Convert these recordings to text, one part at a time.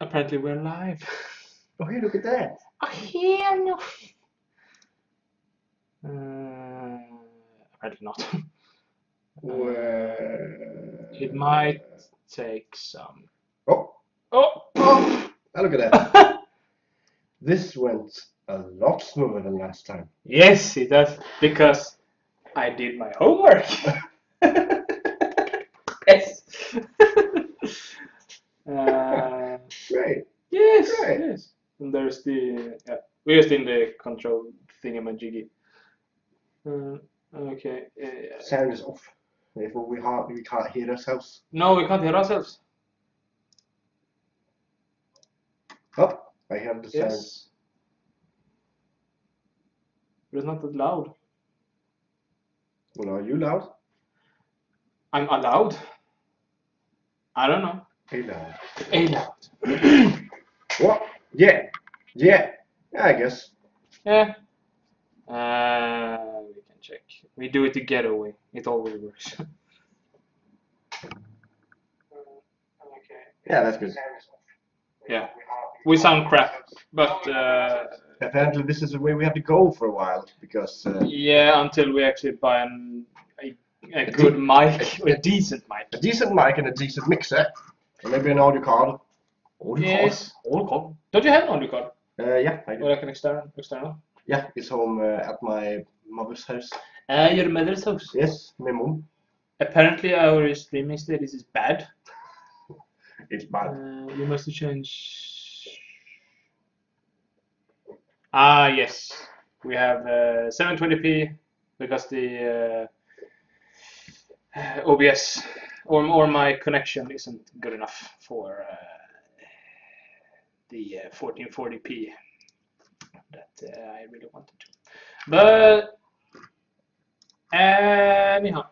Apparently we're live. Oh, hey, look at that. Oh, hell no. Apparently not. It might take some. Oh, Oh! look at that. This went a lot smoother than last time. Yes, it does. Because I did my homework. Yes. Great. Yes, Great. yes. And there's the we're just in the control thingamajiggy. Okay. Sound is off. Therefore, we can't hear ourselves. No, we can't hear ourselves. Oh, I heard the sound. Yes. But it's not that loud. Well, are you loud? I'm allowed. I don't know. Hey, loud. Allowed. What? Yeah. Yeah. Yeah, I guess. Yeah. We can check. We do it together. It always works. Okay. Yeah, that's good. Yeah. We sound crap, but Apparently, this is the way we have to go for a while because. yeah, until we actually buy a good mic, a decent mic. A decent mic and a decent mixer, and maybe an audio card. Yes. Audio card. Don't you have an audio card? Yeah, I do. Or like an external? Yeah, it's home at my mother's house. Your mother's house. Yes, my mom. Apparently, our streaming status is bad. It's bad. We must change. Ah, yes. We have 720p because the OBS or my connection isn't good enough for the 1440p that I really wanted to. But anyhow,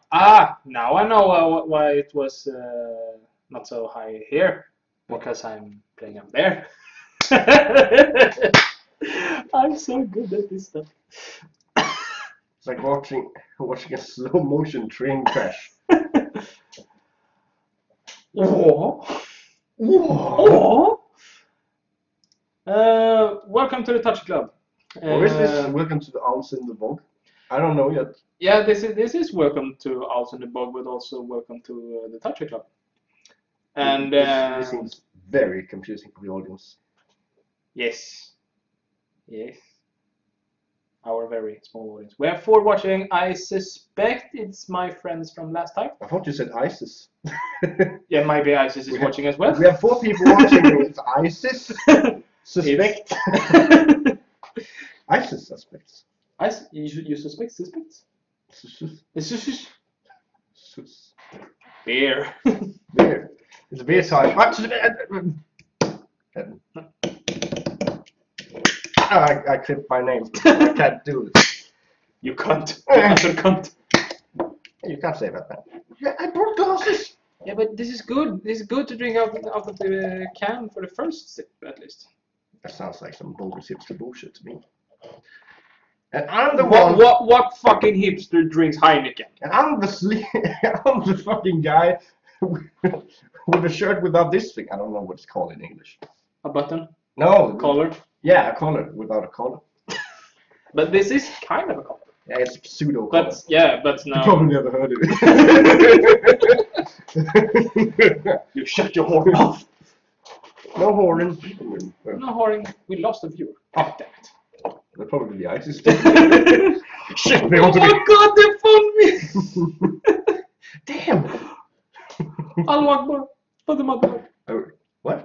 now I know why it was not so high here, because I'm playing up there. I'm so good at this stuff. It's like watching a slow motion train crash. Oh. Whoa. Welcome to the Touch Club. Or is this welcome to the Owls in the Bog? I don't know yet. Yeah, this is welcome to Owls in the Bog, but also welcome to the Touch Club. And this seems very confusing for the audience. Yes. Yes. Our very small audience. We have 4 watching. I suspect it's my friends from last time. I thought you said ISIS. Yeah, maybe ISIS is watching as well. We have 4 people watching with ISIS. Suspect. ISIS suspects. You suspect suspects? Sus. Beer. Beer. It's beer time. I clipped my name. I can't do it. You can't. You can't. You can't say that, man. Yeah, I brought glasses. Yeah, but this is good. This is good to drink out of the can for the first sip, at least. That sounds like some bogus hipster bullshit to me. And I'm the one. What fucking hipster drinks Heineken? And I'm the fucking guy with a shirt without this thing. I don't know what it's called in English. A button? No. Collar? Yeah, a collar without a collar. But this is kind of a collar. Yeah, it's a pseudo collar. But yeah, but no. You probably never heard it. You shut your horn off. No horn. No horn. We lost a viewer. Oh, damn it. They're probably the ISIS. Shit, they oh my god, they found me! Damn! Allahu Akbar. Father. Oh, what?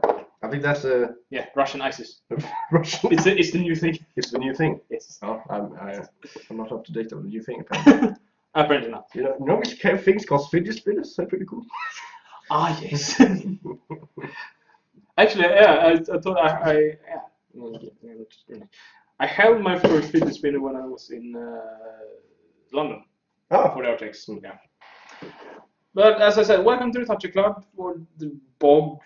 I think that's a... Yeah, Russian ISIS. Russian? It's the new thing. It's the new thing? Yes. Oh, I'm not up to date on the new thing, apparently. Apparently not. You know which kind of things called fidget spinners? They're pretty cool. Ah, yes. Actually, yeah, I thought I held my first fidget spinner when I was in London. Oh. For the Arctics. Yeah. But as I said, welcome to the Touch Club for the Bog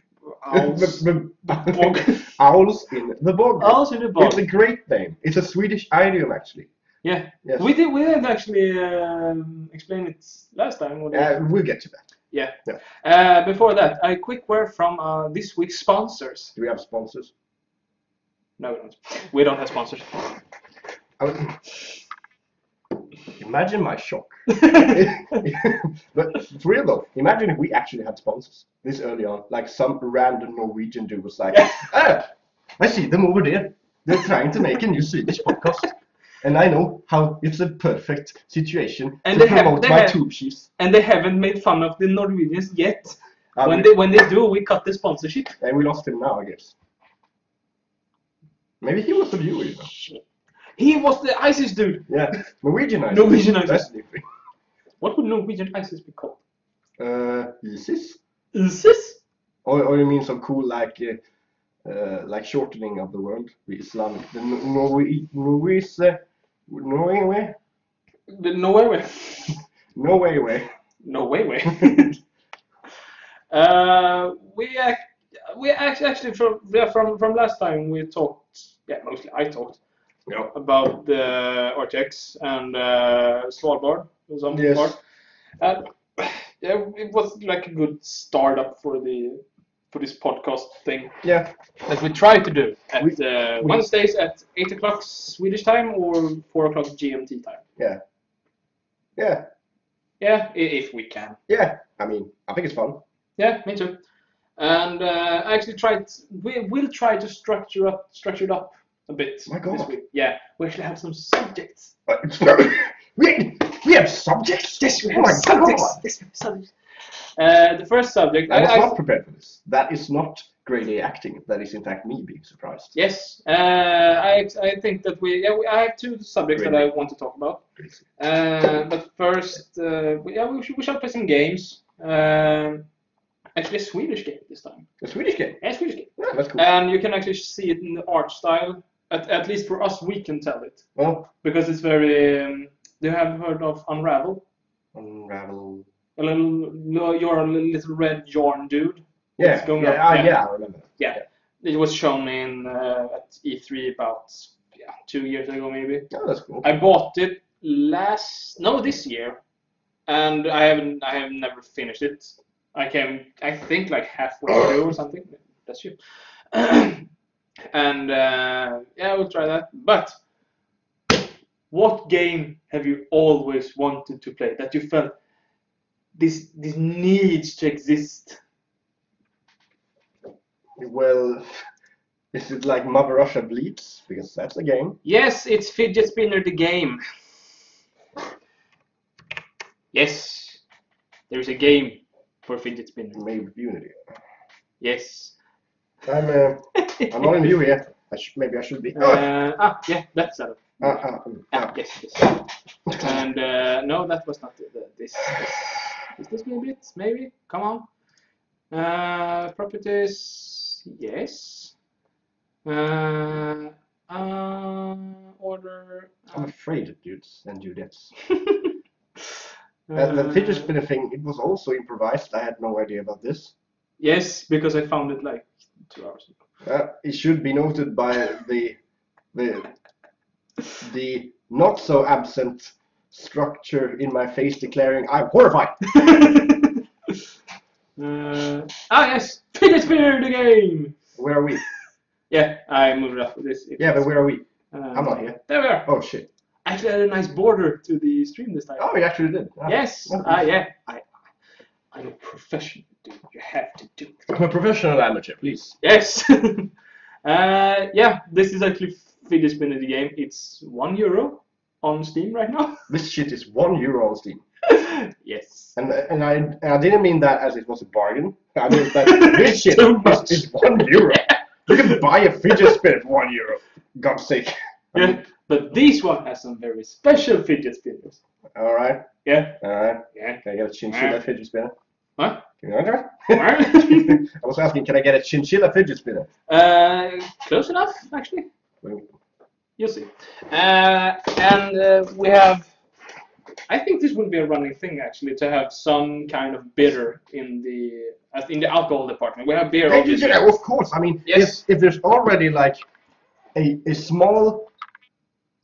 Owls. Bog. Owls in the Bog. Owls in the Bog. It's a great name. It's a Swedish idiom, actually. Yeah. Yes. We didn't actually explain it last time. We'll get to that. Yeah. Yeah. Before that, a quick word from this week's sponsors. Do we have sponsors? No, we don't. We don't have sponsors. Imagine my shock. But for real though, imagine if we actually had sponsors this early on. Like some random Norwegian dude was like, I see them over there. They're trying to make a new Swedish podcast. And I know how it's a perfect situation to promote my tube sheets. And they haven't made fun of the Norwegians yet. When they do, we cut the sponsorship. And we lost him now, I guess. Maybe he was the viewer, you know. He was the ISIS dude. Yeah, Norwegian ISIS. Norwegian ISIS. That's different. What would Norwegian ISIS be called? ISIS? ISIS? Or you mean some cool like shortening of the word, the Islamic, the Norway. The Norway. Norway way. Norway way. We actually from last time we talked. Yeah, mostly I talked. Yeah. About the RTX and Svalbard. Yes. Yeah, it was like a good startup for this podcast thing. Yeah. That we try to do at Wednesdays at 8 o'clock Swedish time or 4 o'clock GMT time. Yeah. Yeah. Yeah, if we can. Yeah. I mean, I think it's fun. Yeah, me too. And I actually we will try to structure it up a bit this week. Yeah, we actually have some subjects. We have subjects? Yes, we have subjects. Yes, we have subjects. The first subject. I was not prepared for this. That is not grade A acting. That is in fact me being surprised. Yes, I think that I have two subjects that I want to talk about. But first, we shall play some games. Actually, a Swedish game this time. A Swedish game? Yeah, a Swedish game. Yeah, that's cool. And you can actually see it in the art style. At least for us, we can tell it. Well, because it's very. You have heard of Unravel? Unravel. You're a little red yarn dude. Yeah, I remember that. Yeah. It was shown at E3 about 2 years ago maybe. Oh, that's cool. I bought it this year, and I have never finished it. I think like halfway through or something. That's you. And we'll try that. But what game have you always wanted to play that you felt this needs to exist? Well, is it like Mother Russia Bleeds? Because that's a game. Yes, it's Fidget Spinner the game. Yes, there's a game for Fidget Spinner. Made with Unity. Yes. I'm not in view here. Maybe I should be. Yeah, that's that. Yes. And no, that was not this. Is this maybe it? Maybe. Come on. Properties. Yes. Order. I'm afraid of dudes and dudettes. The Fidget Spinner thing, it was also improvised. I had no idea about this. Yes, because I found it like 2 hours ago. It should be noted by the not so absent structure in my face declaring I'm horrified. Yes, Fidget Spinner the game. Where are we? Yeah, I moved up with this. Yeah, but where are we? I'm not here. There we are. Oh shit. Actually, I had a nice border to the stream this time. Oh, you actually did. Yes. Yeah. I'm a professional, dude. You have to do it. I'm a professional amateur, please. Yes. Yeah, this is actually Fidget Spinner the game. It's €1 on Steam right now. This shit is €1 on Steam. Yes. And I didn't mean that as it was a bargain. I mean that this shit is €1. You can buy a Fidget Spinner for €1. God's sake. Yeah. But this one has some very special fidget spinners. Alright. Yeah. Alright. Yeah. Can I get a chinchilla fidget spinner? What? Can you enter? I was asking, can I get a chinchilla fidget spinner? Close enough, actually. You'll see. And we have. I think this will be a running thing, actually, to have some kind of bitter in the alcohol department. We have beer. Yeah, of course. I mean, yes. if there's already like a small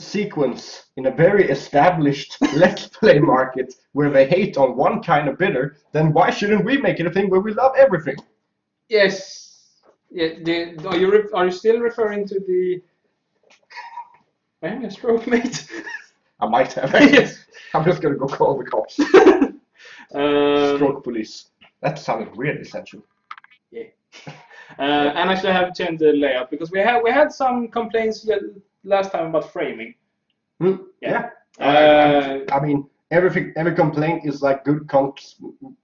sequence in a very established Let's Play market where they hate on one kind of bitter, then why shouldn't we make it a thing where we love everything? Yes. Yeah. Are you still referring to the? I have a stroke, mate. I might have. Yes. I'm just gonna go call the cops. Stroke police. That sounded weird, essentially. Yeah. And actually, I have changed the layout because we had some complaints last time about framing. Yeah. Yeah. I mean, every complaint is like good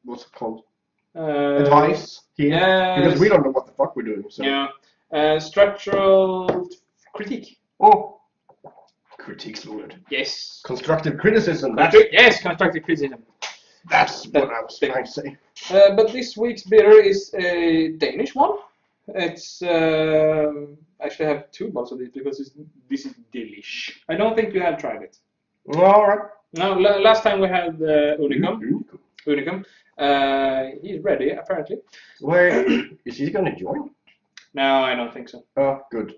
what's it called? Advice here. Yes. Because we don't know what the fuck we're doing. So. Yeah. Structural critique. Oh. Critique's the word. Yes. Constructive criticism. Yes, constructive criticism. That's what I was trying to say. But this week's beer is a Danish one. It's actually I have 2 bottles of it because this is delish. I don't think you have tried it. All right. No, last time we had Unicum. Unicum. He's ready apparently. Where is he gonna join? No, I don't think so. Oh, good.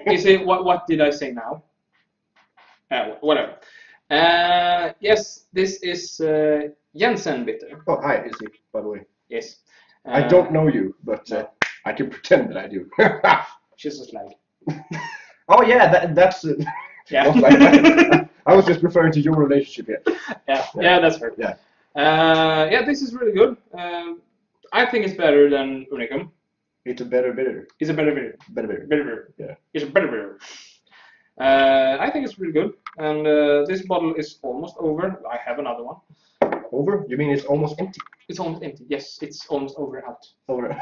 Is it what did I say now? Whatever. Yes, this is Jensen bitter. Oh, hi, is he, by the way? Yes. I don't know you, but I can pretend that I do. She's a slag. Oh yeah, that's it. Yeah. I was just referring to your relationship here. Yeah, that's her. Yeah. Yeah, this is really good. I think it's better than Unicum. It's a better bitter. It's a better beer. Better. Yeah. It's a better beer. I think it's really good. And this bottle is almost over. I have another one. Over? You mean it's almost empty? It's almost empty. Yes, it's almost over out. Over.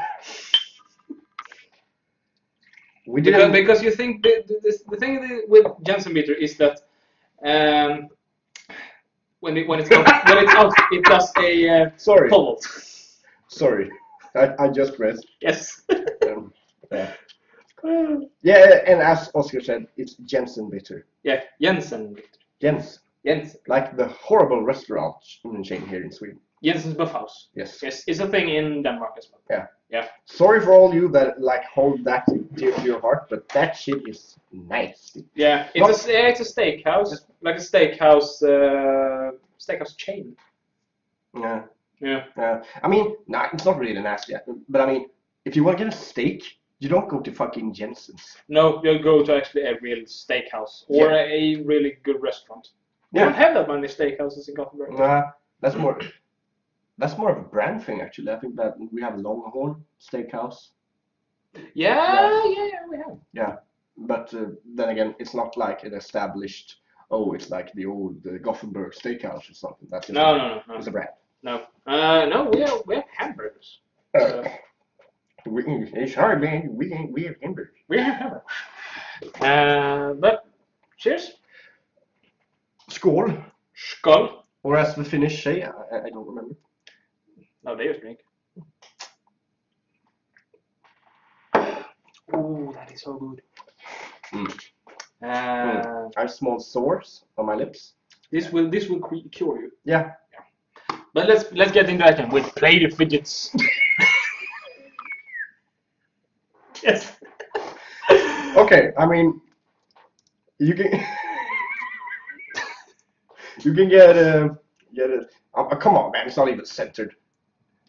Because you think the thing with Jensen bitter is that when it's out, it does a Sorry. bubble. Sorry, I just read. Yes. Yeah. Yeah, and as Oscar said, it's Jensen bitter. Yeah, Jensen bitter. Jens. Like the horrible restaurant chain here in Sweden. Jensen's Buffhouse. Yes. Yes, it's a thing in Denmark as well. Yeah. Yeah. Sorry for all you that like hold that dear to your heart, but that shit is nasty. Yeah, it's a steakhouse, like a steakhouse chain. Yeah. Yeah. I mean, nah, it's not really nasty, but I mean, if you want to get a steak, you don't go to fucking Jensen's. No, you go to actually a real steakhouse or a really good restaurant. We don't have that many steakhouses in Gothenburg. Nah, that's more of a brand thing actually. I think that we have Longhorn Steakhouse. Yeah, we have. Yeah, but then again, it's not like an established. Oh, it's like the old Gothenburg Steakhouse or something. That's No. It's a brand. No, we have hamburgers. It's hard, man. We have hamburgers. We have hamburgers. But cheers. Skål. Skål. Or as the Finnish say, I don't remember. No, they just drink. Oh, that is so good. I smell sores on my lips. This will cure you. Yeah. But let's get into action with play the fidgets. Yes. Okay, I mean, you can get a. Oh, come on, man! It's not even centered.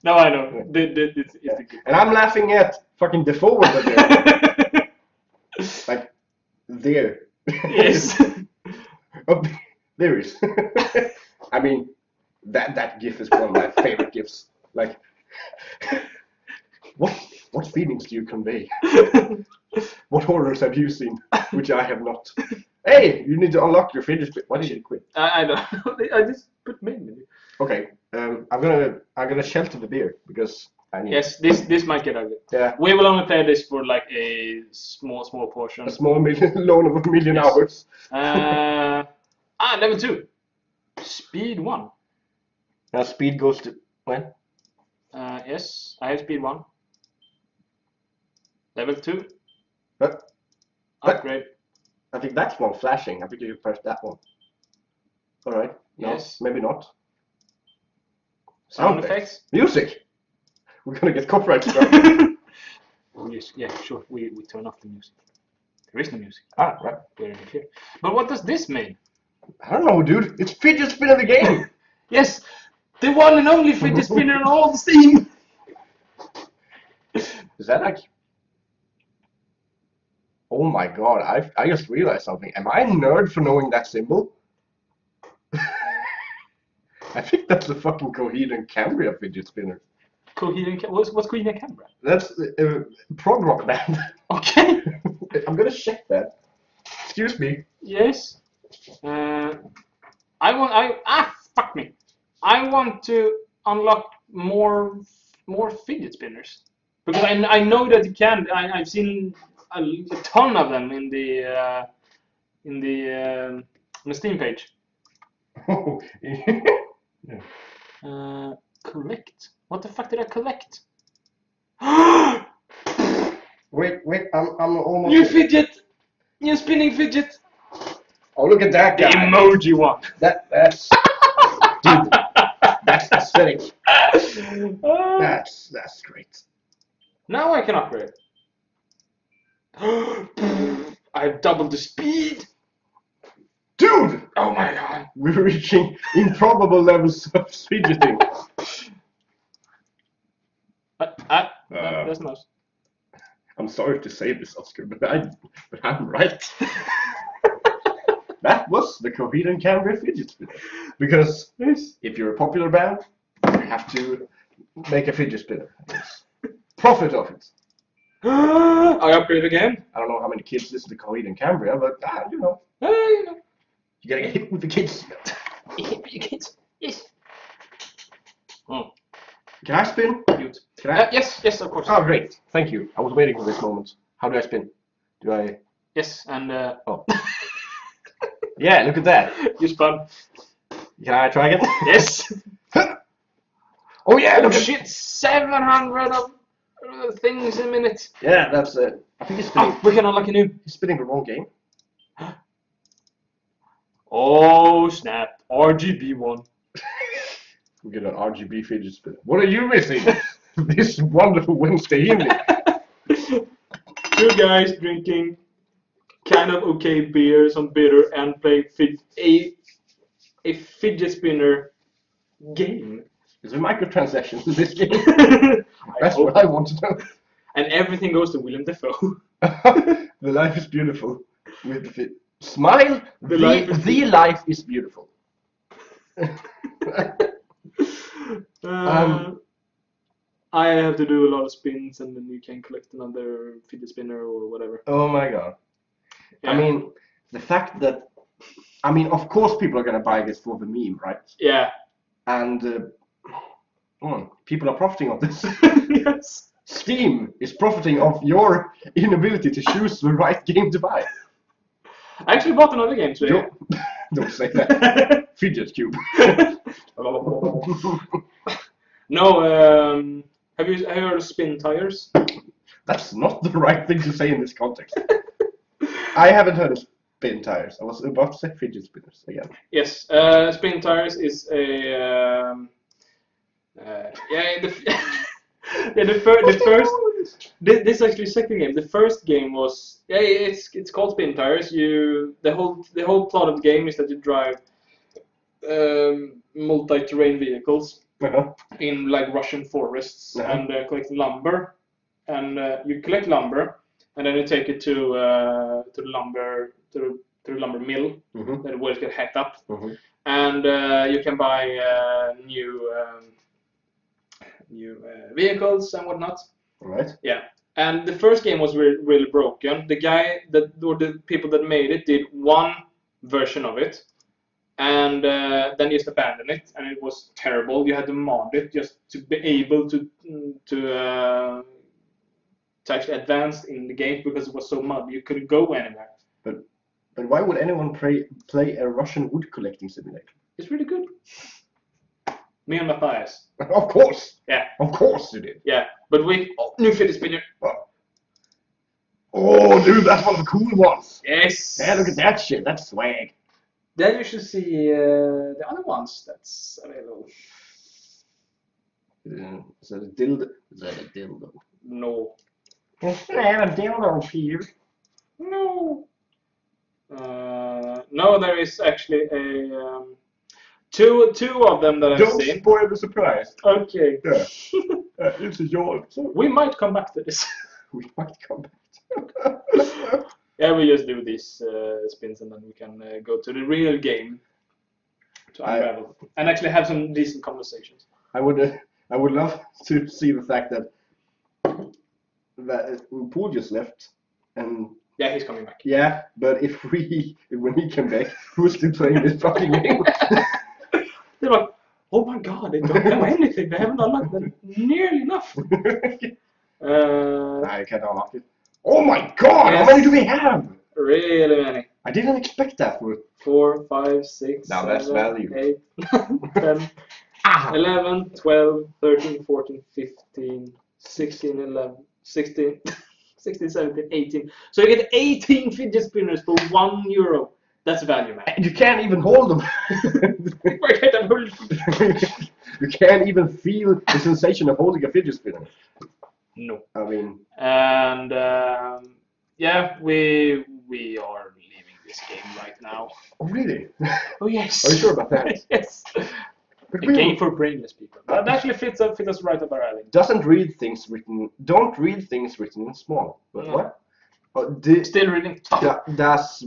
No, I know. It's and I'm laughing at fucking Defoe over there. Like there. Yes. Oh, there is. I mean, that GIF is one of my favorite GIFs. Like, what feelings do you convey? What horrors have you seen, which I have not? Hey, you need to unlock your fidget spinner. Why did you quit? I don't know. I just put main. Okay, I'm gonna shelter the beer because I need. Yes, this might get ugly. Yeah. We will only play this for like a small portion. A small loan of 1 million hours. Level 2. Speed 1. Now speed goes to when? Yes, I have speed 1. Level 2. Upgrade. I think that's one flashing. I think you press that one. Alright. No, Yes. maybe not. Sound effects. Music! We're gonna get copyright struck. Yes, yeah, sure. We turn off the music. There is no music. Ah, right. Very clear. But what does this mean? I don't know, dude. It's Fidget Spinner the game. Yes, the one and only Fidget Spinner on all the Steam. Is that like? Oh my god! I just realized something. Am I a nerd for knowing that symbol? I think that's the fucking Coheed and Cambria Fidget Spinner. What's Coheed and Cambria? That's a prog rock band. Okay. I'm gonna check that. Excuse me. Yes. Fuck me. I want to unlock more fidget spinners because I know that you can. I've seen a ton of them in the Steam page. Oh. Collect. What the fuck did I collect? Wait, I'm almost. New fidget. New spinning fidget. Oh, look at that The guy. emoji one. That's dude. That's aesthetic. That's great. Now I can upgrade. I've doubled the speed. Dude! Oh my god. We're reaching improbable levels of fidgeting. That's nice. I'm sorry to say this, Oscar, but I'm right. That was the Coheed and Cambria Fidget Spinner. Because if you're a popular band, you have to make a fidget spinner. Yes. Profit of it. I upgrade again. I don't know how many kids listen to Coheed and Cambria, but you know. You know. You gotta get hit with the kids. Hit with the kids. Yes. Oh. Can I spin? Cute. Can I? Yes, of course. Oh, great. Thank you. I was waiting for this moment. How do I spin? Do I? Yes, and Oh. Yeah, look at that. You spun. Can I try again? Yes. Oh yeah, look at shit, 700 of things a minute. Yeah, that's it. I think he's spinning. Oh, we can unlock a new. He's spinning the wrong game. Oh snap! RGB one. We get an RGB fidget spinner. What are you missing? This wonderful Wednesday evening. Two guys drinking kind of okay beer, some bitter, and play a fidget spinner game. Is there microtransactions in this game? That's what I want to know. And everything goes to Willem Dafoe. The life is beautiful. With the smile. The life is beautiful. I have to do a lot of spins, and then you can collect another fidget spinner or whatever. Oh my god. Yeah. I mean, the fact that, of course people are gonna buy this for the meme, right? Yeah. And people are profiting on this. Yes. Steam is profiting of your inability to choose the right game to buy. I actually bought another game today. Don't say that. Fidget Cube. No, have you heard of spin tires? That's not the right thing to say in this context. I haven't heard of spin tires. I was about to say fidget spinners again. Yes, spin tires is a the first. This is actually second game. The first game was it's called spin tires. The whole plot of the game is that you drive multi-terrain vehicles in like Russian forests and collect lumber, and you collect lumber and then you take it to the lumber mill where it gets hacked up, and you can buy new vehicles and whatnot. Right. Yeah. And the first game was really broken. The guy or the people that made it did one version of it, and then just abandoned it, and it was terrible. You had to mod it just to be able to actually advance in the game because it was so muddy you couldn't go anywhere. But why would anyone play a Russian wood collecting simulator? It's really good. Me and Matthias. Of course. Yeah. Of course you did. Yeah. But new Fidget Spinner. Oh, dude, that's one of the cool ones. Yes. Yeah, look at that shit. That's swag. Then you should see the other ones that's available. Is that a dildo? Is that a dildo? No. Is that a dildo here? No. No, there is actually a two of them that I've Don't seen. spoil the surprise. Okay. Yeah. It's a yawn. So We might come back to this. we might come back. Yeah, we just do these spins and then we can go to the real game to unravel and actually have some decent conversations. I would love to see the fact that Paul just left, and yeah, he's coming back. Yeah, but when he came back, who's still playing this fucking game? They're like, oh my god, they don't know anything. They haven't unlocked them nearly enough. I can't unlock it. Oh my god, yes. how many do we have? Really many. I didn't expect that. 4, 5, 6, Now that's 7, value. 8, 10, 11, 12, 13, 14, 15, 16, 11, 16, 16, 17, 18. So you get 18 fidget spinners for €1. That's value, man. And you can't even hold them. You can't even feel the sensation of holding a fidget spinner. No. I mean... And yeah, we are leaving this game right now. Oh, really? Oh, yes. Are you sure about that? Yes. A game for brainless people. That actually fits us right up our alley. Don't read things written in small. But No. what? Still reading. Das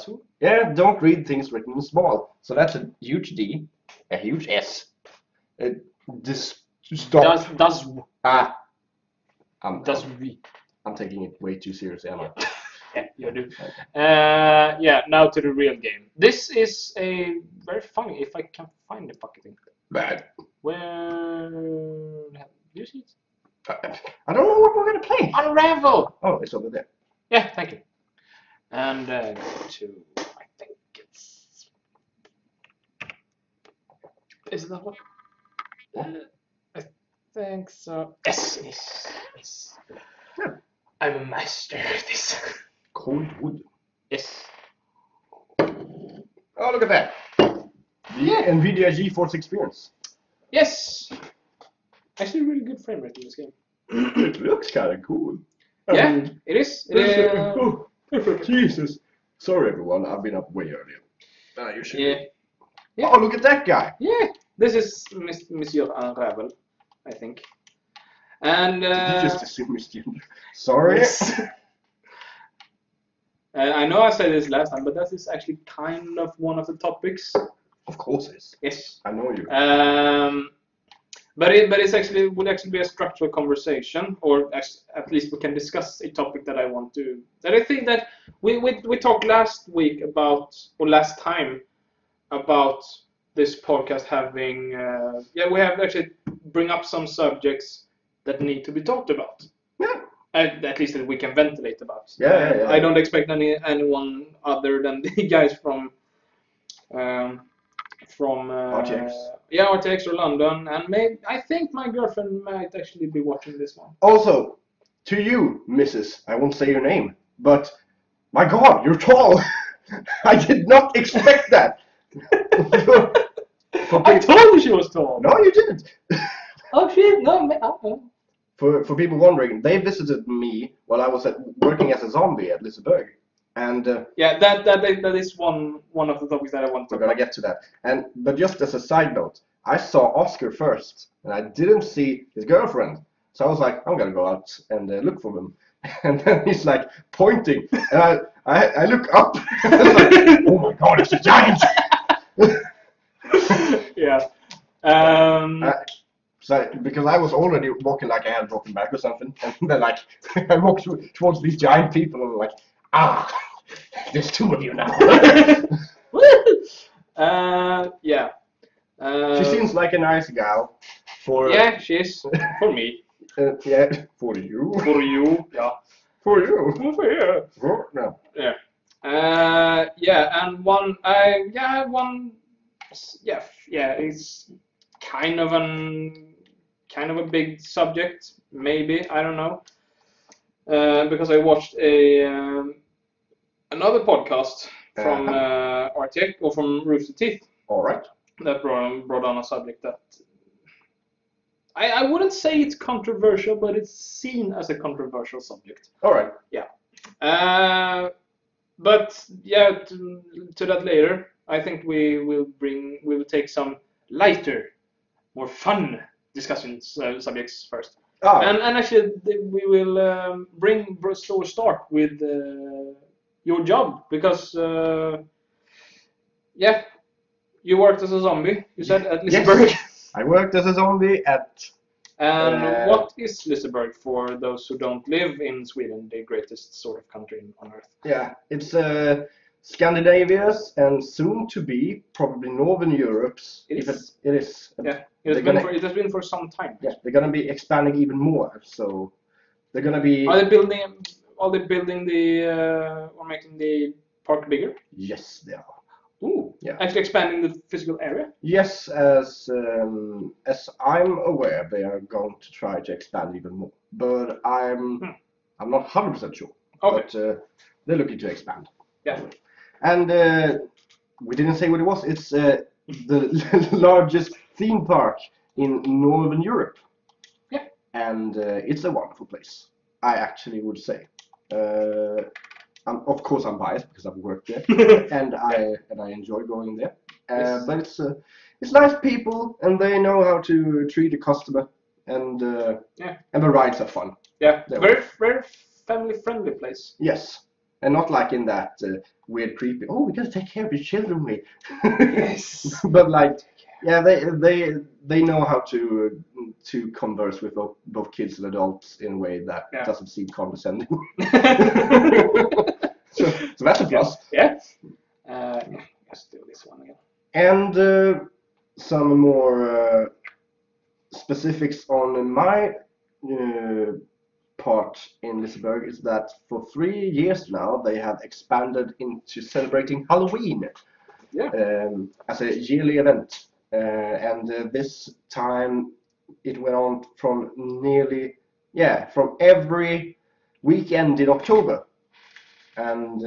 who? Yeah, don't read things written in small. So that's a huge D, a huge S. Stop. Does we? I'm taking it way too seriously, am I? Yeah, you do. Yeah, now to the real game. This is a very funny, if I can find the fucking thing. Bad. Where... Do you see it? I don't know what we're going to play. Unravel! Oh, it's over there. Yeah, thank you. And go to, I think it's... Is that what? I think so. Yes, it is. Yes. Yeah. I'm a master of this. Cold wood. Yes. Oh, look at that. The NVIDIA GeForce Experience. Yes. Actually, really good frame rate in this game. It looks kind of cool. Yeah, it is. Oh, Jesus. Sorry, everyone. I've been up way earlier than I usually do. Yeah. Oh, look at that guy. Yeah. This is Monsieur Unravel, I think. And Did you just assume his gender? Sorry. Yes. I know I said this last time, but that is actually kind of one of the topics. Of course it is. Yes. I know you. But it's actually would actually be a structural conversation, or at least we can discuss a topic that I want to. That I think that we talked last week about, or last time, about this podcast having. We have actually bring up some subjects that need to be talked about. Yeah. At least that we can ventilate about. Yeah. I don't expect anyone other than the guys from RTX. RTX or London, and maybe I think my girlfriend might actually be watching this one. Also, to you, Mrs. I won't say your name, but my God, you're tall. I did not expect that. I told you she was tall. No, you didn't. Oh shit! No. For people wondering, they visited me while I was working as a zombie at Liseberg, and that is one of the topics that I want to. We're gonna get to that. But just as a side note, I saw Oscar first, and I didn't see his girlfriend. So I was like, I'm gonna go out and look for them. And then he's like pointing, and I look up, and I'm like, oh my God, it's a giant! Yeah. Because I was already walking like I had a broken back or something, and then like I walked towards these giant people, and I'm like, there's two of you now. Yeah. She seems like a nice gal. Yeah, she is for me. Yeah, for you. For you, yeah. For you. For you. No. Yeah. And one. It's kind of a big subject, maybe, I don't know, because I watched another podcast from RTX or from Rooster Teeth. All right. That brought on a subject that I wouldn't say it's controversial, but it's seen as a controversial subject. All right. Yeah. But yeah, to that later. I think we will take some lighter, more fun discussions subjects first. Oh, And actually, we will bring Bristow start with your job because yeah, you worked as a zombie. You said at yes. Liseberg. I worked as a zombie at. And what is Liseberg for those who don't live in Sweden, the greatest sort of country on earth? Yeah, it's Scandinavia's and soon to be probably Northern Europe's. It is. It is. Yeah, it has been for some time. Yeah, they're gonna be expanding even more. So they're gonna be. Are they building the or making the park bigger? Yes, they are. Ooh, Yeah. actually expanding the physical area? Yes, as I'm aware, they are going to try to expand even more. But I'm not 100% sure. Okay. But they're looking to expand. Yeah. And we didn't say what it was. It's the largest theme park in Northern Europe. Yeah. And it's a wonderful place, I actually would say. Of course, I'm biased because I've worked there, and I enjoy going there. Yes. But it's nice people, and they know how to treat a customer, and the rides are fun. Yeah, very family friendly place. Yes, and not like in that weird creepy. Oh, we gotta take care of your children, we. Yes. But like, yeah, they know how to converse with both kids and adults in a way that doesn't seem condescending. so that's a plus. Yeah. Let's do this one again. And some more specifics on my part in Liseberg is that for 3 years now they have expanded into celebrating Halloween as a yearly event. And this time it went on from from every weekend in October. And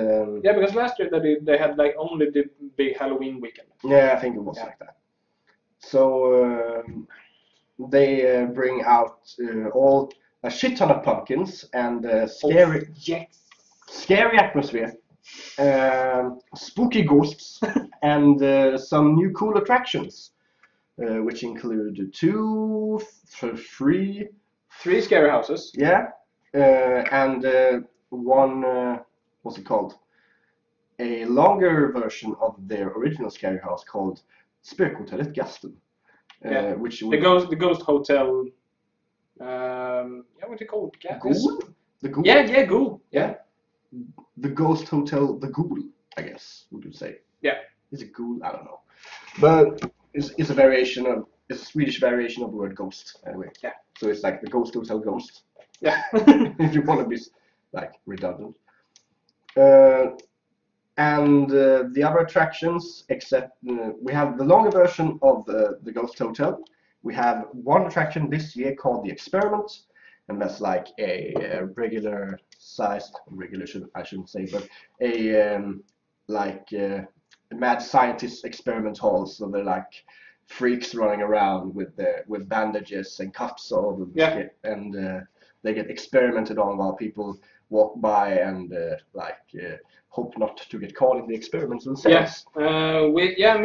because last year they had like only the big Halloween weekend. Yeah, I think it was like that. So they bring out a shit ton of pumpkins and scary atmosphere, spooky ghosts, and some new cool attractions, which include three scary houses. Yeah, and one. What's it called? A longer version of their original scary house called Spökhotellet Gasten. Which the ghost hotel. What do you call it? Ghoul? The Ghoul? Yeah, Ghoul. Yeah. The ghost hotel, the Ghoul, I guess we could say. Yeah. Is it Ghoul? I don't know. But it's a variation of a Swedish variation of the word ghost anyway. Yeah. So it's like the ghost hotel ghost. Yeah. If you want to be like redundant. And the other attractions, except we have the longer version of the Ghost Hotel. We have one attraction this year called the Experiment, and that's like a regular sized, I shouldn't say, but a mad scientist experiment hall. So they're like freaks running around with bandages and cups on, and they get experimented on while people walk by and hope not to get caught in the experiments themselves. Me and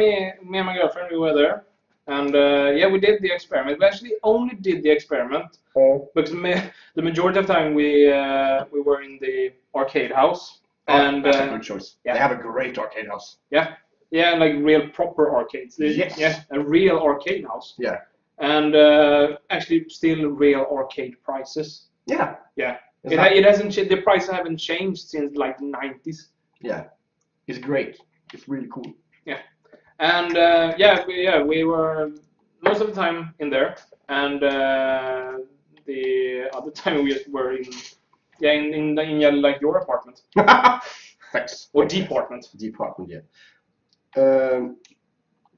my girlfriend, we were there, and we did the experiment. We actually only did the experiment because the majority of the time we were in the arcade house. And that's a good choice. Yeah. They have a great arcade house. Yeah, like real proper arcades. Yes. Yeah, a real arcade house. Yeah. And actually still real arcade prices. Yeah. Yeah. It hasn't. The prices haven't changed since like the 90s. Yeah, it's great. It's really cool. Yeah, and we were most of the time in there, and the other time we were in like your apartment. Thanks. Or department. Department,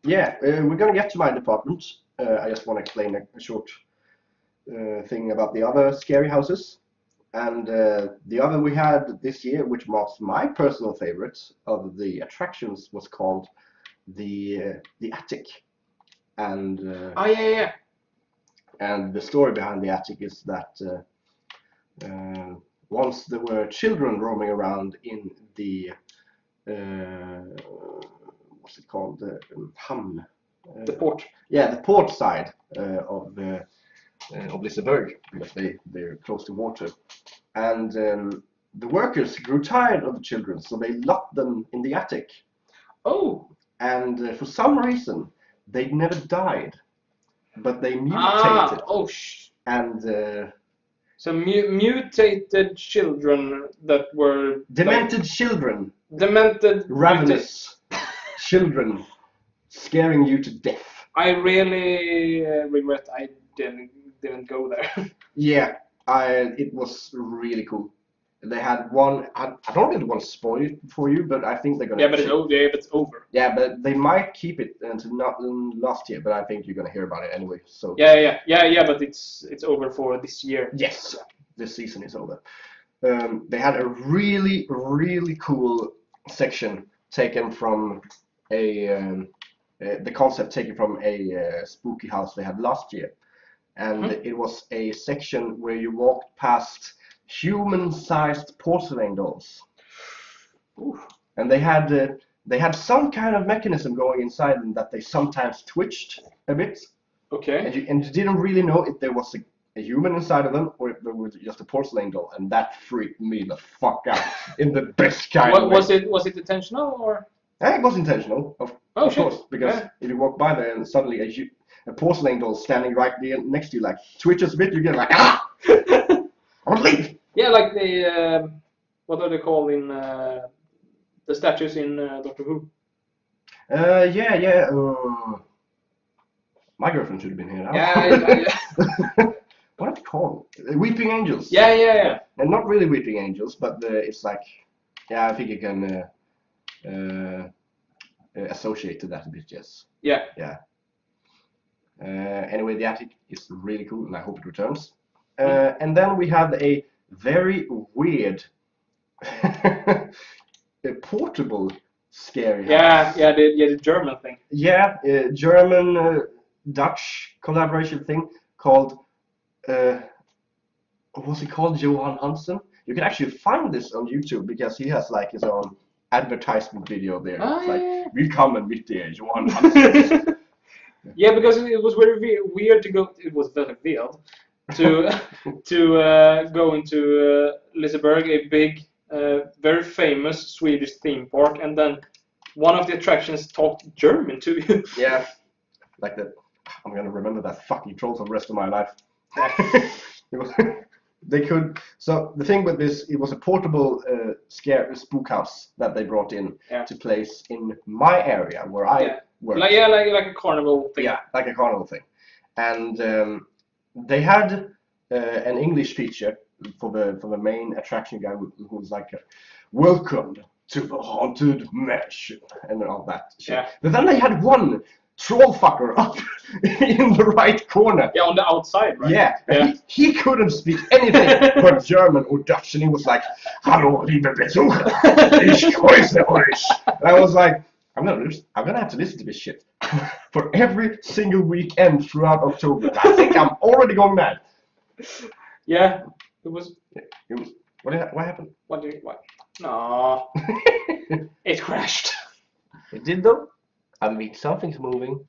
yeah. We're gonna get to my department. I just want to explain a short thing about the other scary houses. And the other we had this year, which was my personal favorite of the attractions, was called the Attic. And And the story behind the Attic is that once there were children roaming around in the what's it called, the hamn, The port. yeah, the port side of Liseberg, because they're close to water, and the workers grew tired of the children, so they locked them in the attic. Oh. And for some reason, they never died, but they mutated. Oh, and so mutated children that were demented children, demented, ravenous children, scaring you to death. I really regret I didn't go there. Yeah, it was really cool. They had one. I don't really want to spoil it for you, but I think they're gonna. Yeah, but it's over. Yeah, but they might keep it until not last year. But I think you're gonna hear about it anyway. So. Yeah. But it's over for this year. Yes, this season is over. They had a really, really cool section taken from the concept taken from a spooky house they had last year, and it was a section where you walked past human-sized porcelain dolls. Ooh. And they had some kind of mechanism going inside them that they sometimes twitched a bit. Okay. And you didn't really know if there was a human inside of them or if there was just a porcelain doll, and that freaked me the fuck out in the best kind of way. Was it intentional or? It was intentional, of course, because if you walk by there and suddenly a porcelain doll standing right there next to you, like twitches a bit, you get like, ah! I want to leave! Yeah, like the what are they called in the statues in Doctor Who? Yeah. My girlfriend should have been here now. Yeah. What are they called? Weeping angels. Yeah. And not really weeping angels, but it's like, yeah, I think you can associate to that a bit, yes. Yeah. Anyway, the attic is really cool, and I hope it returns. And then we have a very weird, a portable scary house. Yeah, the German thing. Yeah, German Dutch collaboration thing called what's it called? Johan Hansen. You can actually find this on YouTube because he has like his own advertisement video there. It's like, "Willkommen mit dir, Johan Hansen." Yeah, because it was very weird to go. It was very weird to go into Liseberg, a big, very famous Swedish theme park, and then one of the attractions talked German to you. Yeah, like that. I'm gonna remember that fucking troll for the rest of my life. They could. So the thing with this, it was a portable spook house that they brought in to place in my area where I work. Like a carnival thing. Yeah, like a carnival thing. And they had an English feature for the main attraction guy who was like, "Welcome to the haunted mansion," and all that shit. Yeah. But then they had one troll fucker up in the right corner. Yeah, on the outside, right? Yeah. He couldn't speak anything but German or Dutch, and he was like, "Hallo, liebe Besucher, ich grüße euch." And I was like, I'm gonna have to listen to this shit for every single weekend throughout October. I think I'm already going mad. Yeah, it was. What happened? What? No, it crashed. It did though. I mean, something's moving.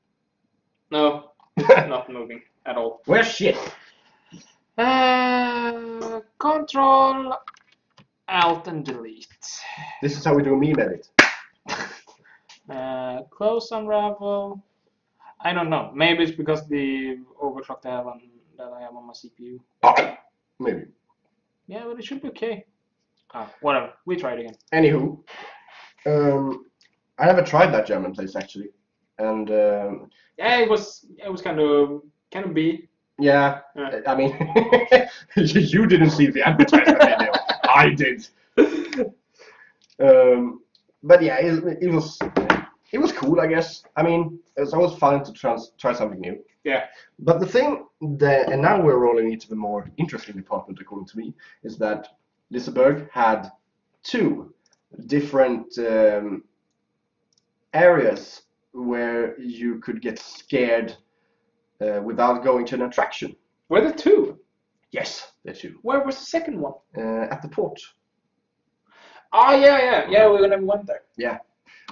No, it's not moving at all. Where's shit? Control, Alt, and Delete. This is how we do a meme edit. Close, unravel. I don't know. Maybe it's because the overclock that I have on my CPU. Okay. Maybe. Yeah, but it should be okay. Whatever. We try it again. Anywho, I never tried that German place actually, and yeah, it was kind of B. Yeah, I mean, you didn't see the advertisement video. I did. But yeah, it was cool, I guess. I mean, it's always fun to try something new. Yeah. But the thing and now we're rolling into the more interesting department, according to me, is that Liseberg had two different areas where you could get scared without going to an attraction. Were there two? Yes, they're two. Where was the second one? At the port. Ah, yeah, we never went there. Yeah.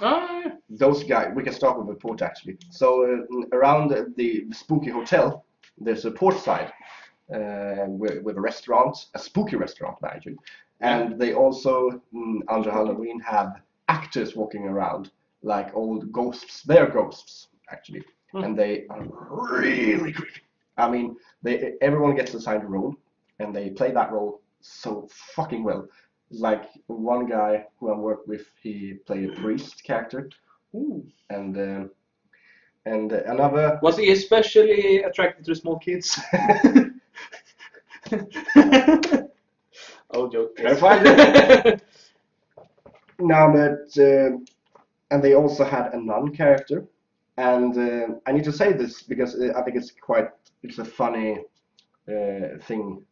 Ah, yeah. Those guys, we can start with the port actually. So around the spooky hotel, there's a port side with a restaurant, a spooky restaurant actually. And they also, under Halloween, have actors walking around like old ghosts. They're ghosts actually, and they are really creepy. I mean, everyone gets assigned a role, and they play that role so fucking well. Like one guy who I worked with, he played a priest character. Ooh. And another. Was he especially attracted to small kids? Oh, joke. Terrified. No, but and they also had a nun character, and I need to say this because I think it's a funny thing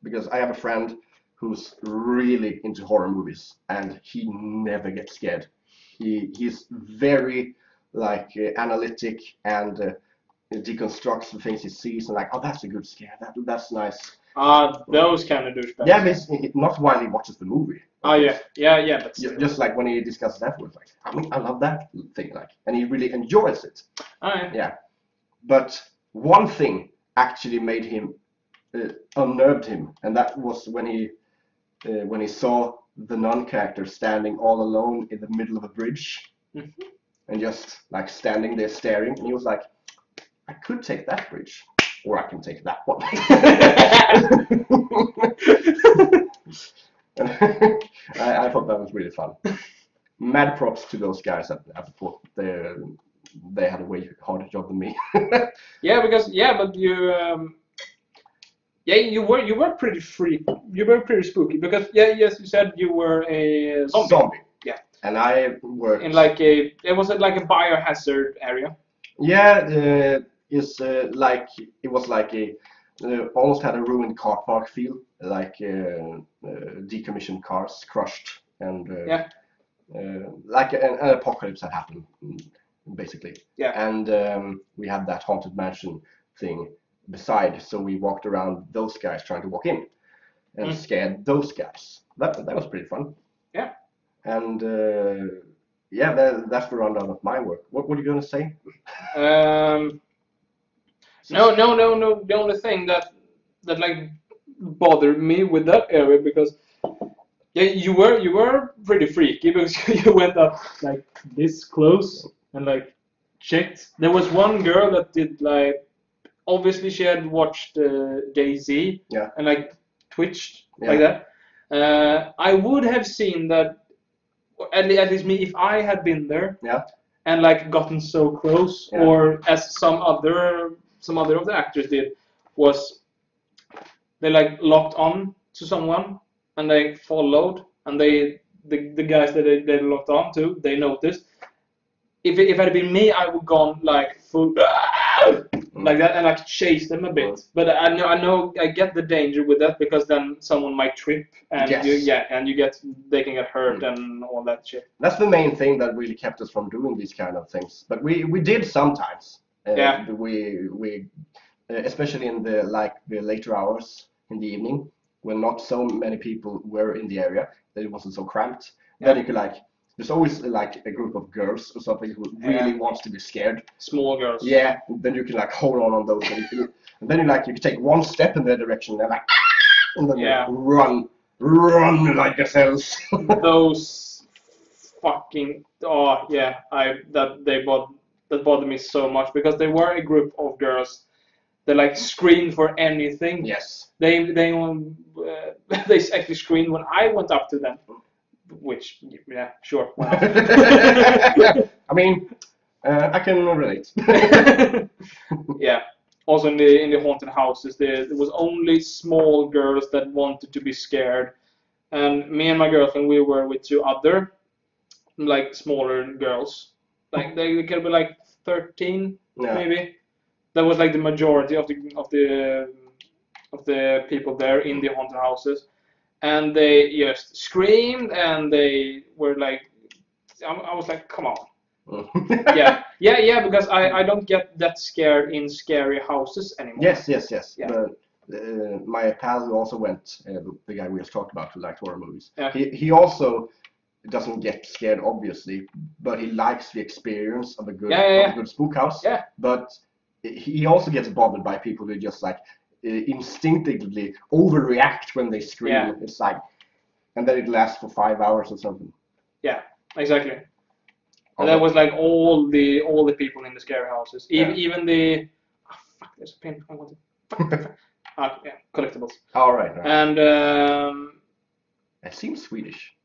because I have a friend who's really into horror movies, and he never gets scared. He's very like analytic and deconstructs the things he sees and like, oh, that's a good scare. That's nice. Those kind of douchebags. Yeah, but not while he watches the movie. Oh yeah. But just like when he discusses afterwards, like, I mean, I love that thing, like, and he really enjoys it. Oh, yeah. Yeah, but one thing actually made him unnerved him, and that was when he saw the nun character standing all alone in the middle of a bridge, and just like standing there staring, and he was like, I could take that bridge, or I can take that one. I thought that was really fun. Mad props to those guys at the port. They had a way harder job than me. But you were pretty free. You were pretty spooky because yes, you said you were a zombie. Yeah. And I worked in like it was like a biohazard area. Yeah, it was like a almost had a ruined car park feel, like decommissioned cars crushed, and like an apocalypse had happened, basically. Yeah. And we had that haunted mansion thing beside, so we walked around those guys trying to walk in, and scared those guys. That was pretty fun. Yeah. And that's the rundown of my work. What were you gonna say? No. The only thing that like bothered me with that area, because you were pretty freaky because you went up like this close and like checked. There was one girl that did like, obviously she had watched DayZ and like twitched like that. I would have seen that, at least me, if I had been there and like gotten so close, or as some other of the actors did, was they like locked on to someone and they followed, and the guys that they locked on to, they noticed. If it had been me, I would gone like full like that and like chase them a bit. But I know I get the danger with that, because then someone might trip and they can get hurt and all that shit. That's the main thing that really kept us from doing these kind of things. But we did sometimes. We especially in the later hours in the evening, when not so many people were in the area, that it wasn't so cramped. Then you could there's always like a group of girls or something who really wants to be scared. Small girls. Yeah. Then you can like hold on those, and then you can take one step in their direction, and and then you run like yourselves. Those fucking that bothered me so much, because they were a group of girls that like screamed for anything. Yes. They actually screamed when I went up to them, which sure. Why not? I mean, I can relate. Yeah. Also in the haunted houses, there was only small girls that wanted to be scared, and me and my girlfriend, we were with two other like smaller girls. Like they could be like 13 maybe. That was like the majority of the people there in the haunted houses, and they just screamed, and they were like, I was like, come on. Because I don't get that scared in scary houses anymore. Yes. Yeah. But my pal who also went, the guy we just talked about who liked horror movies. Yeah. He also doesn't get scared, obviously, but he likes the experience of a good, of a good spook house. Yeah. But he also gets bothered by people who just like instinctively overreact when they scream. Yeah. It's like, and then it lasts for 5 hours or something. Yeah, exactly. And that was like all the people in the scary houses, even the fuck. There's a pin. I want it. Fuck. Yeah, collectibles. All right. And it seems Swedish.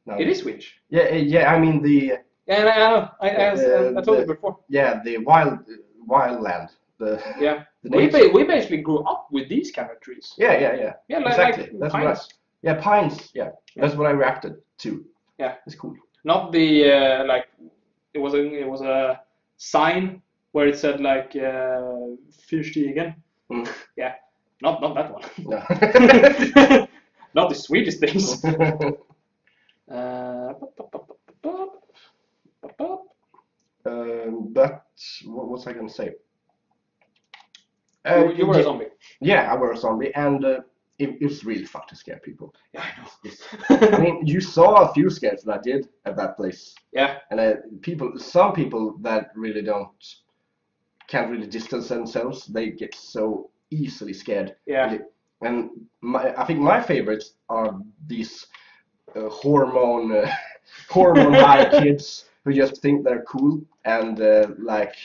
No. It is Swedish. Yeah. I mean the. Yeah, I know. I told you before. Yeah, the wildland. Yeah. The We basically grew up with these kind of trees. Yeah. Yeah, exactly. like That's pines. what pines. Yeah, that's what I reacted to. Yeah, it's cool. Not the like it was a sign where it said like Fyrstigen. Yeah, not that one. No. Not the Swedish things. But what was I gonna say? You were a zombie. Yeah, I were a zombie, and it was really fun to scare people. Yeah, I know. I mean, you saw a few scares that I did at that place. Yeah. And some people that really can't really distance themselves, they get so easily scared. Yeah. And I think my favorites are these hormone high kids who just think they're cool and like.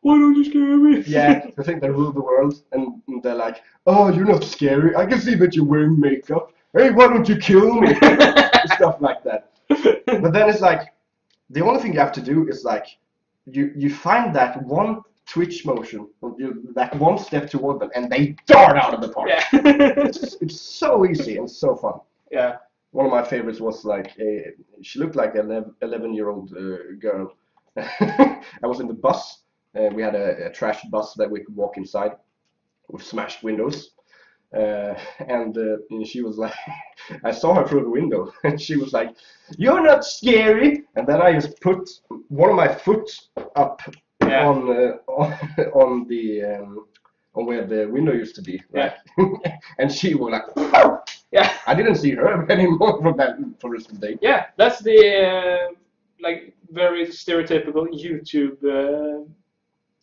Why don't you scare me? Yeah, they think they rule the world, and they're like, "Oh, you're not scary. I can see that you're wearing makeup. Hey, why don't you kill me?" Stuff like that. But then it's like, the only thing you have to do is like, you find that one twitch motion, that one step toward them, and they dart out of the park. Yeah. It's so easy and so fun. Yeah. One of my favorites was like she looked like an 11-year-old girl. I was in the bus. We had a trash bus that we could walk inside with smashed windows. And she was like, I saw her through the window, and she was like, "You're not scary." And then I just put one of my foot up on where the window used to be. Yeah. And she was like, "Oh!" Yeah. I didn't see her anymore for the rest of the day. Yeah, that's the like very stereotypical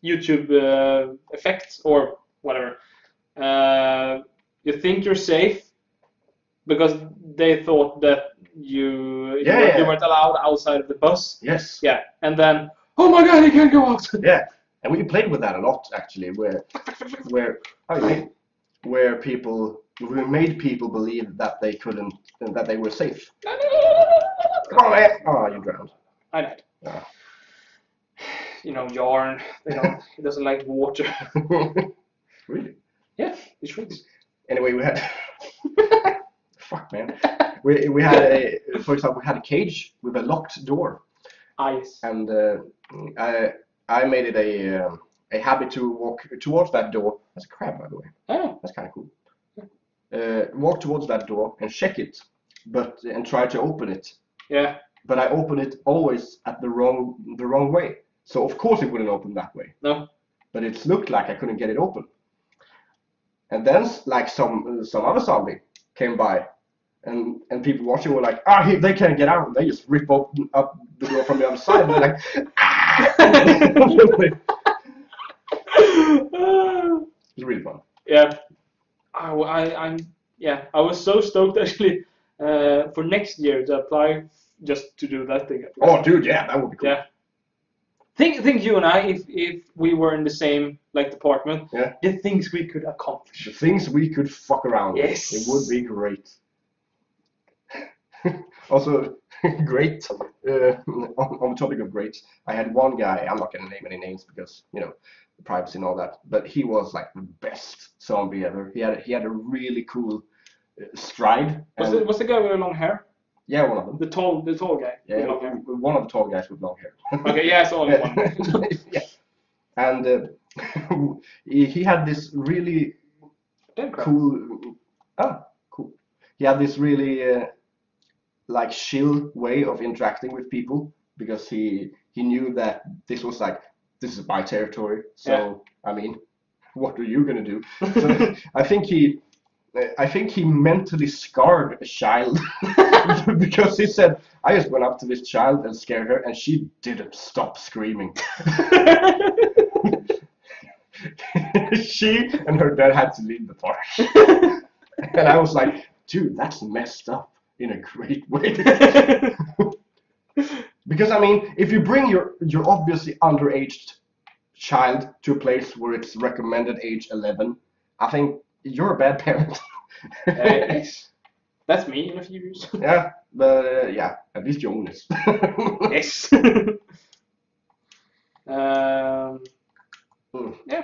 YouTube effect or whatever. You think you're safe because they thought that you weren't allowed outside of the bus. Yes. Yeah, and then oh my God, he can't go out. Yeah, and we played with that a lot actually, we made people believe that they couldn't, that they were safe. Come on, man! Oh, you drowned. I died. Yeah. You know, yarn. It doesn't like water. Really? Yeah, it should. Anyway, we had. Fuck, man. We had for example, we had a cage with a locked door. Yes. And I made it a habit to walk towards that door. That's a crab, by the way. Oh. That's kind of cool. Walk towards that door and check it, and try to open it. Yeah. But I open it always at the wrong way. So of course it wouldn't open that way. No. But it looked like I couldn't get it open. And then like some other zombie came by, and people watching were like, they can't get out. And they just rip up the door from the other side. And they're like, ah! It's really fun. Yeah. I was so stoked actually for next year to apply just to do that thing. Oh, dude, yeah, that would be cool. Yeah. Think you and I, if we were in the same like department, the things we could accomplish. The things we could fuck around with. Yes. It would be great. Also, great. On the topic of great, I had one guy. I'm not gonna name any names because privacy and all that. But he was like the best zombie ever. He had a really cool stride. Was the guy with the long hair? Yeah, one of them. The tall guy. Yeah, with long hair. One of the tall guys with long hair. Okay, yeah, it's only one. Yeah, and he had this really cool. Oh, cool. He had this really like chill way of interacting with people because he knew that this is my territory. So I mean, what are you gonna do? So I think he mentally scarred a child because he said, I just went up to this child and scared her, and she didn't stop screaming. She and her dad had to leave the park. And I was like, dude, that's messed up in a great way. Because, I mean, if you bring your obviously underaged child to a place where it's recommended age 11, I think you're a bad parent. Yes. That's me in a few years. Yeah, but yeah, at least you're honest. Yes. Yeah.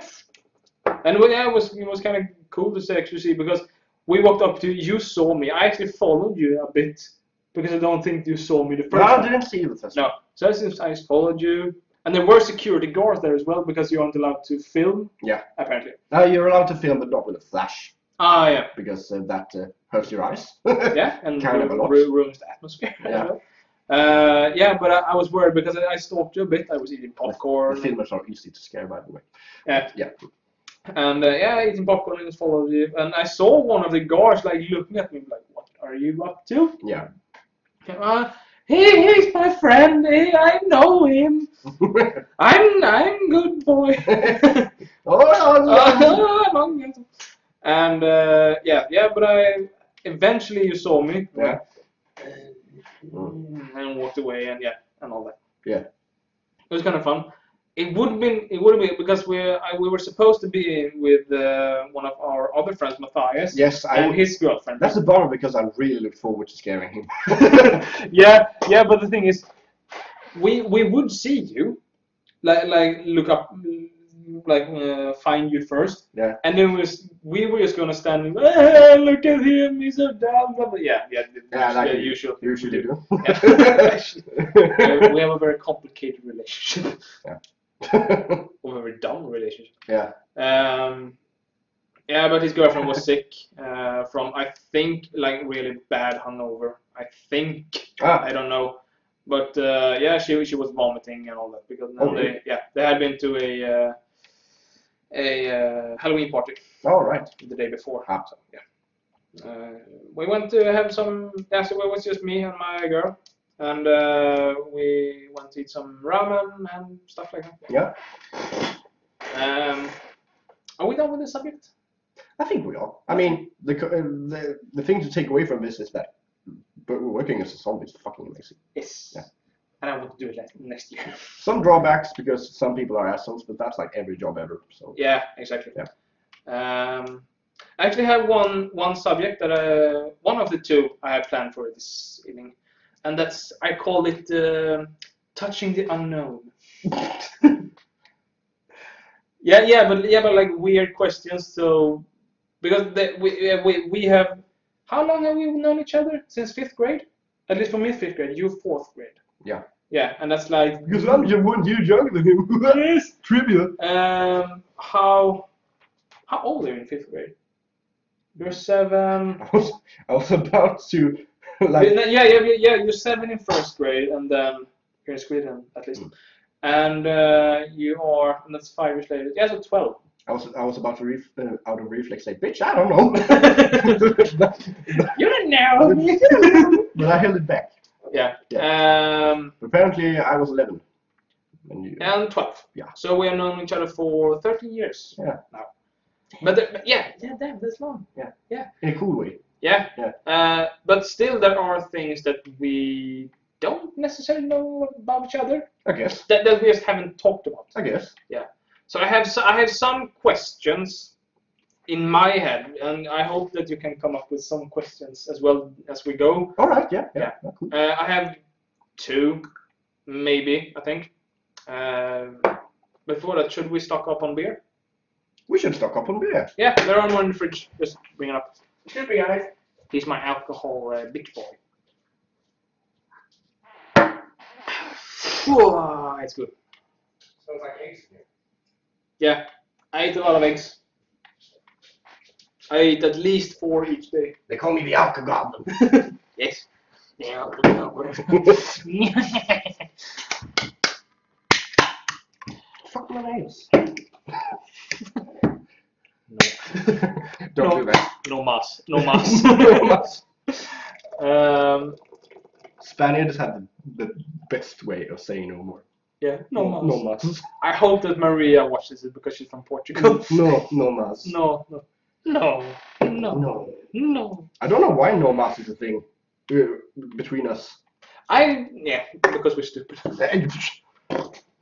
And it was kind of cool to actually see, because we walked up to you, saw me. I actually followed you a bit because I don't think you saw me the first No, I time. didn't see you the first time. No. So I followed you. And there were security guards there as well, because you aren't allowed to film. Yeah. Apparently. No, you're allowed to film, but not with a flash. Ah, yeah. Because that hurts your eyes. Yeah, and kind of a lot. ruins the atmosphere. Yeah. Yeah, but I was worried because I stalked you a bit. I was eating popcorn. The filmers are easy to scare, by the way. Yeah. Yeah. And eating popcorn and followed you. And I saw one of the guards like looking at me like, "What are you up to?" Yeah. He's my friend. I know him. I'm good boy. And but eventually you saw me. Yeah. And walked away and all that. Yeah. It was kind of fun. It would have been because we were supposed to be with one of our other friends, Matthias. Yes, and his girlfriend. That's a bummer because I really look forward to scaring him. yeah, but the thing is, we would see you, like look up, find you first. Yeah. And then we were just gonna stand and hey, look at him, he's so dumb. Yeah, like the usual. Usually do. We have a very complicated relationship. Yeah. Or a very dumb relationship. Yeah. But his girlfriend was sick from, I think, like really bad hungover. I think. I don't know. But she was vomiting and all that because they had been to a Halloween party. Oh, right. The day before. So, we went to have some. So it was just me and my girl. And we went to eat some ramen and stuff like that. Yeah. Are we done with this subject? I think we are. I mean, the thing to take away from this is that working as a zombie is fucking amazing. Yes. Yeah. And I want to do it next year. Some drawbacks because some people are assholes, but that's like every job ever. So. Yeah, exactly. Yeah. I actually have one subject that one of the two I have planned for this evening. And that's, I call it touching the unknown. but like weird questions. So because we have, how long have we known each other? Since 5th grade? At least for me, 5th grade. You 4th grade. Yeah. Yeah, and that's like. Because I'm just 1 year younger than him. Yes. Trivia. How old are you in 5th grade? You're 7. I was about to. Like, you're 7 in 1st grade, and then you're in Sweden at least, and you are, and that's 5 years later. Yeah, so 12. I was about to out of reflex say, bitch, I don't know. You don't know. But I held it back. Yeah. Apparently, I was 11. And 12. Yeah. So we have known each other for 13 years. Yeah. Now. But damn, that's long. Yeah. Yeah. In a cool way. Yeah. Yeah. But still, there are things that we don't necessarily know about each other. I guess. That we just haven't talked about. I guess. Yeah. So I have some questions in my head, and I hope that you can come up with some questions as well as we go. All right. Yeah. Cool. I have 2, maybe, I think. Before that, should we stock up on beer? We should stock up on beer. Yeah, there are more in the fridge. Just bring it up. Should be nice. He's my alcohol big boy. It's good. Sounds like eggs here. Yeah, I ate a lot of eggs. I eat at least 4 each day. They call me the alcohol goblin. Yes. The alcohol goblin. Fuck my nails. mas. No mas. No mas. um, Spaniards have the best way of saying no more. yeah, no mas. No mas. I hope that Maria watches it because she's from Portugal. No mas. No. I don't know why no mas is a thing between us. Yeah, because we're stupid.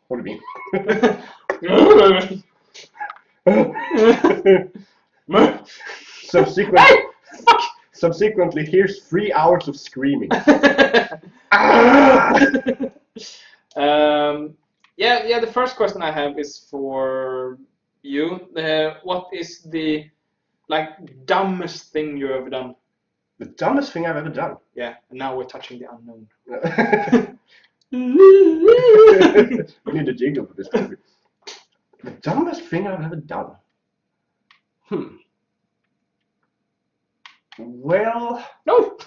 What do you mean? Subsequently, here's 3 hours of screaming. Yeah. The first question I have is for you. What is the dumbest thing you've ever done? The dumbest thing I've ever done. Yeah, and now we're touching the unknown. We need a jingle for this movie. The dumbest thing I've ever done. Well. No.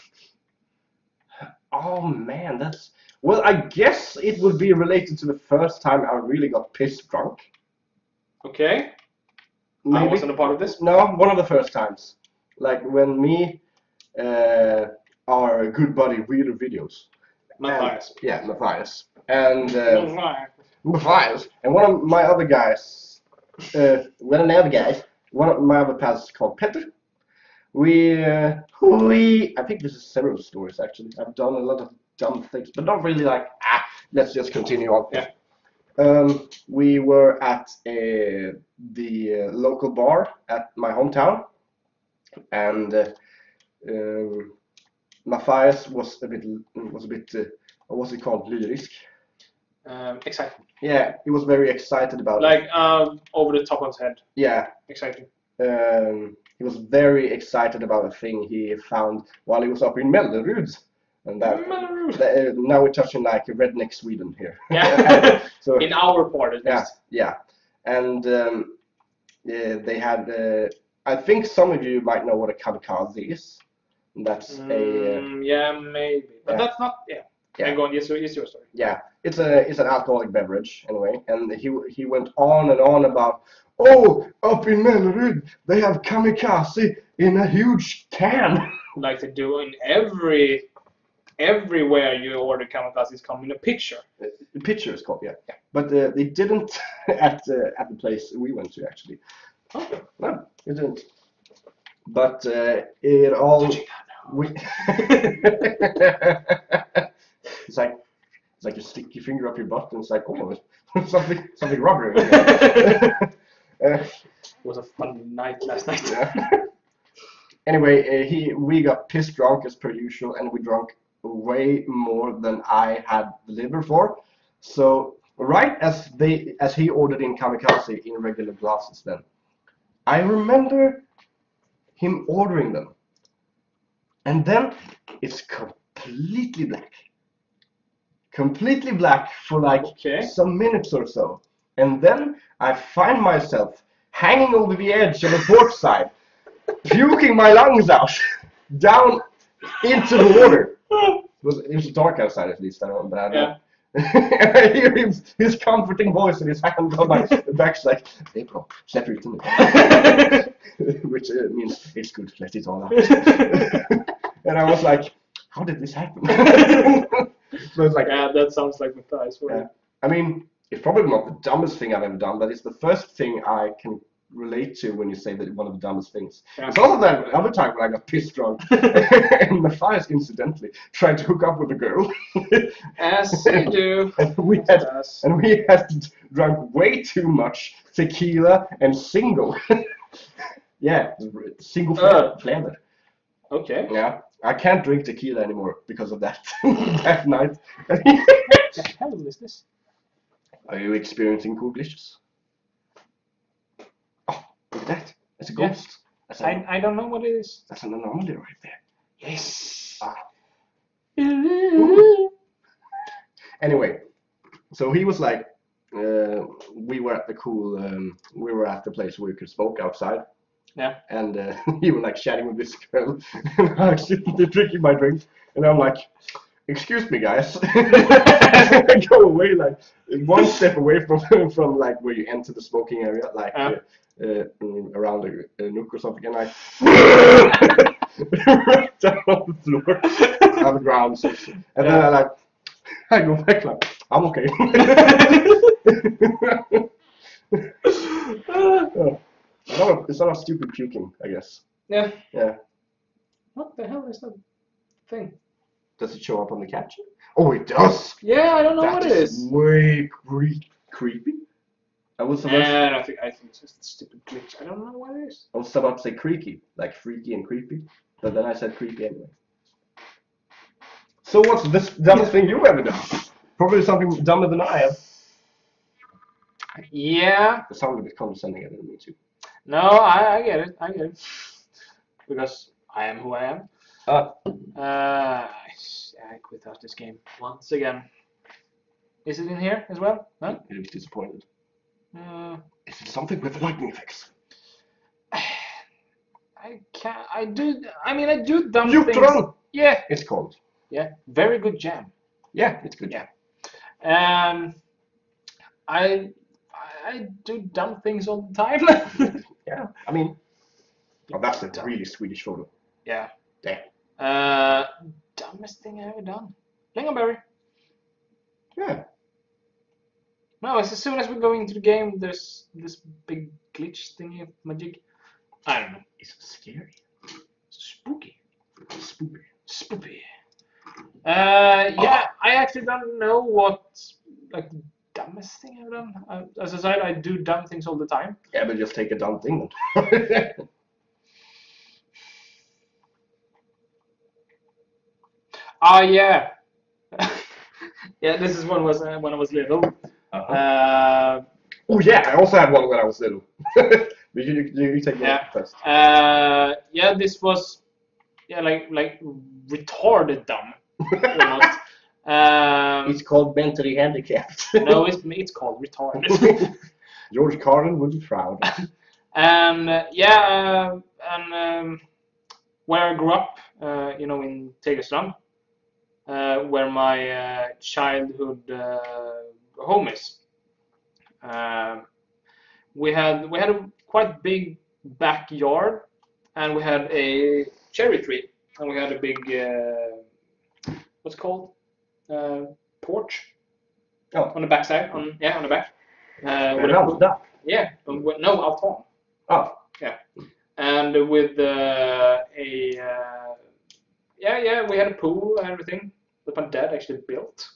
Oh man, that's. Well, I guess it would be related to the first time I really got pissed drunk. Okay. Maybe. I wasn't a part of this. No, one of the first times. Like when me, our good buddy Wheeler Videos. Matthias. Yeah, Matthias. And Matthias. And one of my other guys, one of my other pals called Petter. I think this is several stories actually. I've done a lot of dumb things, but not really let's just continue on. Yeah. We were at the local bar at my hometown, and Matthias was a bit what's it called, lyrisk? Exciting. Yeah, he was very excited about over the top of his head. Yeah. Exciting. He was very excited about a thing he found while he was up in Mellerud. And now we're touching redneck Sweden here. Yeah. So, in our part at least. Yeah. And they had, I think some of you might know what a kamikaze is. That's yeah, maybe. But that's not, yeah. Go on, yes, your story. Yeah, it's an alcoholic beverage anyway, and he went on and on about, up in Mellerud they have kamikaze in a huge can. Like they do in everywhere you order kamikazes come in a pitcher. The pitcher is called, yeah. But they didn't at the place we went to actually. Okay. No, it didn't. But it all. It's like you stick your finger up your butt and it's like, something rubbery. It was a fun night last night. Yeah. Anyway, we got pissed drunk as per usual, and we drank way more than I had the liver for. So right as he ordered in kamikaze in regular glasses, then I remember him ordering them, and then it's completely black for some minutes or so, and then I find myself hanging over the edge of the port side, puking my lungs out down into the water. It was dark outside at least, I don't know. I hear his comforting voice and his hand on my back, like, "Hey bro, släpp ut me." Which means it's good, let it all out. And I was like, how did this happen? So it's like, yeah, that sounds like Matthias. Yeah. I mean, it's probably not the dumbest thing I've ever done, but it's the first thing I can relate to when you say that one of the dumbest things. Yeah. It's also that other time when I got pissed drunk and Matthias incidentally tried to hook up with a girl. As you do. And we had drunk way too much tequila and single. Yeah, single flavor. Okay. Yeah, I can't drink tequila anymore because of that that night. What the hell is this? Are you experiencing cool glitches? Oh, look at that. That's a ghost. Yeah. I don't know what it is. That's an anomaly right there. Yes. Anyway, so he was like, we were at the place where we could smoke outside. Yeah. And he was like chatting with this girl, and I was sitting there drinking my drink, and I'm like, excuse me, guys. Go away, like one step away from like where you enter the smoking area, like around a nook or something, and I right down on the floor, on the ground, and then I go back like I'm okay. It's not a stupid puking, I guess. Yeah. Yeah. What the hell is that thing? Does it show up on the caption? Oh, it does. Yeah, I don't know what it That is. Way creepy. I was about I think it's just a stupid glitch. I don't know what it is. I was about to say creaky, like freaky and creepy, but then I said creepy anyway. So what's this dumbest thing you've ever done? Probably something dumber than I have. Yeah. It sounded a bit condescending, I didn't mean to. No, I get it. I get it. Because I am who I am. I quit out this game once again. Is it in here as well? No? He was disappointed. Is it something with lightning effects? I can't. I do dumb You things. Tron! Yeah. It's called. Yeah. Very good jam. Yeah, it's good. Yeah. I do dumb things all the time. Yeah, I mean, oh, that's a really Swedish photo. Yeah. Damn. Dumbest thing I ever done. Lingonberry. Yeah. No, as soon as we go into the game, there's this big glitch thingy of magic. I don't know. It's scary. Spooky. Spooky. Spoopy. Yeah, I actually don't know what like the dumbest thing I've done. As I said, I do dumb things all the time. Yeah, but just take a dumb thing then. Yeah. Yeah, this is one was when I was little. Oh yeah, I also had one when I was little. you take one first. Yeah, this was like retarded dumb. Almost. It's called mentally handicapped. No, it's called retarded. George Carlin would be proud. And where I grew up, in Tegelstrand, where my childhood home is. We had a quite big backyard, and we had a cherry tree, and we had a big what's it called porch on the backside. On the back. Yeah, no, altan. Oh. Yeah, and with we had a pool and everything that my dad actually built.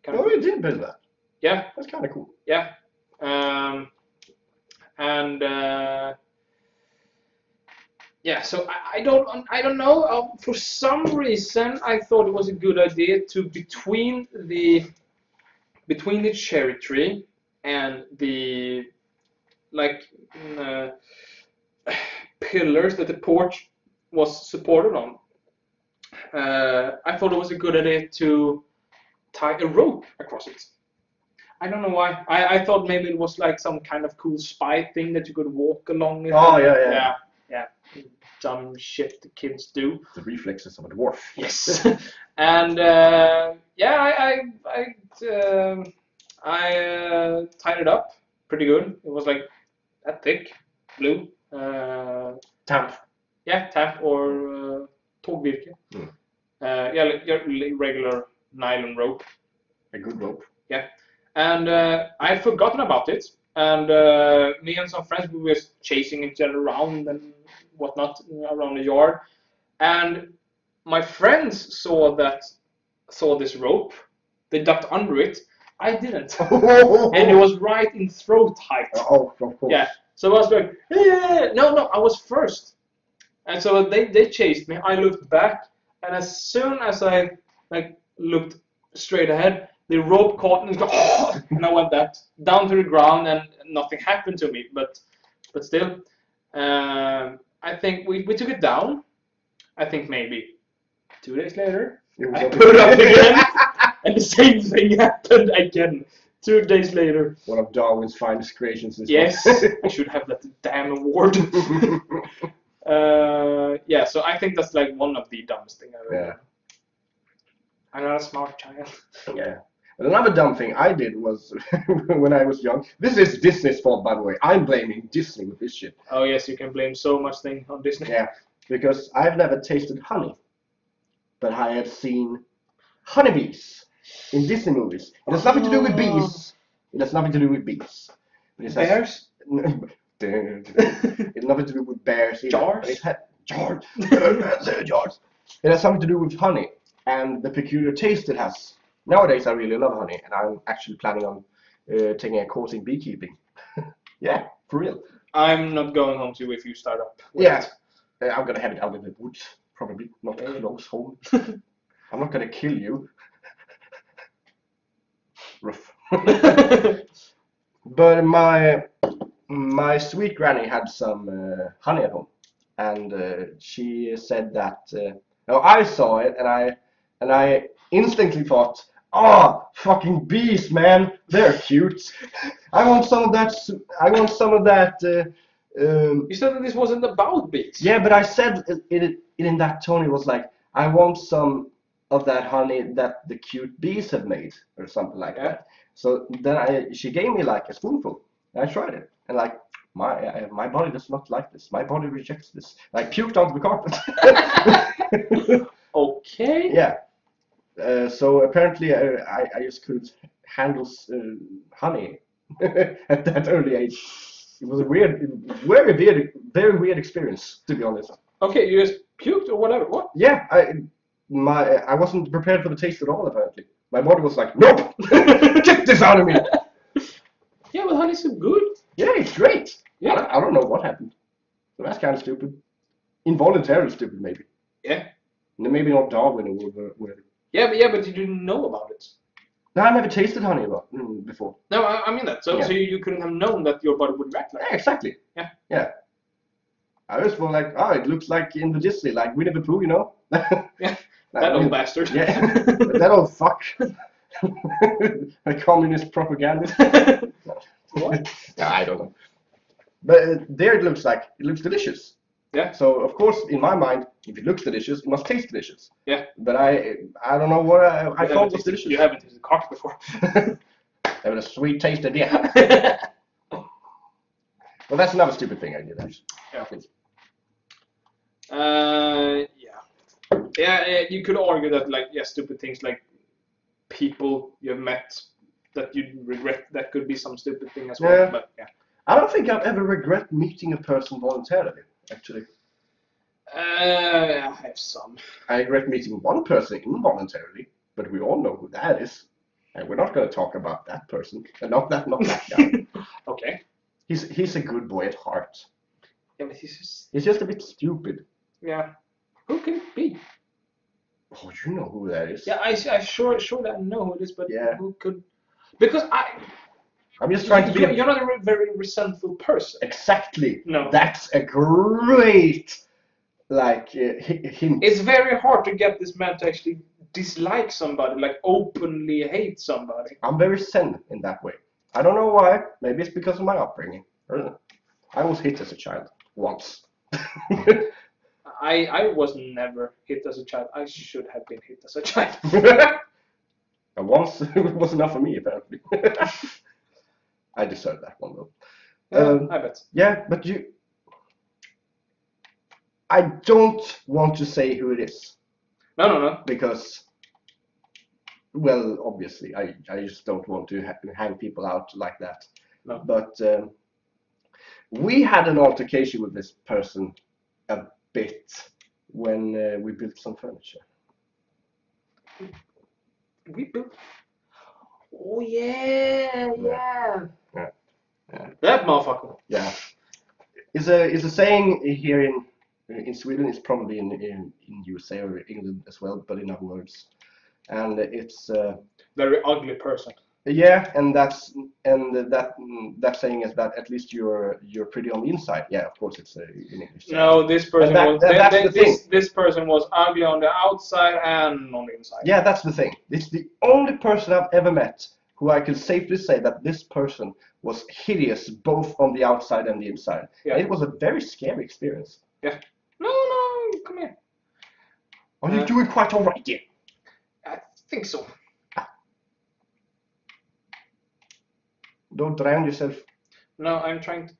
You did build that? Yeah. That's kind of cool. Yeah. So I don't know. For some reason, I thought it was a good idea to between the cherry tree and the pillars that the porch was supported on. I thought it was a good idea to tie a rope across it. I don't know why. I thought maybe it was like some kind of cool spy thing that you could walk along with. Oh, yeah. Dumb shit the kids do. The reflexes of a dwarf. Yes. And I tied it up pretty good. It was like that thick, blue. Tamp. Yeah, tamp or tågvirke. Like regular nylon rope. A good rope. Yeah. And I'd forgotten about it. And me and some friends, we were chasing each other around and whatnot around the yard. And my friends saw this rope. They ducked under it. I didn't. And it was right in throat height. Oh, of course. Yeah. So I was like, no, I was first. And so they chased me. I looked back, and as soon as I looked straight ahead, the rope caught and I went down to the ground, and nothing happened to me. But still, I think we took it down. I think maybe 2 days later, I put it up again, and the same thing happened again. 2 days later. One of Darwin's finest creations. Yes, I should have that damn award. So I think that's like one of the dumbest things I've ever done. I'm not a smart child. Yeah. And another dumb thing I did was when I was young. This is Disney's fault, by the way. I'm blaming Disney with this shit. Oh yes, you can blame so much thing on Disney. Yeah, because I've never tasted honey, but I have seen honeybees in Disney movies. It has nothing to do with bees. It has nothing to do with bees. But it has, Bears? It's nothing to do with bears either. Jars? But it had jars. Jars. It has something to do with honey and the peculiar taste it has. Nowadays, I really love honey, and I'm actually planning on taking a course in beekeeping. Yeah, for real. I'm not going home to you if you start up. with Yeah, it. I'm gonna have it out in the woods, probably not close home. I'm not gonna kill you. Rough. But my sweet granny had some honey at home, and she said that. No, I saw it, and I instantly thought, "Oh, fucking bees, man! They're cute. I want some of that. I want some of that." You said that this wasn't about bees. Yeah, but I said it in that tone. It was like, "I want some of that honey that the cute bees have made," or something like that. So then she gave me like a spoonful, and I tried it, and like my body does not like this. My body rejects this. I puked onto the carpet. Okay. Yeah. So apparently I just couldn't handle honey at that early age. It was a very weird experience, to be honest. Okay, you just puked or whatever. What? Yeah, I wasn't prepared for the taste at all. Apparently, my body was like, "Nope, get this out of me." Yeah, but honey's so good. Yeah, it's great. Yeah. I don't know what happened. So that's kind of stupid. Involuntarily stupid, maybe. Yeah. Maybe not Darwin or Yeah, but you didn't know about it. No, I never tasted honey before. No, I mean that. So, Yeah. so you couldn't have known that your body would react like Yeah, exactly. Yeah. Yeah. I just felt like, oh, it looks like in the Disney, like Winnie the Pooh, you know? Yeah. That old bastard. Yeah. That old fuck. A communist propagandist. What? Yeah, I don't know. But there it looks delicious. Yeah. So of course, in my mind, if it looks delicious, it must taste delicious. Yeah. But I don't know what I thought was delicious. You haven't tasted cock before. That was a sweet taste at the end. Well, that's another stupid thing I did actually. Yeah, you could argue that, like, yeah, stupid things like people you've met that you regret, that could be some stupid thing as well. Yeah. But yeah. I don't think I've ever regret meeting a person voluntarily, actually. I have some. I regret meeting one person involuntarily, but we all know who that is. And we're not going to talk about that person. Not that guy. Okay. He's a good boy at heart. Yeah, but he's just a bit stupid. Yeah. Who can it be? Oh, you know who that is. Yeah, I sure that I know who it is, but Yeah. who could? Because I'm just trying to be. You're not a very resentful person. Exactly. No. That's a great, like, hint. It's very hard to get this man to actually dislike somebody, like openly hate somebody. I'm very zen in that way. I don't know why. Maybe it's because of my upbringing. I don't know. I was hit as a child once. I was never hit as a child. I should have been hit as a child. And once was enough for me, apparently. I deserve that one though. Yeah, I bet. Yeah, but I don't want to say who it is. No. Because, well, obviously, I just don't want to hang people out like that. No. But we had an altercation with this person a bit when we built some furniture. We built. Oh yeah. That motherfucker. Yeah. It's a saying here in Sweden. It's probably in USA or England as well, but in other words. And it's Very ugly person. yeah, and that saying is that at least you're pretty on the inside. Yeah, of course it's in English. No, this person was this person was ugly on the outside and on the inside. Yeah, that's the thing. It's the only person I've ever met who I can safely say that this person was hideous both on the outside and the inside. Yeah. And it was a very scary experience. Yeah. No, come here. Are you doing quite all right, dear? think so. Don't drown yourself. No, I'm trying to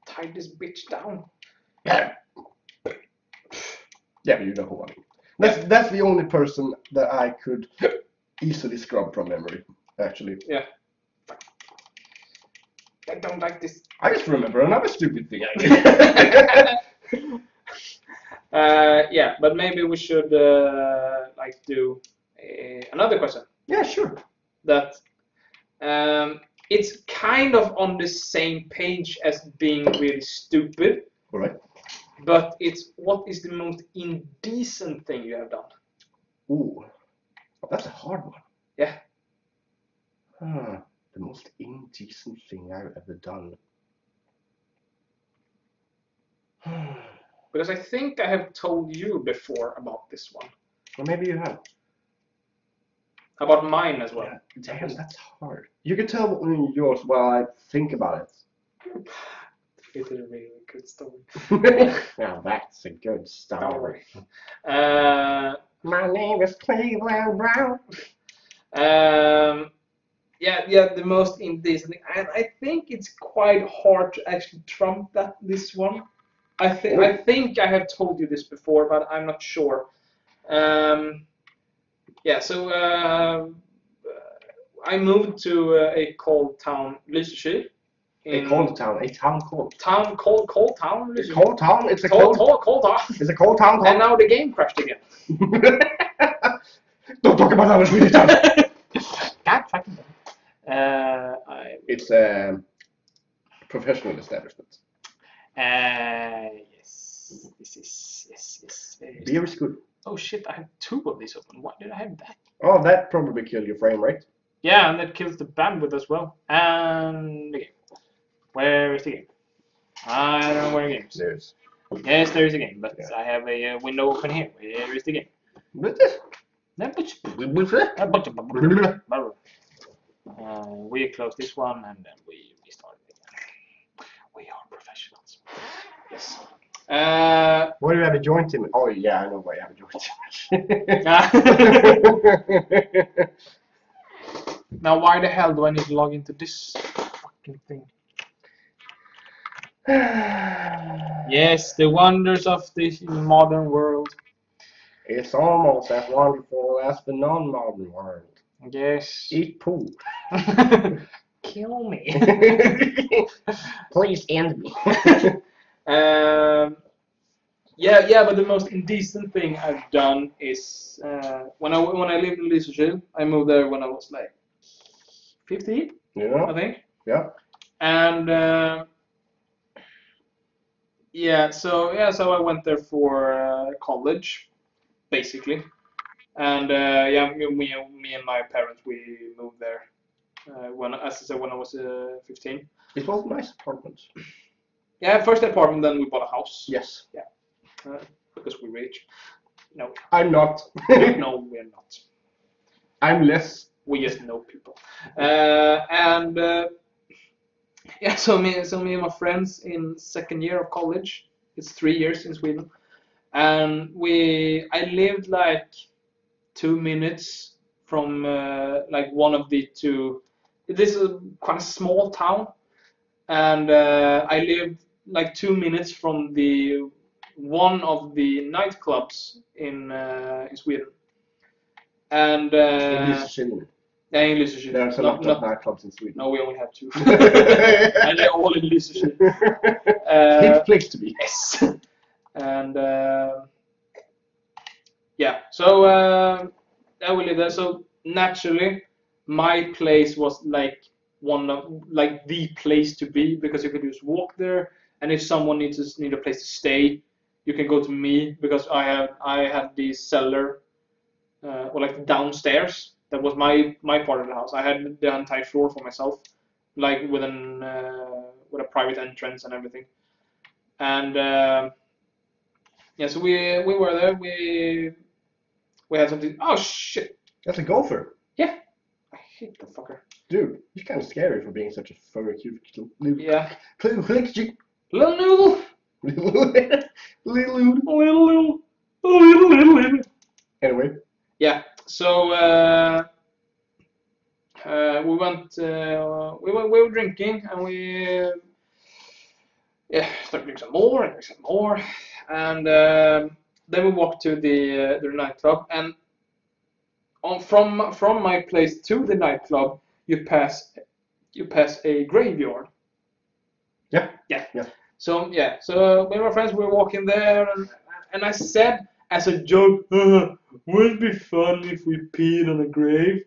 tie this bitch down. Yeah, but you know who I mean. That's the only person that I could easily scrub from memory, actually. Yeah. I don't like this. I just remember another stupid thing I did. Yeah, but maybe we should like do another question. Yeah, sure. That it's kind of on the same page as being really stupid. All right. But it's what is the most indecent thing you have done? Ooh, that's a hard one. Yeah. The most indecent thing I've ever done. Because I think I have told you before about this one. Or maybe you have. About mine as well. Yeah, damn, that's hard. You can tell me yours while I think about it. It is a really good story. Now that's a good story. My name is Cleveland Brown. Yeah, the most indecent thing. And I think it's quite hard to actually trump this one. I think I have told you this before, but I'm not sure. Yeah, so I moved to a cold town, Lysekil. A cold town, a town cold. Cold town. A cold town. It's a cold town. It's a cold town. And now the game crashed again. Don't talk about that Swedish town. God fucking It's a professional establishment. Yes. This is yes. Beer is good. Oh shit! I have 2 of these open. Why did I have that? Oh, that probably killed your frame rate. Yeah, and that kills the bandwidth as well. And the game. Where is the game? I don't know where the game is. Yes, there is a game, but yeah. I have a window open here. Where is the game? We close this one and then we restart it again. We are professionals. Yes. What do you have a joint in? Oh yeah, I know why you have a joint. Now why the hell do I need to log into this fucking thing? Yes, the wonders of this modern world. It's almost as wonderful as the non-modern world. Yes. Eat poo. Kill me. Please end me. Yeah, but the most indecent thing I've done is when I lived in Lysekil. I moved there when I was like 15, yeah. I think. Yeah. And so I went there for college, basically. And me and my parents, we moved there when I was 15. It was a nice apartment. Yeah, first apartment, then we bought a house. Yes. Yeah. Because we're rich. No. I'm not. No, we're not. I'm less. We just know people. So me and my friends in second year of college. It's 3 years in Sweden, and I lived like 2 minutes from like one of the two. This is quite a small town, and I lived like 2 minutes from one of the nightclubs in Sweden. And in Lysekil. Yeah, in Lysekil. There's a lot of nightclubs in Sweden. No, we only have 2. And they're all in Lysekil. Hip place to be. Yes. And so I will live there. So naturally, my place was like the place to be, because you could just walk there, and if someone need a place to stay, you can go to me, because I had the cellar or like the downstairs. That was my part of the house. I had the entire floor for myself, like with a private entrance and everything. And so we were there. We had something. Oh shit! That's a gopher. Yeah, I hate the fucker. Dude, he's kind of scary for being such a furry, cute little. Yeah. Little noodle. Little. Little. Anyway. Yeah. So we went. We were drinking, and we started drinking some more and some more, and then we walked to the nightclub. And from my place to the nightclub, you pass a graveyard. Yeah. Yeah. Yeah. So me and my friends were walking there, and I said as a joke, "Would it be fun if we peed on a grave?"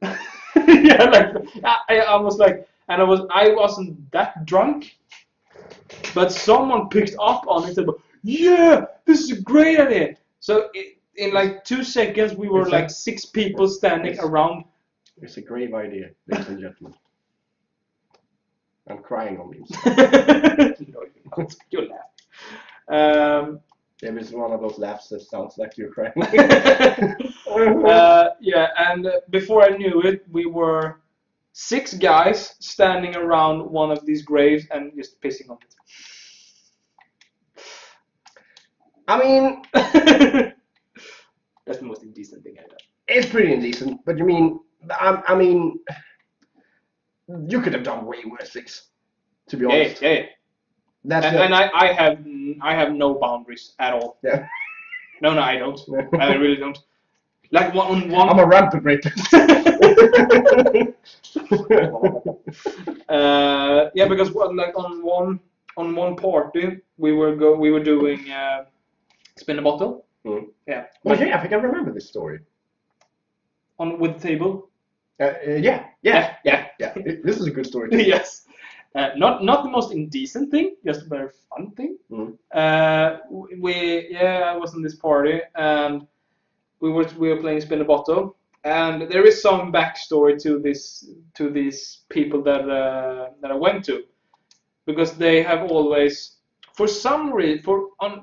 Yeah, like I was like, and I wasn't that drunk, but someone picked up on it and said, "Yeah, this is a great idea." So in like 2 seconds, we were like 6 people standing around. It's a grave idea, ladies and gentlemen. I'm crying on these. No, you're not. You're laughing. There is one of those laughs that sounds like you're crying. Yeah, and before I knew it, we were 6 guys standing around one of these graves and just pissing on it. I mean, that's the most indecent thing I've done. it's pretty indecent, but you mean, I mean, you could have done way worse things, to be honest. Yeah. And I have no boundaries at all. Yeah. No, I don't. I really don't. Like one. I'm a rampant rapist. Yeah, because like on one party we were doing spin a bottle. Mm. Yeah. Well, yeah, I think I remember this story. With the table. Yeah. This is a good story too. Yes. Not the most indecent thing, just a very fun thing. Mm. I was in this party and we were playing spin a bottle, and there is some backstory to these people that I went to, because they have always, for some reason,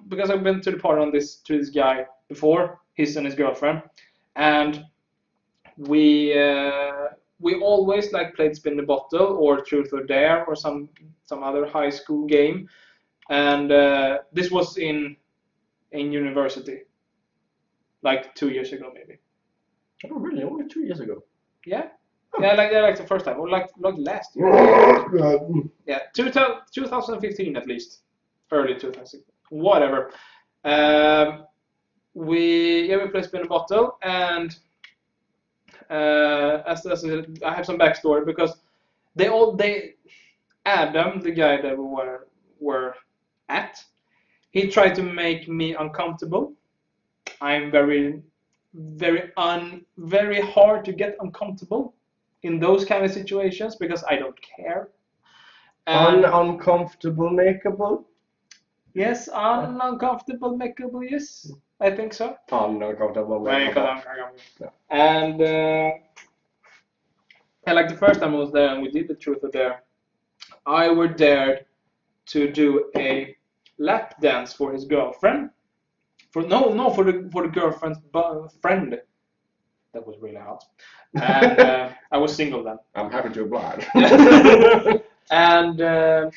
because I've been to the party to this guy before, his and his girlfriend, and we always like played spin the bottle or truth or dare or some other high school game, and this was in university, like 2 years ago maybe. Oh really? Only 2 years ago? Yeah. Oh. Yeah, like the first time, or like last year. Yeah, 2015 at least, early 2000, whatever. We played spin a bottle, and as I said, I have some backstory, because Adam, the guy that we were at, he tried to make me uncomfortable. I'm very hard to get uncomfortable in those kind of situations, because I don't care. Uncomfortable makeable? Yes, uncomfortable makeable, yes. I think so. Uncomfortable makeable. And like the first time I was there and we did the truth or dare, I were dared to do a lap dance for his girlfriend. For the girlfriend's friend. That was really hot. And I was single then. I'm happy to oblige. And I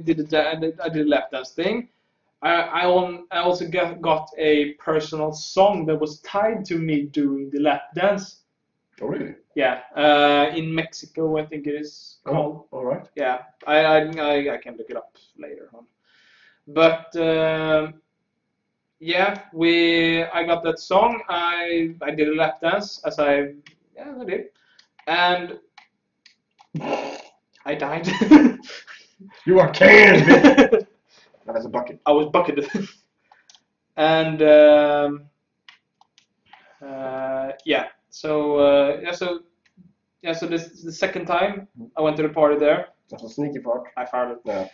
did a lap dance thing. I also got a personal song that was tied to me doing the lap dance. Oh really? Yeah, in Mexico, I think it is called. Oh, all right. Yeah, I can look it up later on. But I got that song. I did a lap dance I did, and I died. You are canned. That was a bucket. I was bucketed. And So this is the second time I went to the party there. That's a sneaky fart. I farted. Yeah.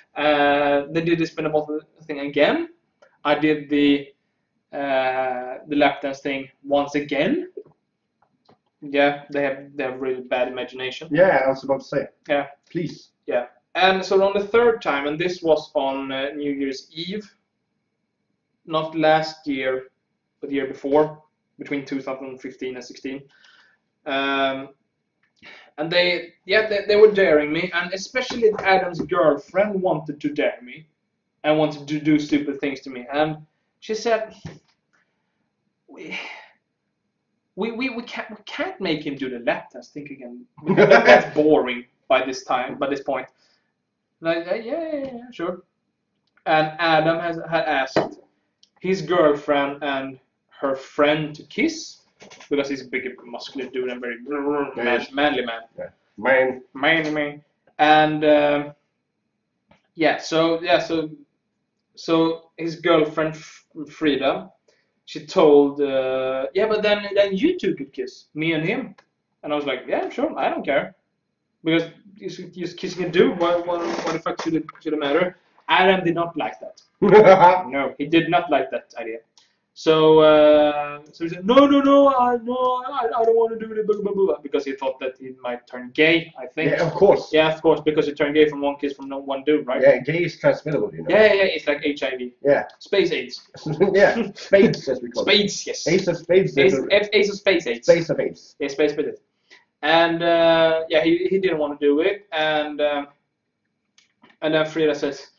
They did the spin a bottle thing again. I did the lap dance thing once again. Yeah, they have really bad imagination. Yeah, I was about to say. Yeah. Please. Yeah. And so on the third time, and this was on New Year's Eve, not last year, but the year before, between 2015 and 16. And they were daring me, and especially Adam's girlfriend wanted to dare me and wanted to do stupid things to me. And she said, we can't make him do the lap test. Think again. That's boring by this point. Like, yeah, sure. And Adam had asked his girlfriend and her friend to kiss because he's a big, muscular dude and very manly man. Yeah. Man. And so his girlfriend Frida, she told, but then you two could kiss, me and him. And I was like, yeah, sure, I don't care, because just kissing a dude, what the fuck should it matter? Adam did not like that. No, he did not like that idea. So he said, no, I don't want to do it, blah, blah, blah, because he thought that he might turn gay, I think. Yeah, of course. Yeah, of course, because you turn gay from one kiss from one dude, right? Yeah, gay is transmittable, you know. Yeah, it's like HIV. Yeah. Space AIDS. Yeah, spades, as we call it. Spades, yes. Ace of spades. Ace of space AIDS. Space of AIDS. Yeah, space AIDS. And he didn't want to do it, and then Frida says,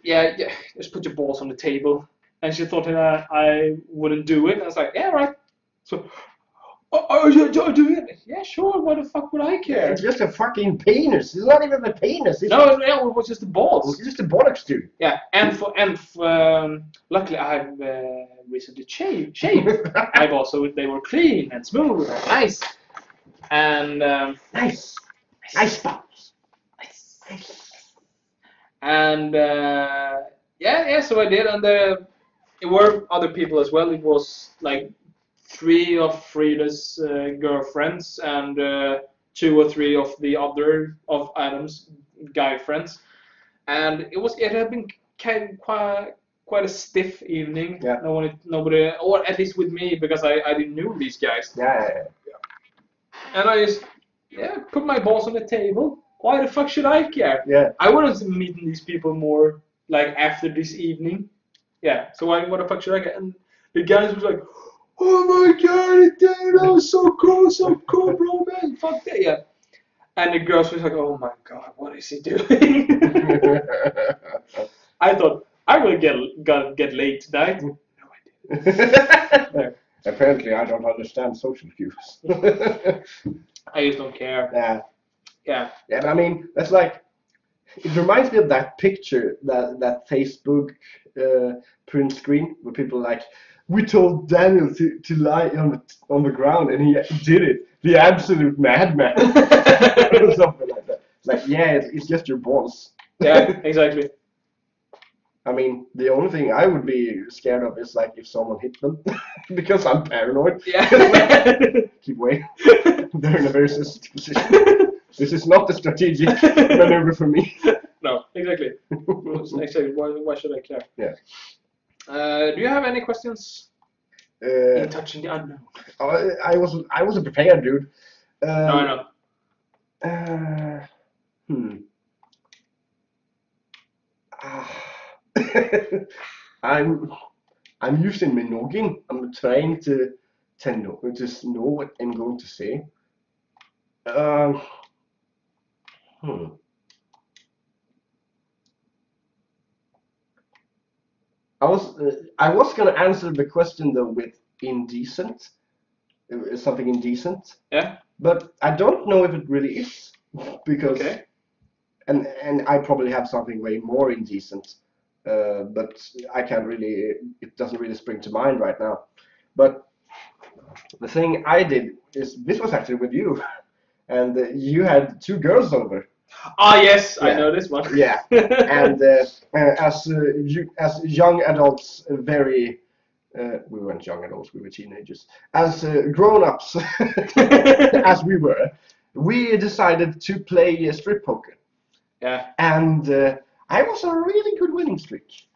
yeah, just put your balls on the table. And she thought that I wouldn't do it. And I was like, yeah, right. So, you're doing it? Yeah, sure. Why the fuck would I care? It's just a fucking penis. It's not even a penis. It's no, it was just the balls. It's just a bollocks, dude. Yeah, and luckily I've recently shaved. I've also, they were clean and smooth and nice. And nice spots. Nice. And so I did, and there were other people as well. It was like 3 of Frida's girlfriends and 2 or 3 of the other of Adam's guy friends, and it had been quite a stiff evening. Yeah. Nobody, or at least with me, because I didn't know these guys. Yeah. And I just put my balls on the table. Why the fuck should I care? Yeah. I wanted to meet these people more like after this evening. Yeah. So what the fuck should I care? And the guys was like, oh my god, dude, that was so cool, bro, man. Fuck that, yeah. And the girls was like, oh my god, what is he doing? I thought I will get laid tonight. No, I didn't. Apparently, I don't understand social cues. I just don't care. Yeah. Yeah. Yeah, but I mean, that's like, it reminds me of that picture, that Facebook print screen where people like, we told Daniel to lie on the ground and he did it. The absolute madman. Or something like that. Like, yeah, it's just your balls. Yeah, exactly. I mean, the only thing I would be scared of is like if someone hit them, because I'm paranoid. Yeah. Keep away. They're in a very sensitive position. This is not a strategic maneuver for me. No, exactly. Exactly. Why should I care? Yeah. Do you have any questions? In touching the unknown. I wasn't prepared, dude. No, I know. I'm using my noggin. I'm trying to just know what I'm going to say. I was gonna answer the question though with indecent, something indecent. Yeah. But I don't know if it really is, because okay. And I probably have something way more indecent, but I can't really. It doesn't really spring to mind right now. But the thing I did is, this was actually with you, and you had 2 girls over. Ah, yes, Yeah. I know this one. Yeah, and as young adults, we weren't young adults, we were teenagers. As grown-ups, as we decided to play strip poker. Yeah. And I was a really good winning streak.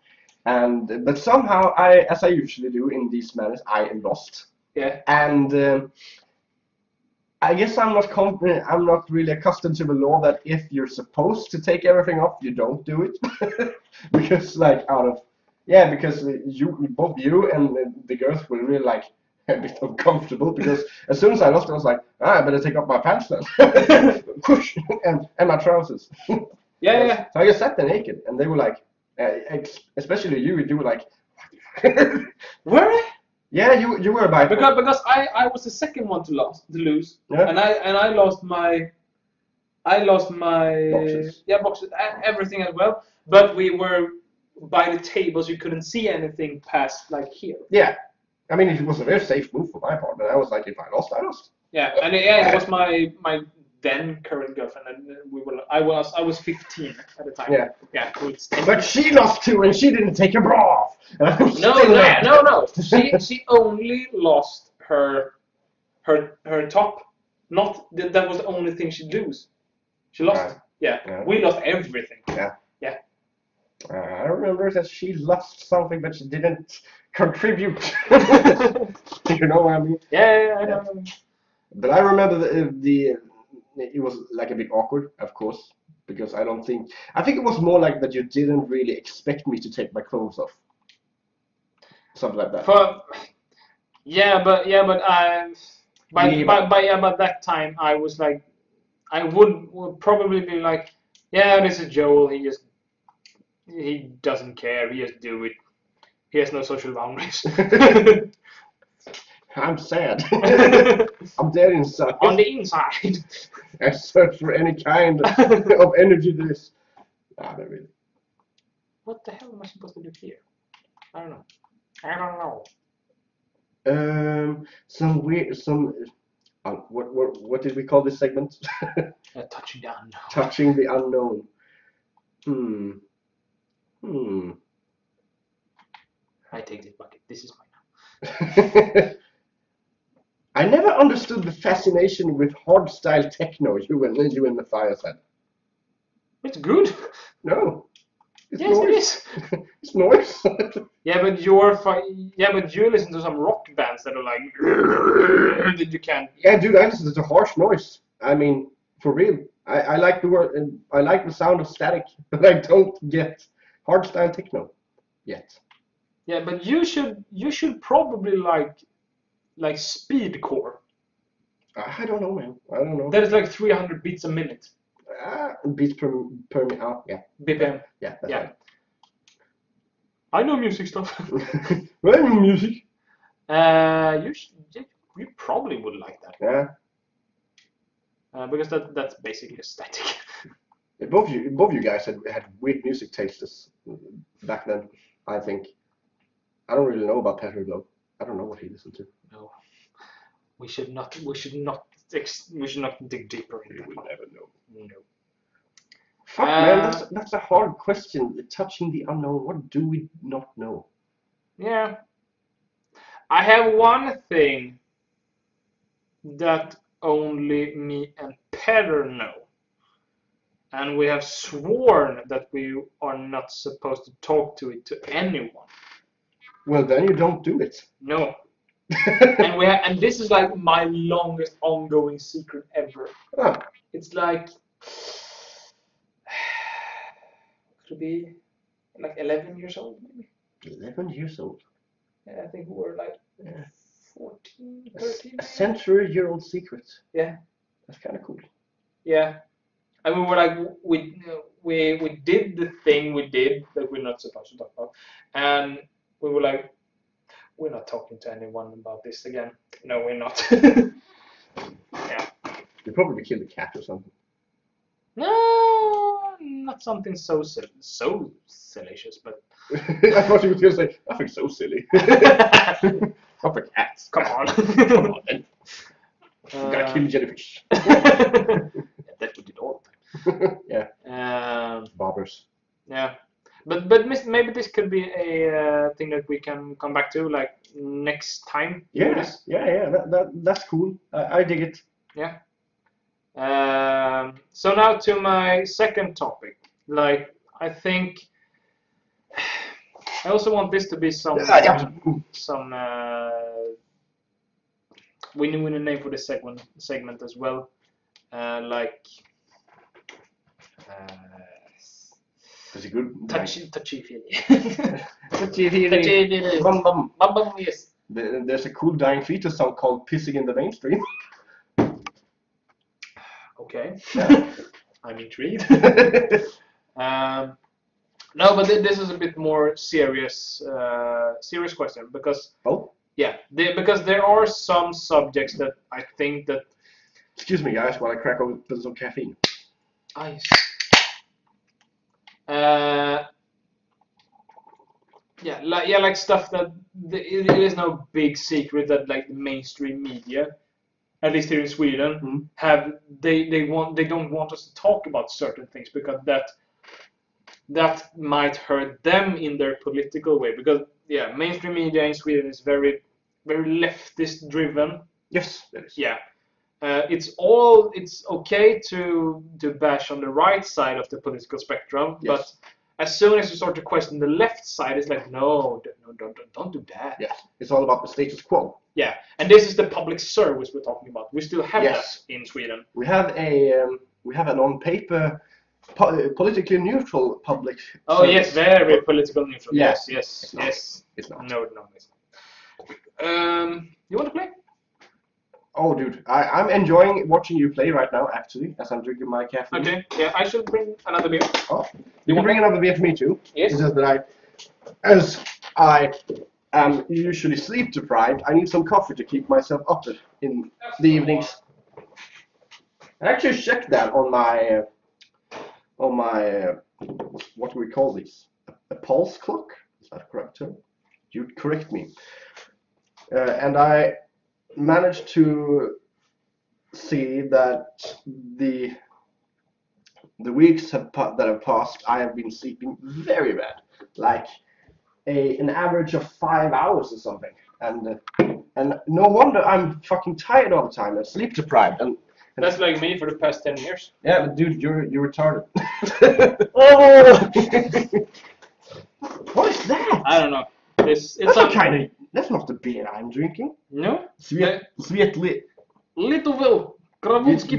But somehow, as I usually do in these manners, I lost. Yeah. And I guess I'm not really accustomed to the law that if you're supposed to take everything off, you don't do it. Because like because both you and the girls were really like, a bit uncomfortable because as soon as I lost, I was like, I better take off my pants then, push, and my trousers. Yeah. So I just sat there naked, and they were like, especially you were like, Were I? yeah, you were about Because I was the second one to lose, Yeah. and I lost my Boxes. boxes, everything as well. But we were by the tables, you couldn't see anything past like here. Yeah, I mean it was a very safe move for my part, but I was like, if I lost, I lost. Yeah, and it was my then current girlfriend, and I was 15 at the time. Yeah. So it's But she lost too, and she didn't take a bra off. No. She only lost her top. Not that was the only thing she'd lose. She lost. Right. Yeah. We lost everything. Yeah. Yeah. I remember that she lost something, but she didn't contribute. You know what I mean? Yeah, I know. But I remember it was like a bit awkward, of course, because I think it was more like that you didn't really expect me to take my clothes off. Something like that. But by that time I was like, I would probably be like, yeah, this is Joel. He doesn't care. He just do it. He has no social boundaries. I'm sad. I'm dead inside. On the inside. I search for any kind of energy this. Not really. What the hell am I supposed to do here? I don't know. What did we call this segment? Touching the unknown. Touching the unknown. I take this bucket. This is mine. I never understood the fascination with hardstyle techno you and the Fire said. It's good. No. It's yes, noise. it is. It's noise. But you listen to some rock bands that are like that you can't. Yeah, dude, I listen to harsh noise. I mean, for real. I like the word, and I like the sound of static, but I don't get hardstyle techno yet. Yeah, but you should probably like speedcore. I don't know, man. I don't know. That is like 300 beats a minute. Beats per minute. Oh, yeah. BPM. Yeah, that's right. I know music stuff. Well, I know music. You probably would like that. Yeah. Because that's basically static. Yeah, both you guys had weird music tastes back then. I think. I don't really know about Peter Glow. I don't know what he listened to. No. We should not dig deeper into it. We will never know. No. Fuck, man, that's a hard question. Touching the unknown. What do we not know? Yeah. I have one thing that only me and Peter know. And we have sworn that we are not supposed to talk to anyone. Well, then you don't do it. No. and this is like my longest ongoing secret ever. Huh. It's like could be like 11 years old maybe. 11 years old. Yeah, I think we were like 14, 13. A century-year-old secret. Yeah. That's kind of cool. Yeah. And we were like, we did the thing we did that we're not supposed to talk about, and we were like, we're not talking to anyone about this again. No, we're not. Yeah. You probably killed a cat or something. No, not something so salacious, but. I thought you were going to say nothing so silly. Not for cats. Come on. Come on, then. You gotta kill jellyfish. That we did all the time. Yeah. Barbers. Yeah. But maybe this could be a thing that we can come back to like next time. Yes. Yeah. That's cool. I dig it. Yeah. So now to my second topic. Like, I think I also want this to be some we knew in the name for this segment as well. Is it good? Touchy feely. Touchy feely. Bum bum. Bum bum, yes. There's a cool dying fetus song called "Pissing in the Mainstream." Okay. Yeah. I'm intrigued. No, but this is a bit more serious question because because there are some subjects that I think that. Excuse me, guys, while I crack open some caffeine. Ice. Like stuff that it is no big secret that like the mainstream media, at least here in Sweden, they don't want us to talk about certain things because that might hurt them in their political way. Because mainstream media in Sweden is very very leftist driven. Yes, it is. Yeah. It's okay to bash on the right side of the political spectrum, but as soon as you start to question the left side, it's like no, don't do that. Yeah, it's all about the status quo. Yeah, and this is the public service we're talking about. We still have that in Sweden. We have an on paper politically neutral public. Oh service. yes, very political neutral. Yeah. Yes. It's not. No, it's not. You want to play? Oh, dude, I'm enjoying watching you play right now, actually, as I'm drinking my caffeine. Okay, yeah, I should bring another beer. Oh, you can bring another beer for me too. Yes. It's just that as I am usually sleep deprived, I need some coffee to keep myself up in the evenings. I actually checked that on my what do we call these? A pulse clock? Is that a correct term? You'd correct me. And I managed to see that the weeks that have passed, I have been sleeping very bad, like an average of 5 hours or something, and no wonder I'm fucking tired all the time and sleep deprived. And that's like me for the past 10 years. Yeah, but dude, you're retarded. Oh! What is that? I don't know. It's some kind of. That's not the beer I'm drinking. No? Litovil. Kravutski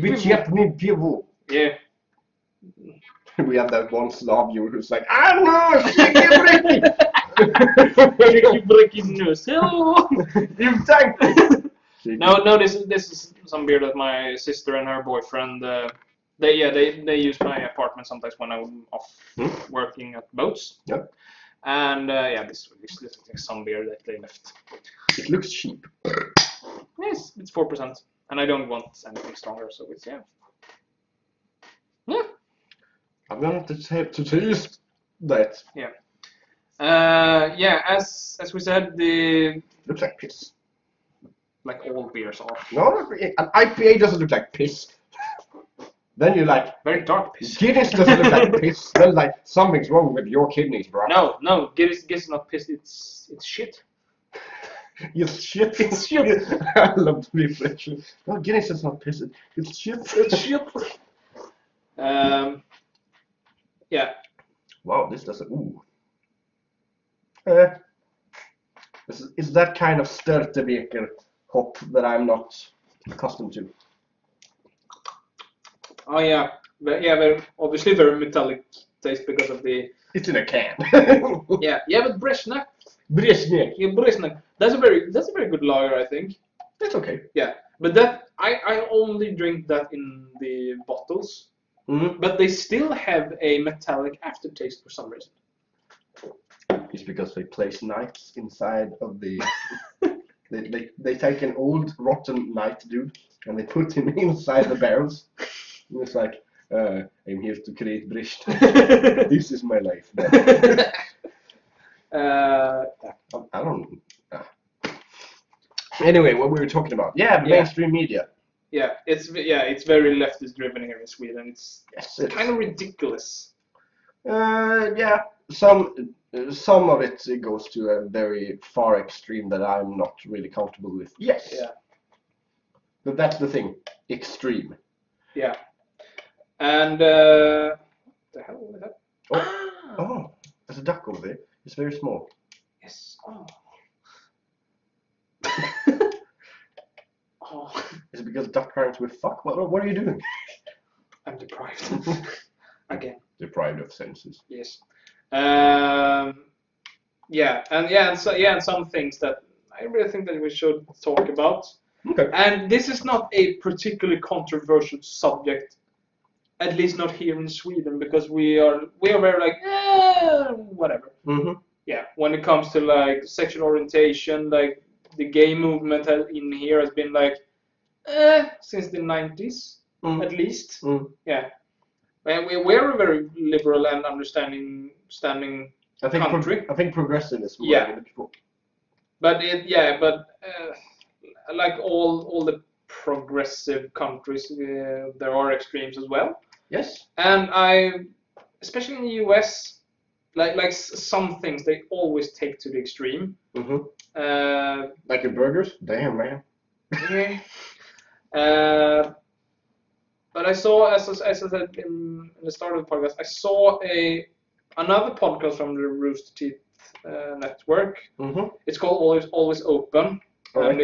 pivo. Yeah. We have that one Slav viewer who's like, I don't know, you tank. No, this is some beer that my sister and her boyfriend they use my apartment sometimes when I'm off working at boats. Yep. And this is like some beer that they left. It looks cheap. Yes, it's 4%, and I don't want anything stronger, so it's yeah. I'm going to taste that. Yeah. As we said, the looks like piss. Like all beers are. No, an IPA doesn't look like piss. Then you're like very dark piss. Guinness doesn't look like piss. Then like something's wrong with your kidneys, bro. No, Guinness is not piss. It's shit. It's shit. It's shit. I love the reflection. No, Guinness is not piss. It's shit. It's shit. Yeah. Wow, this doesn't. Ooh. It's that kind of Störtebeker hop that I'm not accustomed to. Oh yeah, very obviously very metallic taste because of the. It's in a can. yeah, but Bristow. Bristow. Yeah, Bristow. That's a very good lager, I think. It's okay. Yeah, but that I only drink that in the bottles. Mm-hmm. But they still have a metallic aftertaste for some reason. It's because they place knights inside of the. they take an old rotten knight dude and they put him inside the barrels. And it's like, I'm here to create Bristow. This is my life. I don't. Anyway, what we were talking about? Yeah, mainstream media. Yeah, it's very leftist driven here in Sweden. It's kind of ridiculous. Yeah, some of it goes to a very far extreme that I'm not really comfortable with. Yes. Yeah. But that's the thing, extreme. Yeah. And the hell was that? Oh, there's a duck over there. It's very small. Yes. Oh. Oh. Is it because duck parents will fuck? What are you doing? I'm deprived. Again. Deprived of senses. Yes. And some things that I really think that we should talk about. Okay. And this is not a particularly controversial subject, at least not here in Sweden, because we are very like whatever. Mm-hmm. Yeah, when it comes to like sexual orientation, like the gay movement in here has been like since the 90s at least. Yeah, and we're a very liberal and understanding country. I think progressive is what Yeah. I'm looking for. But like all the progressive countries, there are extremes as well. Yes. And especially in the US, like some things they always take to the extreme. Mm-hmm. Like your burgers? Damn, man. Yeah. But I saw, as I said in the start of the podcast, I saw another podcast from the Rooster Teeth network. Mm-hmm. It's called Always Open, Alright. and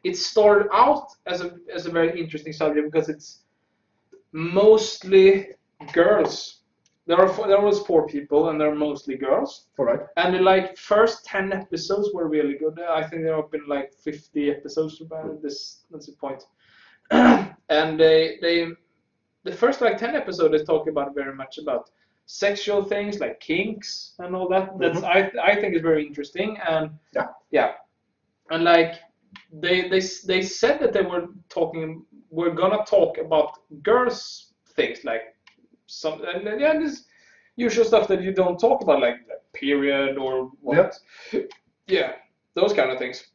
it started out as a very interesting subject because it's mostly girls. There was 4 people, and they're mostly girls. Alright. And the like first 10 episodes were really good. I think there have been like 50 episodes about this. That's the point. And the first like 10 episodes they talk about very much about sexual things like kinks and all that. That's I think is very interesting. And yeah. And like they said that they we're gonna talk about girls things like some this usual stuff that you don't talk about, like period or what. Yeah, those kind of things.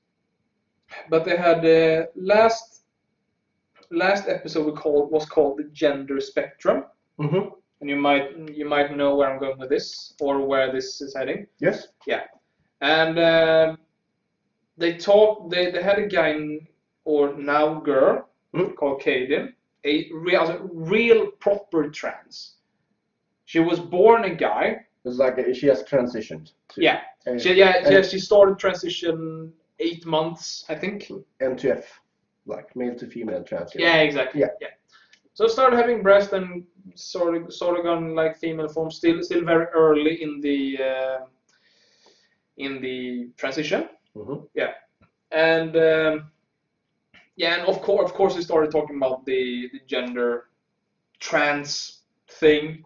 But they had the last episode was called the gender spectrum. Mm-hmm. And you might know where I'm going with this or where this is heading. Yes. Yeah. And they had a guy or now girl called Kaden, a real proper trans. She was born a guy. It's like she has transitioned. Yeah. She started transition 8 months, I think. MTF, like male to female trans. Yeah, exactly. Yeah. So started having breast and sort of gone like female form. Still very early in the transition. Mm-hmm. Yeah. And and of course we started talking about the gender trans thing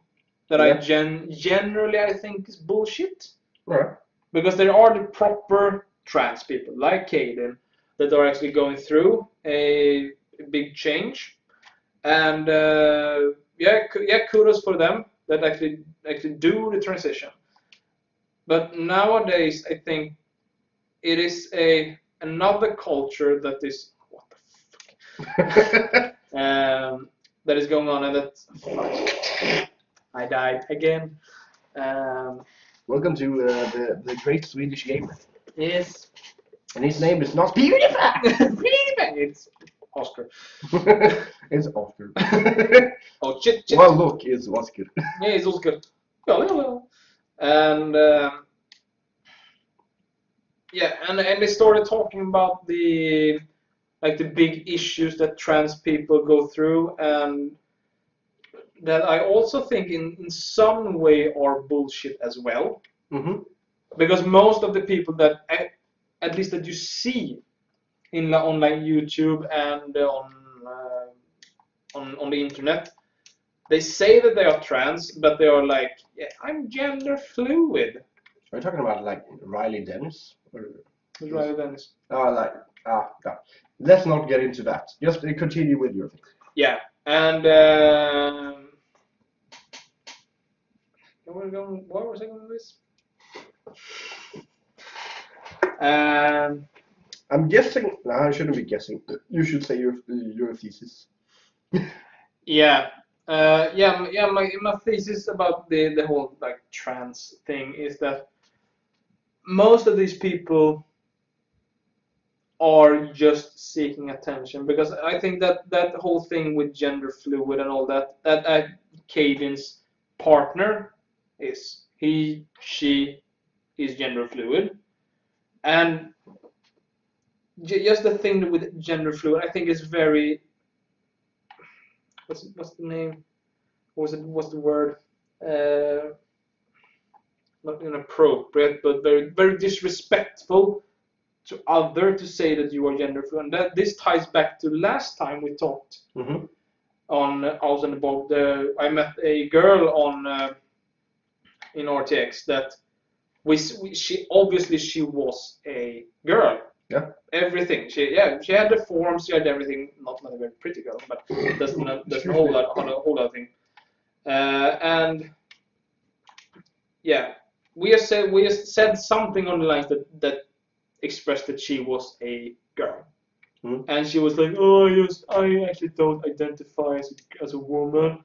that I generally I think is bullshit. Right. Because there are the proper trans people like Kaden that are actually going through a big change, and kudos for them that actually do the transition. But nowadays I think it is another culture that is what the fuck that is going on, and that I died again. Welcome to the great Swedish gamer. Yes. And his name is not PewDiePie. It's Oscar. It's Oscar. Oh shit. Well, look, it's Oscar. Yeah, it's Oscar. Well. And and they started talking about the big issues that trans people go through, and that I also think in some way are bullshit as well. Mm-hmm. Because most of the people that at least that you see on like YouTube and on the internet, they say that they are trans, but they are like, I'm gender fluid. Are you talking about like Riley Dennis? Who's Riley Dennis? No. Let's not get into that. Just continue with your thing. Yeah, and what was I going with this? I'm guessing. No, I shouldn't be guessing. You should say your thesis. My thesis about the whole like trans thing is that most of these people are just seeking attention, because I think that whole thing with gender fluid and all that Caden's partner she is gender fluid, and just the thing with gender fluid I think is very what's the name? What's the word? not inappropriate, but very very disrespectful to other to say that you are gender fluid. And that this ties back to last time we talked on I was on the I met a girl on in RTX that she obviously she was a girl. Yeah. Everything. She had the forms, she had everything. Not a very pretty girl, but that's a whole other thing. And yeah, we have said something on the lines that expressed that she was a girl. And she was like, oh, I actually don't identify as a woman.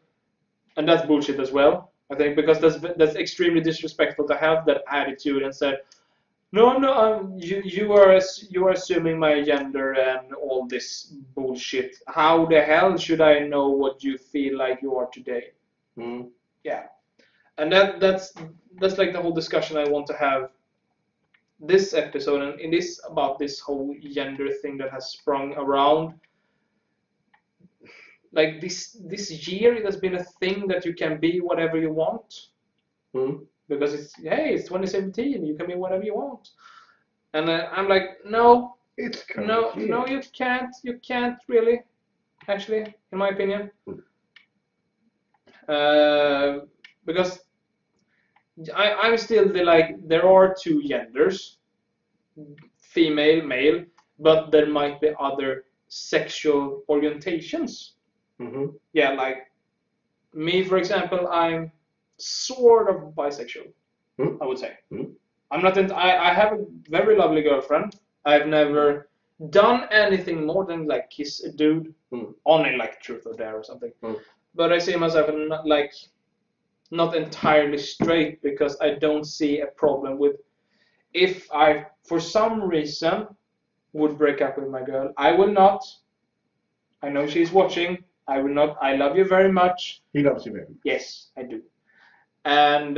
And that's bullshit as well, I think, because that's extremely disrespectful to have that attitude and say, no, you are assuming my gender and all this bullshit. How the hell should I know what you feel like you are today? Yeah, and that's like the whole discussion I want to have this episode, and it is about this whole gender thing that has sprung around. Like this year, it has been a thing that you can be whatever you want. Because it's 2017, you can be whatever you want. And I'm like, no, you can't really, actually, in my opinion. Because I'm still there are two genders, female, male, but there might be other sexual orientations. Yeah, like me, for example, I'm sort of bisexual, I would say. I'm not. I have a very lovely girlfriend. I've never done anything more than like kiss a dude on a like Truth or Dare or something. But I see myself not entirely straight, because I don't see a problem with if I for some reason would break up with my girl. I will not. I know she's watching. I will not. I love you very much. He loves you very much. Yes, I do. And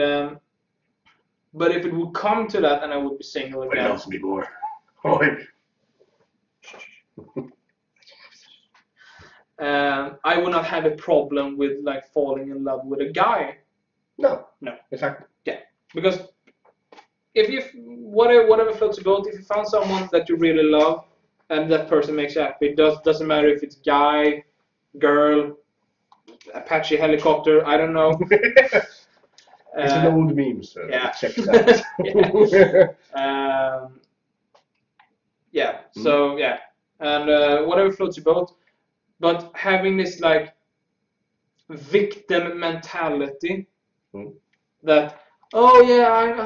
but if it would come to that, and I would be single again. He loves me more. I would not have a problem with like falling in love with a guy. No. No. Exactly. Yeah, because if you whatever floats your boat, if you found someone that you really love and that person makes you happy, doesn't matter if it's guy, girl, Apache helicopter, I don't know. It's an old meme, so yeah. check that. So yeah, and whatever floats your boat, but having this like victim mentality that I'm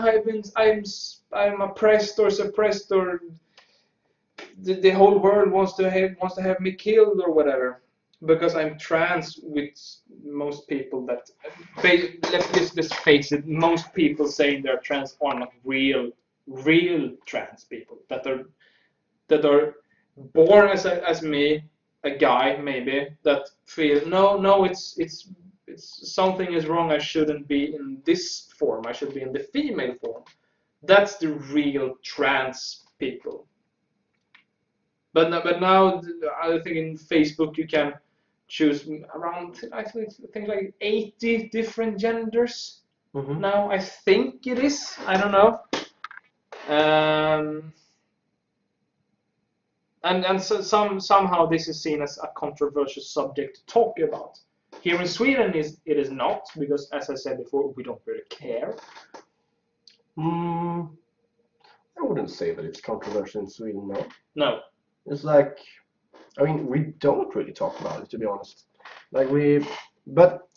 oppressed or suppressed, or the whole world wants to have me killed or whatever because I'm trans, with most people that let's face it, most people saying they're trans are not real trans people that are born as me, a guy maybe, that feel no it's something is wrong, I shouldn't be in this form, I should be in the female form. That's the real trans people. But now I think in Facebook you can choose around, I think like 80 different genders. Now I think it is, I don't know. And so somehow this is seen as a controversial subject to talk about. Here in Sweden it is not, because as I said before, we don't really care. I wouldn't say that it's controversial in Sweden, no. No. It's like, I mean, we don't really talk about it, to be honest. Like but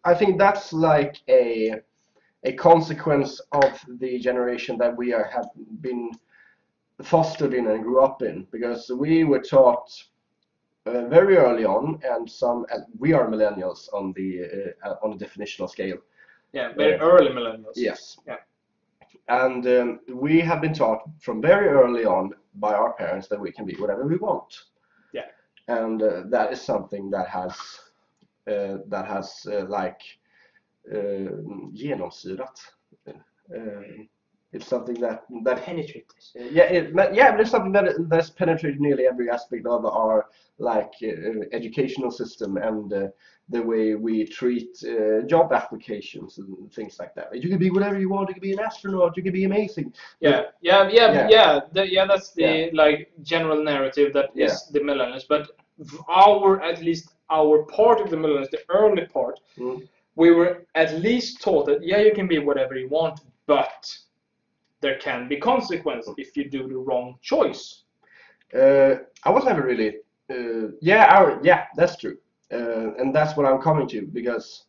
I think that's like a consequence of the generation that we have been fostered in and grew up in, because we were taught very early on, and we are millennials on the definitional scale. Yeah, very early millennials. Yes. Yeah. And we have been taught from very early on by our parents that we can be whatever we want. Yeah. And that is something that has genomsyrat It's something that Penetrate this. but it's something that's penetrated nearly every aspect of our like educational system and the way we treat job applications and things like that. You can be whatever you want. You can be an astronaut. You can be amazing. That's the like general narrative that is the millennials. But at least our part of the millennials, the early part, we were at least taught that you can be whatever you want, but there can be consequences if you do the wrong choice. I was never really. That's true, and that's what I'm coming to because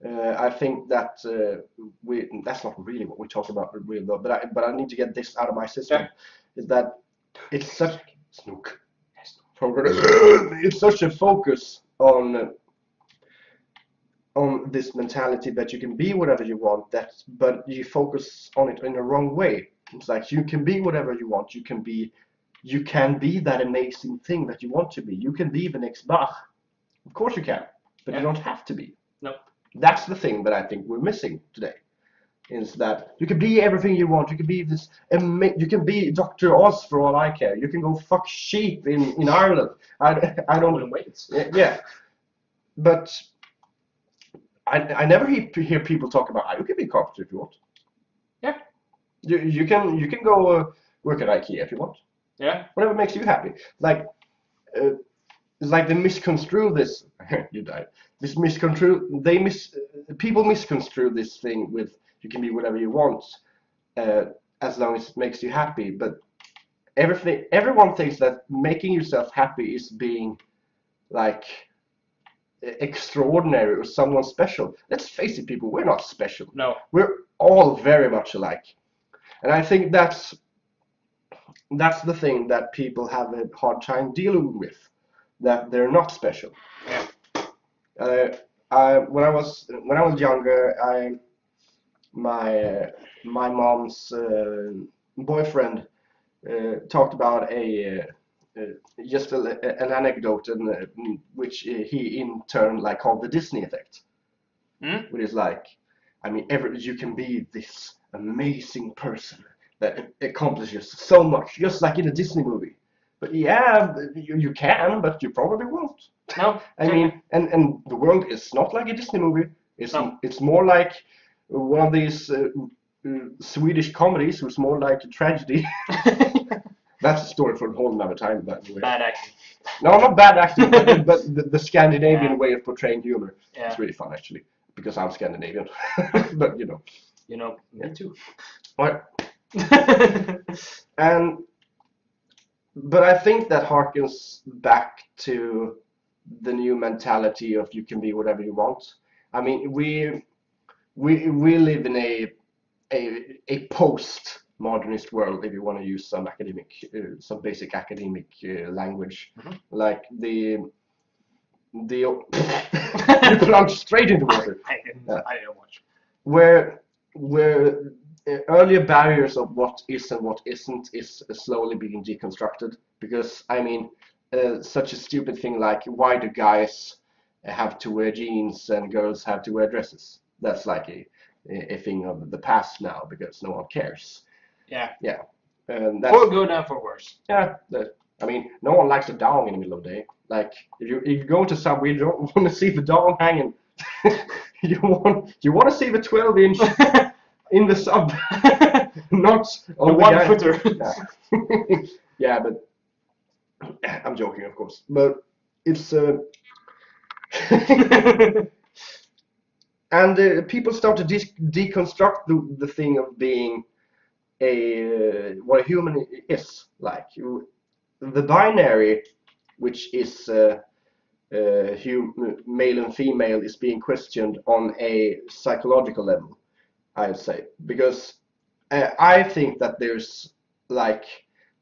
I think that that's not really what we talk about really though. But I need to get this out of my system. Yeah. Is that it's such it's such a focus on this mentality that you can be whatever you want, but you focus on it in the wrong way. It's like you can be whatever you want. You can be that amazing thing that you want to be. You can be the next Bach. Of course you can, but you don't have to be. No. That's the thing that I think we're missing today. Is that you can be everything you want. You can be this. You can be Dr. Oz for all I care. You can go fuck sheep in Ireland. I don't wait. Yeah, but I never hear people talk about you can be a carpenter if you want. Yeah. You can go work at IKEA if you want. Yeah. Whatever makes you happy. Like it's like they misconstrue this. You died. People misconstrue this thing with you can be whatever you want as long as it makes you happy. But everyone thinks that making yourself happy is being like extraordinary or someone special. Let's face it, people, we're not special. No. We're all very much alike. And I think that's the thing that people have a hard time dealing with, that they're not special. Yeah. When I was younger, my mom's boyfriend talked about just an anecdote in which he in turn like called the Disney effect, which is like, I mean, you can be this amazing person that accomplishes so much, just like in a Disney movie. But yeah, you can, but you probably won't. No. I mean, and the world is not like a Disney movie. It's more like one of these Swedish comedies, which is more like a tragedy. That's a story for a whole another time, by the way. Bad acting. No, not bad acting, but the Scandinavian way of portraying humor. Yeah. It's really fun, actually, because I'm Scandinavian. But, you know. Me too. Right. But I think that harkens back to the new mentality of you can be whatever you want. I mean, we live in a post-modernist world, if you want to use some basic academic language, like the you plunged straight into water. I didn't watch. Where earlier barriers of what is and what isn't is slowly being deconstructed, because I mean, such a stupid thing like why do guys have to wear jeans and girls have to wear dresses? That's like a thing of the past now because no one cares. Yeah. And for good and for worse. Yeah. I mean, no one likes a dong in the middle of the day. Like if you go to Subway, you don't want to see the dong hanging. you want to see the 12-inch in the sub, not on the one-footer. Yeah, but I'm joking, of course. But it's and people start to deconstruct the thing of being what a human is like. The binary, which is male and female, is being questioned on a psychological level, I'd say, because I think that there's like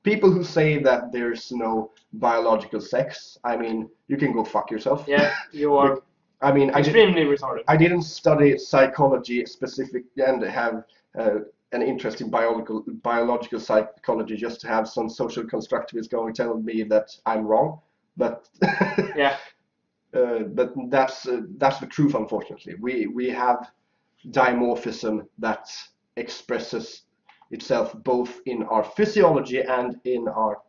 people who say that there's no biological sex. I mean, you can go fuck yourself. Yeah, you are. I mean, extremely retarded. I didn't study psychology specific and have an interest in biological psychology just to have some social constructivist going telling me that I'm wrong. But yeah. But that's the truth. Unfortunately, we have dimorphism that expresses itself both in our physiology and in our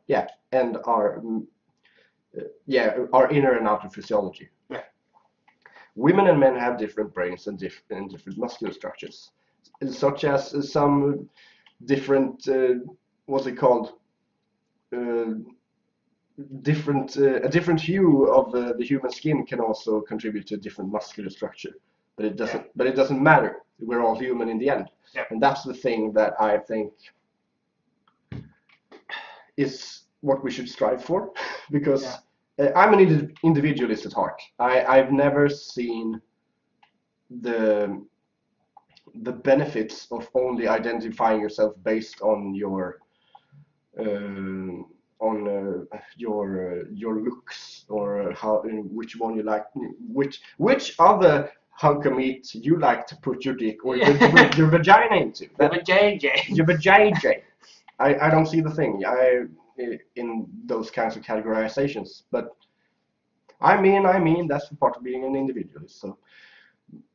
our inner and outer physiology. Yeah. Women and men have different brains and different muscular structures, such as some different what's it called? A different hue of the human skin can also contribute to a different muscular structure, but it doesn't. Yeah. But it doesn't matter. We're all human in the end, Yeah. and that's the thing that I think is what we should strive for, because I'm an individualist at heart. I've never seen the benefits of only identifying yourself based on your your looks, or which one you like, which other hunk of meat you like to put your dick or your vagina into. Your vajayjay. I don't see the thing in those kinds of categorizations, but I mean that's part of being an individualist. So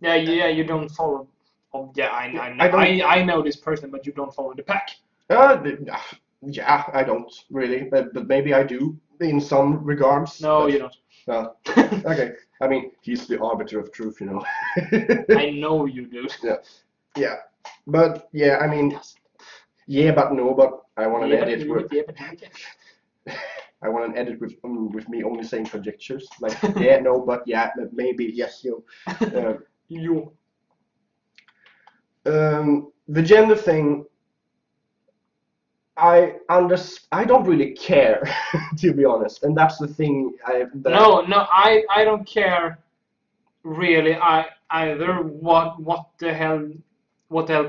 you don't follow. Oh, yeah, I know this person, but you don't follow the pack. Yeah, I don't really, but maybe I do in some regards. No, you don't. Okay, I mean, he's the arbiter of truth, you know. I know you do. Yeah, but yeah, I mean, yeah, but no, but I want an edit with. I want an edit with me only saying conjectures, like yeah, no, but yeah, maybe, yes, you. You. The gender thing. I don't really care, to be honest, and that's the thing. I don't care really. Either what the hell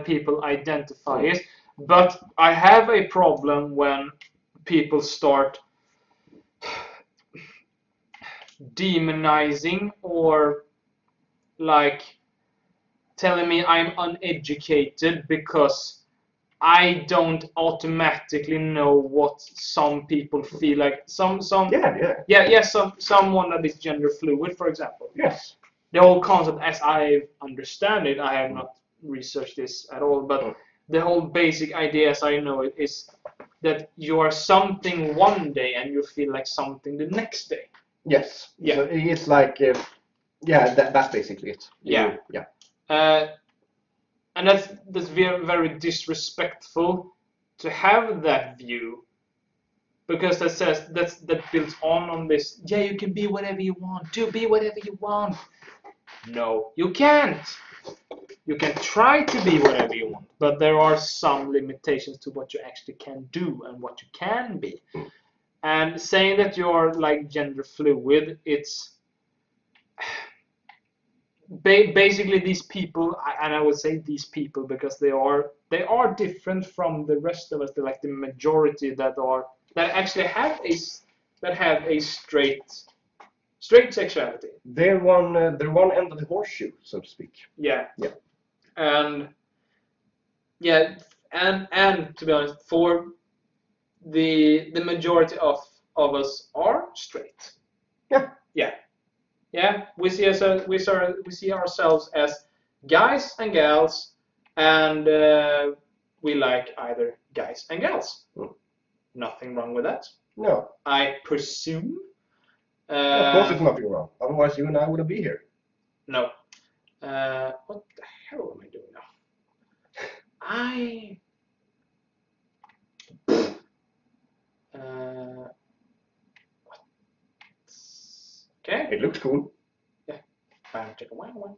people identify as, but I have a problem when people start demonizing or like telling me I'm uneducated because I don't automatically know what some people feel like. Someone that is gender fluid, for example. Yes. The whole concept, as I understand it, I have not researched this at all, but the whole basic idea, as I know it, is that you are something one day and you feel like something the next day. Yes. Yeah. So it's like, that's basically it. Yeah. And that's very, very disrespectful to have that view, because that builds on this. Yeah, you can be whatever you want. Be whatever you want. No, you can't. You can try to be whatever you want, but there are some limitations to what you actually can do and what you can be. And saying that you're like gender fluid, it's basically these people, and I would say these people because they are different from the rest of us. They're like the majority that actually have a straight sexuality. They're one end of the horseshoe, so to speak. Yeah. And to be honest, for the majority of us are straight. Yeah, we see ourselves as guys and gals, and we like either guys and gals. Nothing wrong with that. No. I presume. Of course, it's nothing wrong. Otherwise, you and I wouldn't be here. No. What the hell am I doing now? Okay. It looks cool. Yeah. I'll take a one.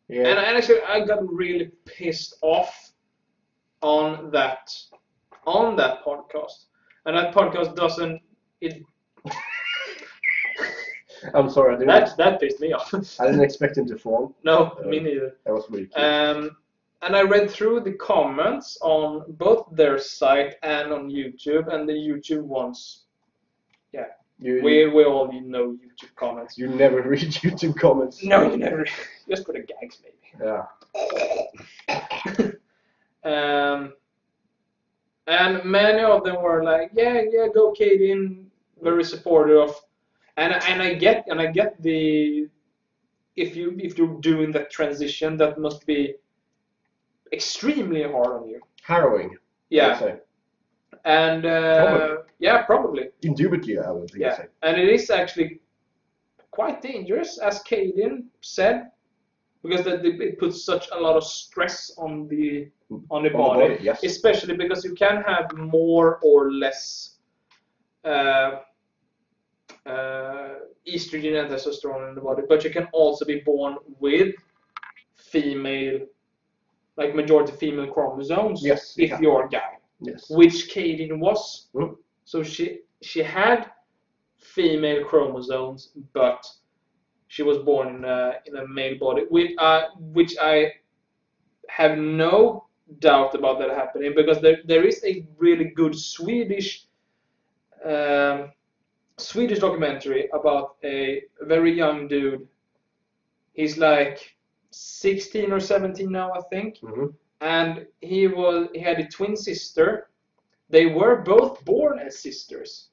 Yeah. And actually, I got really pissed off on that podcast, and that podcast doesn't. I'm sorry, that pissed me off. I didn't expect him to fall. No, me neither. That was really cute. And I read through the comments on both their site and on YouTube, and the YouTube ones. Yeah, we all know YouTube comments. You never read YouTube comments. No, you never. Just for the gags, maybe. Yeah. And many of them were like, yeah, go Katie, very supportive of. And I get the if you're doing that transition, that must be extremely hard on you. Harrowing. Yeah. I'd say. And Probably. yeah, probably. Indubitably, I would think. Yeah, Say. and it is actually quite dangerous, as Kaden said, because it puts such a lot of stress on the body, yes. especially because you can have more or less estrogen and testosterone in the body, but you can also be born with female, like majority female chromosomes, yes, if you're a guy. Yes. Which Kaden was. Mm. So she had female chromosomes, but she was born in a male body, which I have no doubt about that happening, because there is a really good Swedish documentary about a very young dude. He's like 16 or 17 now, I think. Mm-hmm. And he had a twin sister. They were both born as sisters,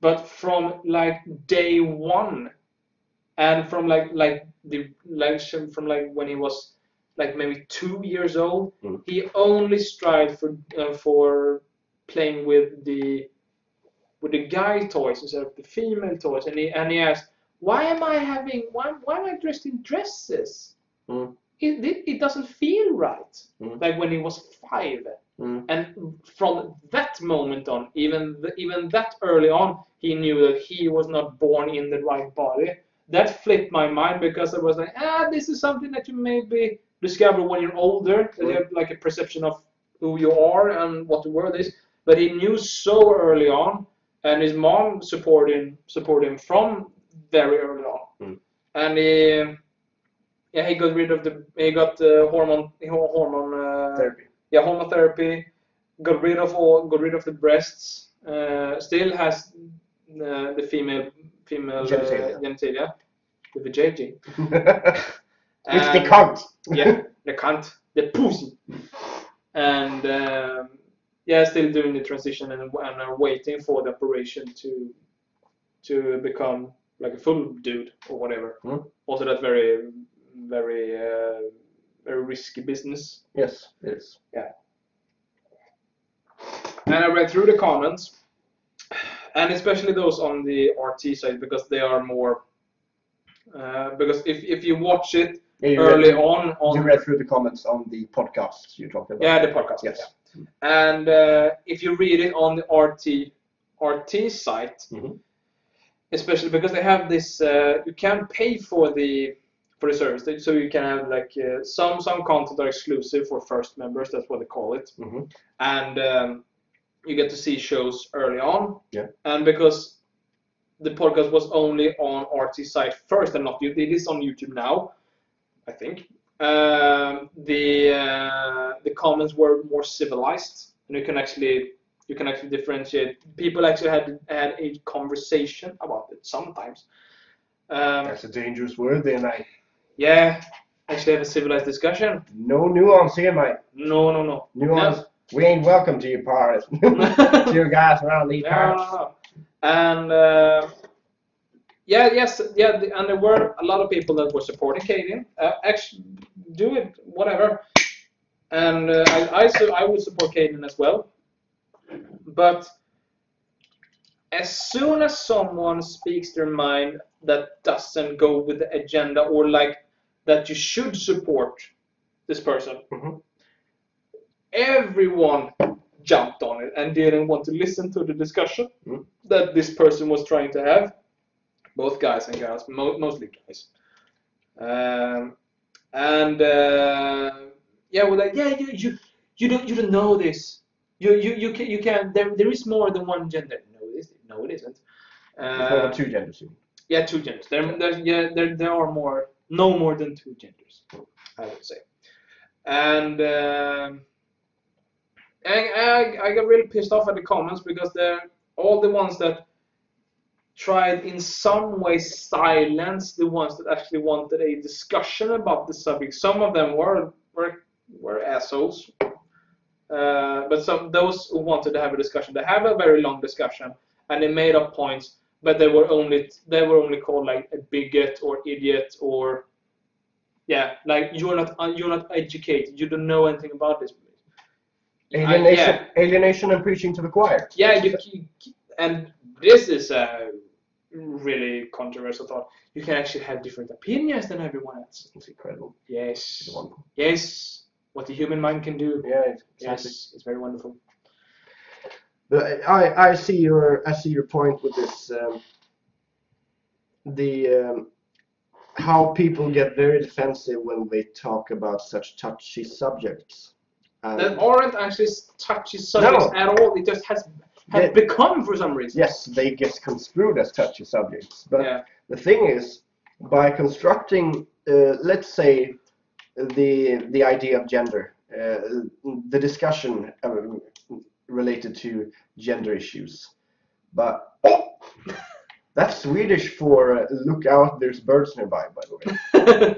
but from like day one, and from like when he was like maybe 2 years old, he only strived for playing with the guy toys instead of the female toys, and he asked, why am I dressed in dresses? It doesn't feel right. Like when he was 5. And from that moment on, even that early on, he knew that he was not born in the right body. That flipped my mind, because I was like, this is something that you maybe discover when you're older, that you have like a perception of who you are and what the world is. But he knew so early on, and his mom supported him from very early on. And he got rid of the hormone therapy. Yeah, hormone therapy. Got rid of the breasts. Still has the female genitalia with the JG. It's the cunt. Yeah, the cunt, the pussy. And still doing the transition and are waiting for the operation to become like a full dude or whatever. Also, that's very, very, very risky business. Yes, it is. Yeah. And I read through the comments, and especially those on the RT side, because they are more. Because if you watch it early on, you read through the comments on the podcast you talked about. Yeah, the podcast. Yes. Yeah. And if you read it on the RT site, especially because they have this, you can pay for the service, so you can have like some content are exclusive for first members. That's what they call it. And you get to see shows early on. Yeah. And because the podcast was only on RT site first and not YouTube, it is on YouTube now, I think. The comments were more civilized, and you can actually differentiate. People actually had a conversation about it sometimes. That's a dangerous word, then. Yeah, actually have a civilized discussion. No nuance here, mate. No. Nuance. No. We ain't welcome to your parties. To your guys around these parts. No. And and there were a lot of people that were supporting Kaden. Actually, do it, whatever. And I would support Kaden as well. But as soon as someone speaks their mind that doesn't go with the agenda, or like that you should support this person, everyone jumped on it and didn't want to listen to the discussion that this person was trying to have. Both guys and girls, mostly guys. You don't know this. You can. There is more than one gender. No, it isn't. There's more than 2 genders. Yeah, 2 genders. There are no more than 2 genders, I would say. And I got really pissed off at the comments, because they're all the ones that tried in some way silence the ones that actually wanted a discussion about the subject. Some of them were assholes, but those who wanted to have a discussion, they have a very long discussion, and they made up points, but they were only called like a bigot or idiot or Yeah, like you're not educated. You don't know anything about this. Alienation and preaching to the choir. Yeah, and this is a really controversial thought. You can actually have different opinions than everyone else. It's incredible. Yes. It's wonderful. Yes. What the human mind can do. Yeah, exactly. Yes, it's very wonderful. But I see your point with this. How people get very defensive when they talk about such touchy subjects. That aren't actually touchy subjects at all. It just has become for some reason. Yes, they get construed as touchy subjects. But the thing is, by constructing, let's say, the idea of gender, the discussion related to gender issues, but that's Swedish for look out, there's birds nearby, by the way.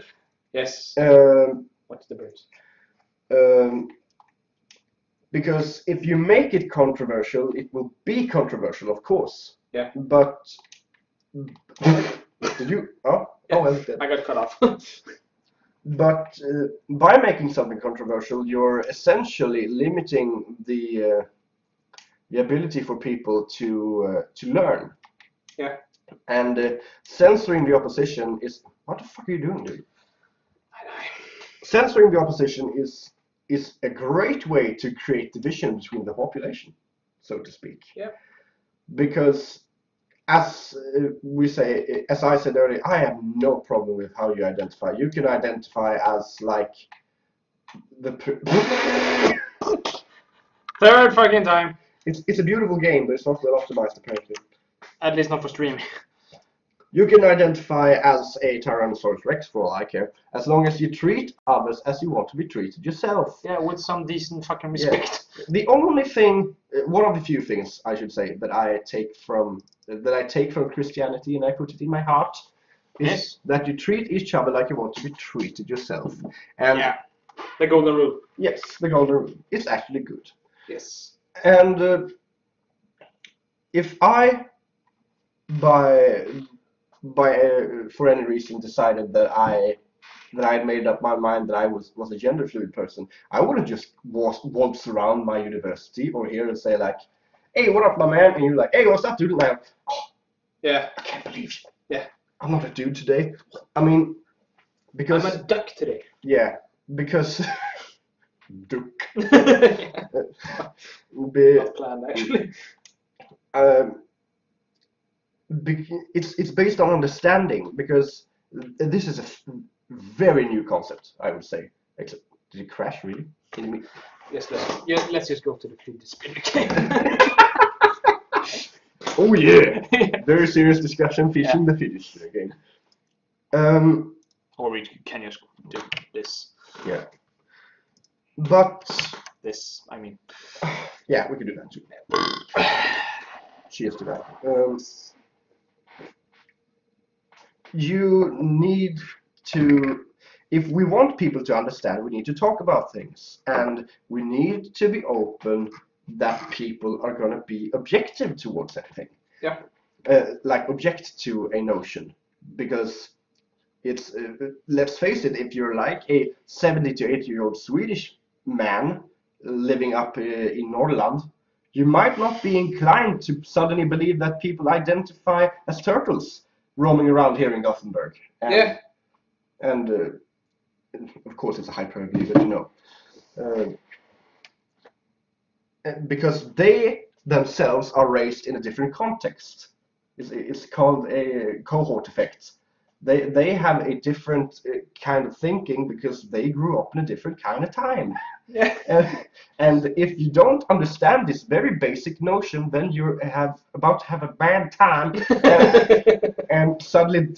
Yes. What's the birds? Because if you make it controversial, it will be controversial, of course. Yeah. But did you? Oh, yeah. Well, I got cut off. But by making something controversial, you're essentially limiting the ability for people to learn. Yeah. And censoring the opposition is... What the fuck are you doing, dude? I know. Censoring the opposition is a great way to create division between the population, so to speak. Yeah. Because, as I said earlier, I have no problem with how you identify. You can identify as like the third fucking time. It's a beautiful game, but it's not well optimized apparently. At least not for streaming. You can identify as a Tyrannosaurus Rex for all I care, as long as you treat others as you want to be treated yourself. Yeah, with some decent fucking respect. Yeah. The only thing, one of the few things I should say that I take from Christianity and I put it in my heart is that you treat each other like you want to be treated yourself. And yeah, the golden rule. Yes, the golden rule. It's actually good. Yes. And if I for any reason decided that I had made up my mind that I was a gender fluid person, I wouldn't just waltz around my university or here and say like, "Hey, what up, my man?" And you're like, "Hey, what's up, dude?" And I'm like, "Oh, yeah, I can't believe it. Yeah, I'm not a dude today." I mean, because I'm a duck today. Yeah, because duck. Not planned actually. It's based on understanding, because this is a very new concept, I would say. Except, did it crash really? Yes, let's just go to the Fidget Spinner game. Oh yeah, very serious discussion fishing the Fidget Spinner game. Or we can just do this. Yeah, but this, I mean. Yeah, we can do that too. Cheers to that. You need to, if we want people to understand, we need to talk about things, and we need to be open that people are going to be objective towards anything. Yeah. Like object to a notion, because it's let's face it, if you're like a 70 to 80-year-old Swedish man living up in Norrland, you might not be inclined to suddenly believe that people identify as turtles roaming around here in Gothenburg. And, and of course it's a hyperbole, but you know. Because they themselves are raised in a different context. It's called a cohort effect. They have a different kind of thinking because they grew up in a different kind of time. Yeah. And if you don't understand this very basic notion, then you're about to have a bad time and suddenly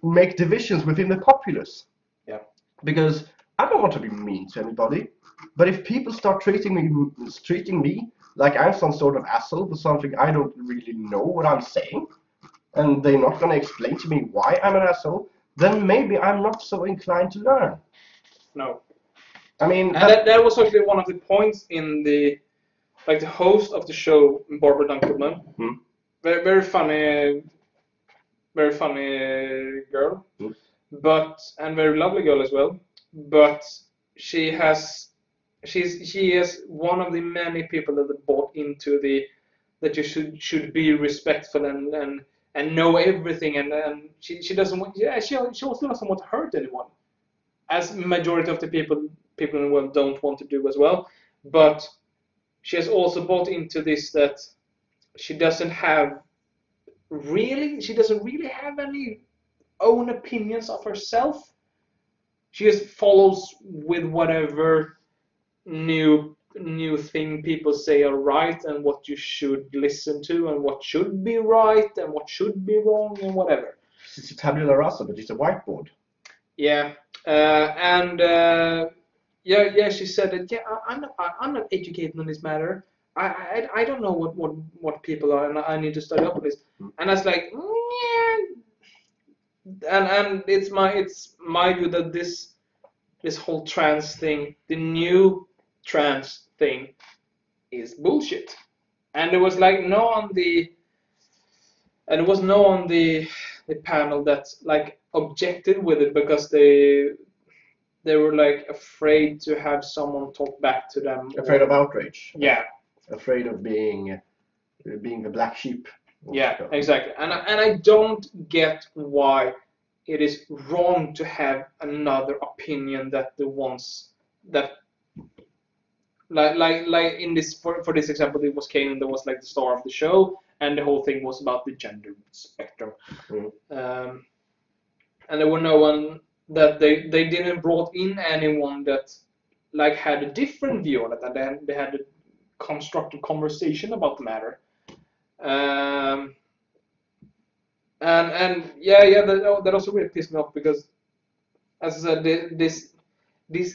make divisions within the populace. Yeah. Because I don't want to be mean to anybody, but if people start treating me like I'm some sort of asshole for something I don't really know what I'm saying, and they're not going to explain to me why I'm an asshole, then maybe I'm not so inclined to learn. No. I mean, and that was actually one of the points in the host of the show, Barbara Dunkelman. Very funny girl. and very lovely girl as well. But she is one of the many people that have bought into that you should be respectful and know everything, and she doesn't want, she also doesn't want to hurt anyone, as majority of the people in the world don't want to do as well. But she has also bought into this, that she doesn't really have any own opinions of herself. She just follows with whatever new thing people say are right, and what you should listen to, and what should be right, and what should be wrong, and whatever. It's a tabula rasa, but it's a whiteboard. Yeah, she said that. Yeah, I'm not educated on this matter. I don't know what people are, and I need to study up on this. And I was like, yeah. And it's my view that this whole trans thing, the new trans thing, is bullshit. And there was like no on the panel that like objected with it, because they were like afraid to have someone talk back to them. Afraid of outrage. Yeah. Afraid of being the black sheep. Yeah, exactly. And I don't get why it is wrong to have another opinion that the ones that like in this, for this example, it was Kanan that was like the star of the show, and the whole thing was about the gender spectrum. And there were no one that they didn't brought in anyone that like had a different view on it, and they had a constructive conversation about the matter. And that also really pissed me off, because, as I said, this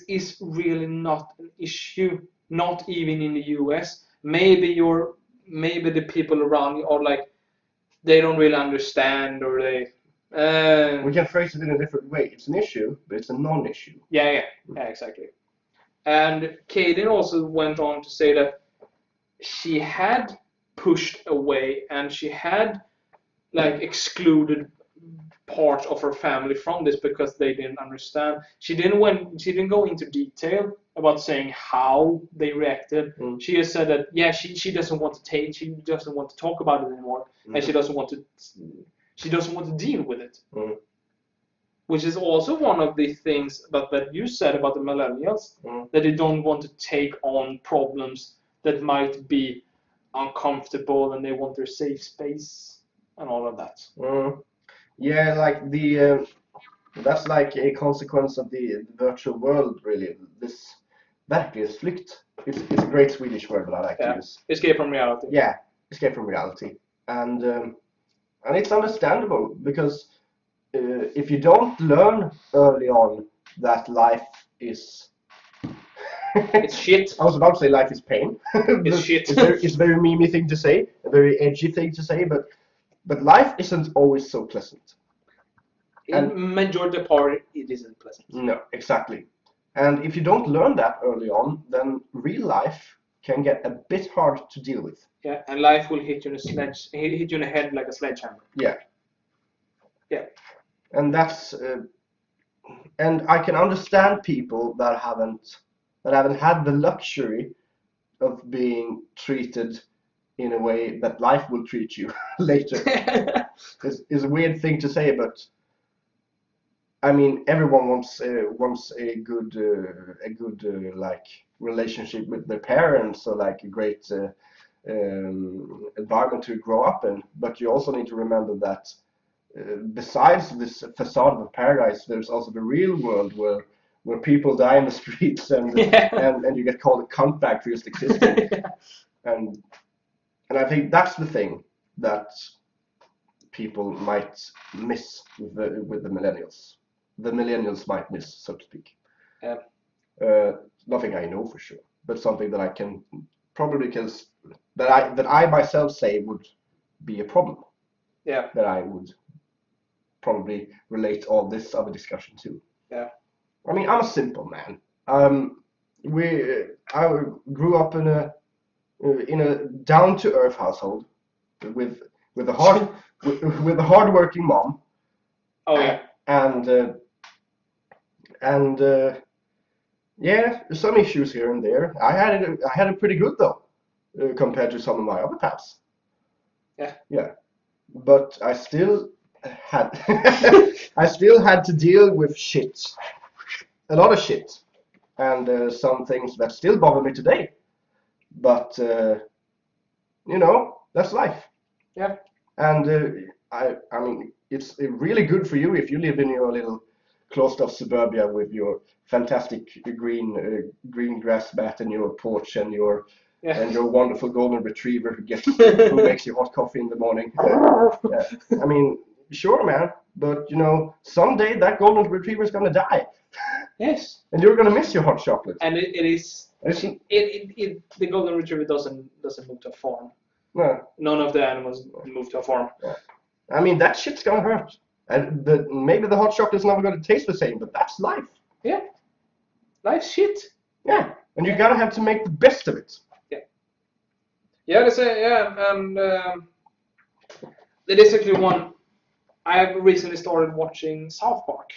is really not an issue, not even in the US. Maybe the people around you are like, they don't really understand, or they. We can phrase it in a different way. It's an issue, but it's a non-issue. Yeah, exactly. And Kaden also went on to say that she had pushed away, and she had like excluded parts of her family from this because they didn't understand. She didn't go into detail about saying how they reacted. She just said that she doesn't want to talk about it anymore, and she doesn't want to deal with it. Which is also one of the things that you said about the millennials, that they don't want to take on problems that might be uncomfortable, and they want their safe space and all of that. Yeah, like that's like a consequence of the virtual world, really. This verklighetsflykt. It's a great Swedish word that I like to use. Escape from reality. Yeah, escape from reality, and it's understandable, because if you don't learn early on that life is it's shit. I was about to say life is pain. It's shit. It's a very memey thing to say, a very edgy thing to say, but life isn't always so pleasant. In majority part, it isn't pleasant. No, exactly. And if you don't learn that early on, then real life can get a bit hard to deal with. Yeah, and life will hit you in the head like a sledgehammer. Yeah. Yeah. And that's and I can understand people that haven't had the luxury of being treated in a way that life will treat you later. It's a weird thing to say, but I mean, everyone wants a good like relationship with their parents, or like a great environment to grow up in. But you also need to remember that besides this facade of a paradise, there's also the real world where people die in the streets, and you get called a cunt bag for just existing. And I think that's the thing that people might miss with the millennials. The millennials might miss, so to speak. Nothing I know for sure, but something that I can probably that I myself say would be a problem. Yeah. That I would probably relate all this other discussion to. Yeah. I mean, I'm a simple man. I grew up in a down-to-earth household with a hardworking mom. Oh yeah. And And yeah, some issues here and there. I had it pretty good though, compared to some of my other pals. Yeah. Yeah, but I still had I still had to deal with shit, a lot of shit, and some things that still bother me today. But you know, that's life. Yeah. And I mean, it's really good for you if you live in your little closed off suburbia with your fantastic green grass mat and your porch and your wonderful golden retriever who makes you hot coffee in the morning. Yeah. I mean, sure, man, but you know, someday that golden retriever is gonna die. Yes. And you're gonna miss your hot chocolate. And the golden retriever doesn't move to a farm. No. None of the animals move to a farm. Yeah. I mean, that shit's gonna hurt. And maybe the hot chocolate's never gonna taste the same, but that's life. Yeah. Life's shit. Yeah. And you gotta have to make the best of it. Yeah. Yeah, and there is actually one. I have recently started watching South Park.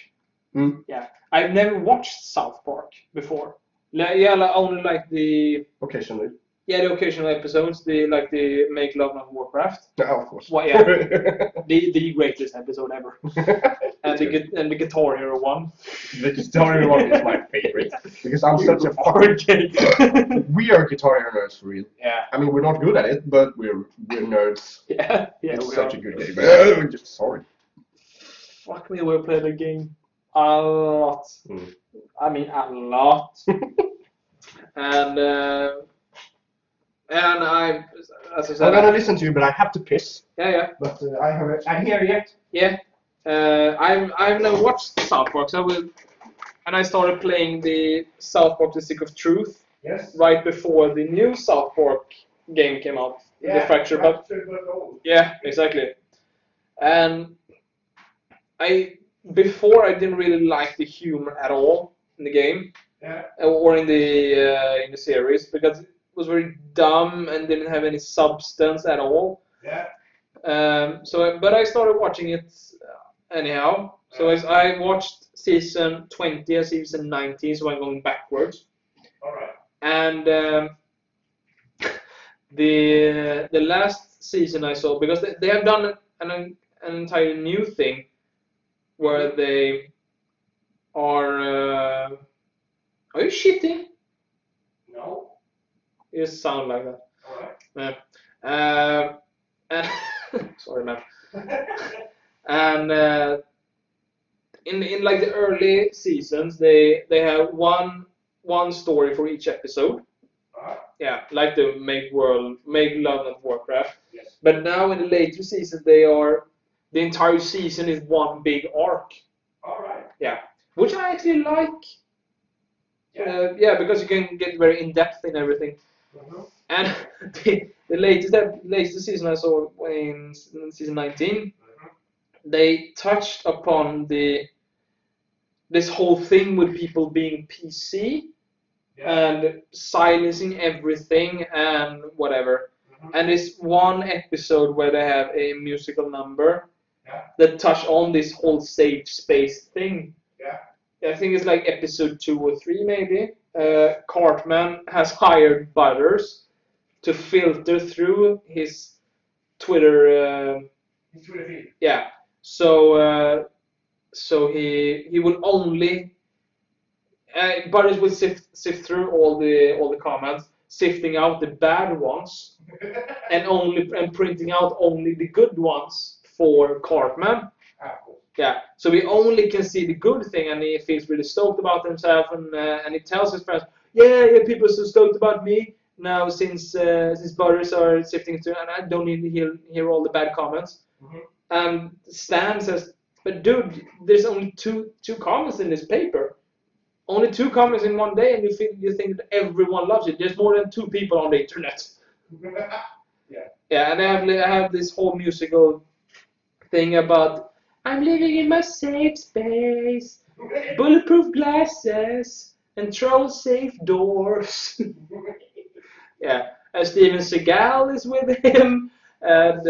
Mm. Yeah. I've never watched South Park before. Only like the Occasionally. Yeah, the occasional episodes, the Make Love Not Warcraft. Yeah, of course. Well, yeah, the greatest episode ever. And the Guitar Hero one. The Guitar Hero one is my favorite because I'm such a fucking. We are Guitar Hero nerds for real. Yeah. I mean, we're not good at it, but we're nerds. Yeah. It's such a good game. Just sorry. Fuck me, we played the game a lot. Mm. I mean, a lot. And I, as I said, I'm gonna listen to you, but I have to piss. Yeah. But I'm here yet. Yeah. I've never watched South Park, and I started playing the South Park: The Stick of Truth. Yes. Right before the new South Park game came out, the Fracture But. Yeah, exactly. And before I didn't really like the humor at all in the game, or in the series, because it was very dumb and didn't have any substance at all. Yeah. But I started watching it anyhow. So I watched season 20 and season 19, so I'm going backwards. All right. And the last season I saw, because they have done an entire new thing where they are. Are you shitting? No. You sound like that. All right. Yeah. And sorry, man. And in like the early seasons, they have one story for each episode. Yeah, like the Make Love Not Warcraft. Yes. But now in the later seasons, the entire season is one big arc. All right. Yeah, which I actually like. Yeah, because you can get very in depth in everything. Mm-hmm. And the latest season I saw in season 19, Mm-hmm. they touched upon this whole thing with people being PC and silencing everything and whatever. Mm-hmm. And there's one episode where they have a musical number that touch on this whole safe space thing. Yeah. I think it's like episode 2 or 3 maybe. Cartman has hired Butters to filter through his Twitter. His Twitter feed. Yeah. So he will only. Butters will sift through all the comments, sifting out the bad ones, and printing out only the good ones for Cartman. Yeah, so he only can see the good thing, and he feels really stoked about himself, and he tells his friends, yeah, people are so stoked about me now since Butters are sifting through, and I don't need to hear all the bad comments. Mm-hmm. And Stan says, but dude, there's only two comments in this paper. Only 2 comments in one day, and you think that everyone loves it. There's more than 2 people on the internet. Yeah, and I have this whole musical thing about I'm living in my safe space, bulletproof glasses, and troll-safe doors. Yeah, and Steven Seagal is with him, and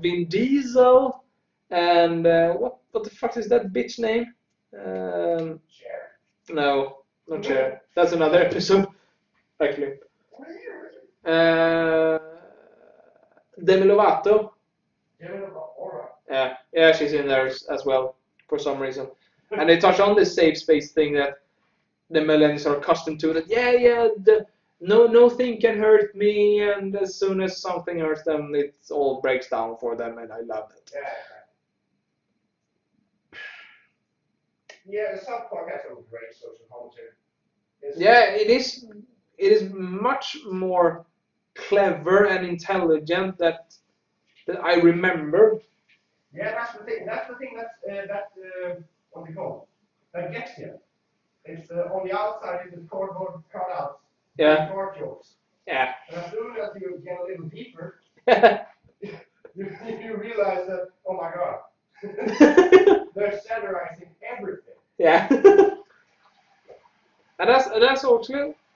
Vin Diesel, and what the fuck is that bitch name? No, not sure. That's another episode, actually. Demi Lovato. Yeah, she's in there as well for some reason. And they touch on this safe space thing that the millennials are accustomed to. That nothing can hurt me, and as soon as something hurts them, it all breaks down for them, and I love it. Yeah, the South Park has some great social commentary. It is. It is much more clever and intelligent that I remember. Yeah, that's the thing. That's what we call that gets you. It's on the outside is the cardboard cutouts. Yeah. Card jokes. Yeah. And as soon as you get a little deeper, you realize that, oh my god, they're satirizing everything. Yeah. And that's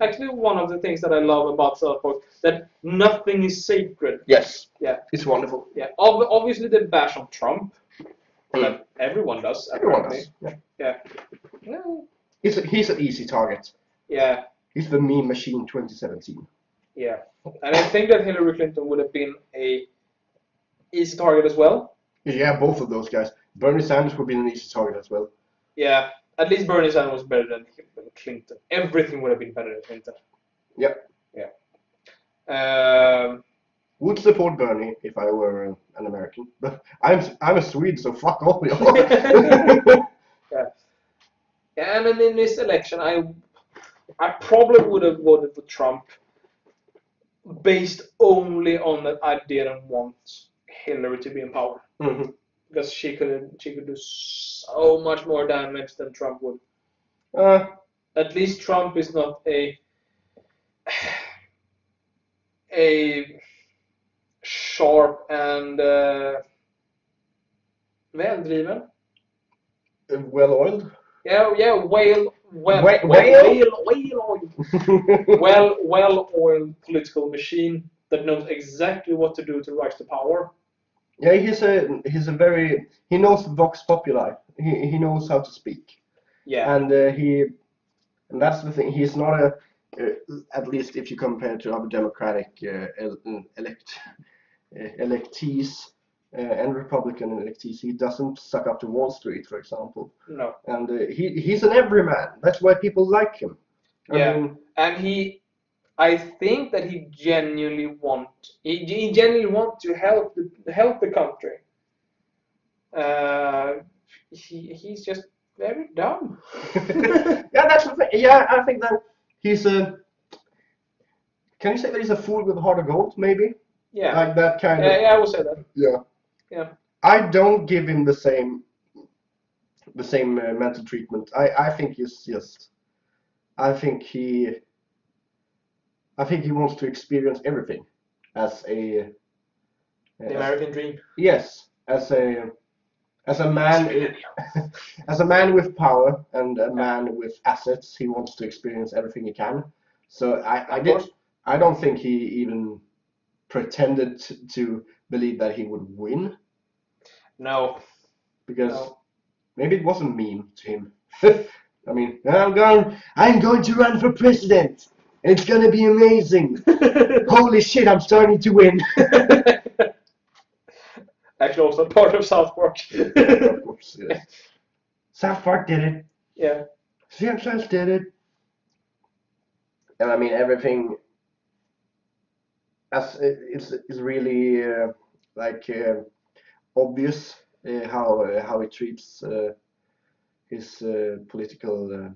actually one of the things that I love about South Park, that nothing is sacred. Yes. Yeah. It's wonderful. Yeah. Obviously they bash on Trump. But everyone does. Everyone does. Yeah. Well, he's an easy target. Yeah. He's the meme machine 2017. Yeah. And I think that Hillary Clinton would have been a easy target as well. Yeah, both of those guys. Bernie Sanders would be an easy target as well. Yeah. At least Bernie Sanders was better than Clinton. Everything would have been better than Clinton. Yep. Yeah. Would support Bernie if I were an American, but I'm a Swede, so fuck off. Yeah. Yeah, and then in this election, I probably would have voted for Trump, based only on that I didn't want Hillary to be in power, because she could do so much more damage than Trump would. At least Trump is not a sharp and well-driven. Well-oiled? Yeah, well-oiled political machine that knows exactly what to do to rise to power. Yeah, he knows Vox Populi. He knows how to speak. Yeah. And and that's the thing. He's not at least if you compare to other Democratic electees and Republican electees, he doesn't suck up to Wall Street, for example. No. And he's an everyman. That's why people like him. I mean, and I think that he genuinely want to help the country. He's just very dumb. Yeah, that's the thing. Yeah, I think that he's a. Can you say that he's a fool with a heart of gold, maybe? Yeah. Like that kind of. Yeah, I would say that. Yeah. Yeah. I don't give him the same mental treatment. I think he's just. I think he wants to experience everything as a. The American dream. Yes, as a man, as a man with power and a man with assets, he wants to experience everything he can. So I don't think he even pretended to believe that he would win. No. Because maybe it was a meme to him. I mean, I'm going to run for president. It's gonna be amazing. Holy shit, I'm starting to win. Actually, also part of South Park. Of course, yes. South Park did it. Yeah. Simpsons did it. And I mean, everything is really obvious how he treats his political.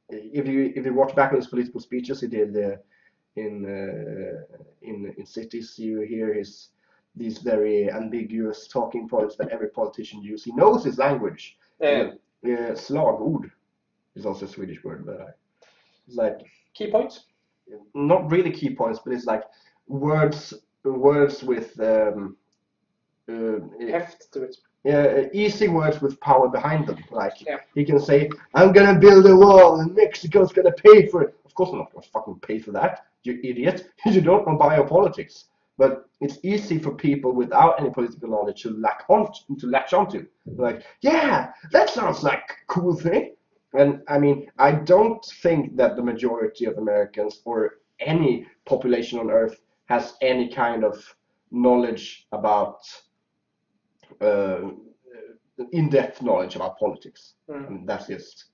If you watch back on his political speeches he did in cities, you hear these very ambiguous talking points that every politician uses. He knows his language. Slagord is also a Swedish word, but it's like key points. Not really key points, but it's like words with heft to it. Yeah, easy words with power behind them. Like he can say, "I'm gonna build a wall, and Mexico's gonna pay for it." Of course, I'm not gonna fucking pay for that, you idiot. You don't know biopolitics. But it's easy for people without any political knowledge to latch onto. Like, yeah, that sounds like a cool thing. And I mean, I don't think that the majority of Americans or any population on Earth has any kind of knowledge about uh, in-depth knowledge about politics. I mean, that's just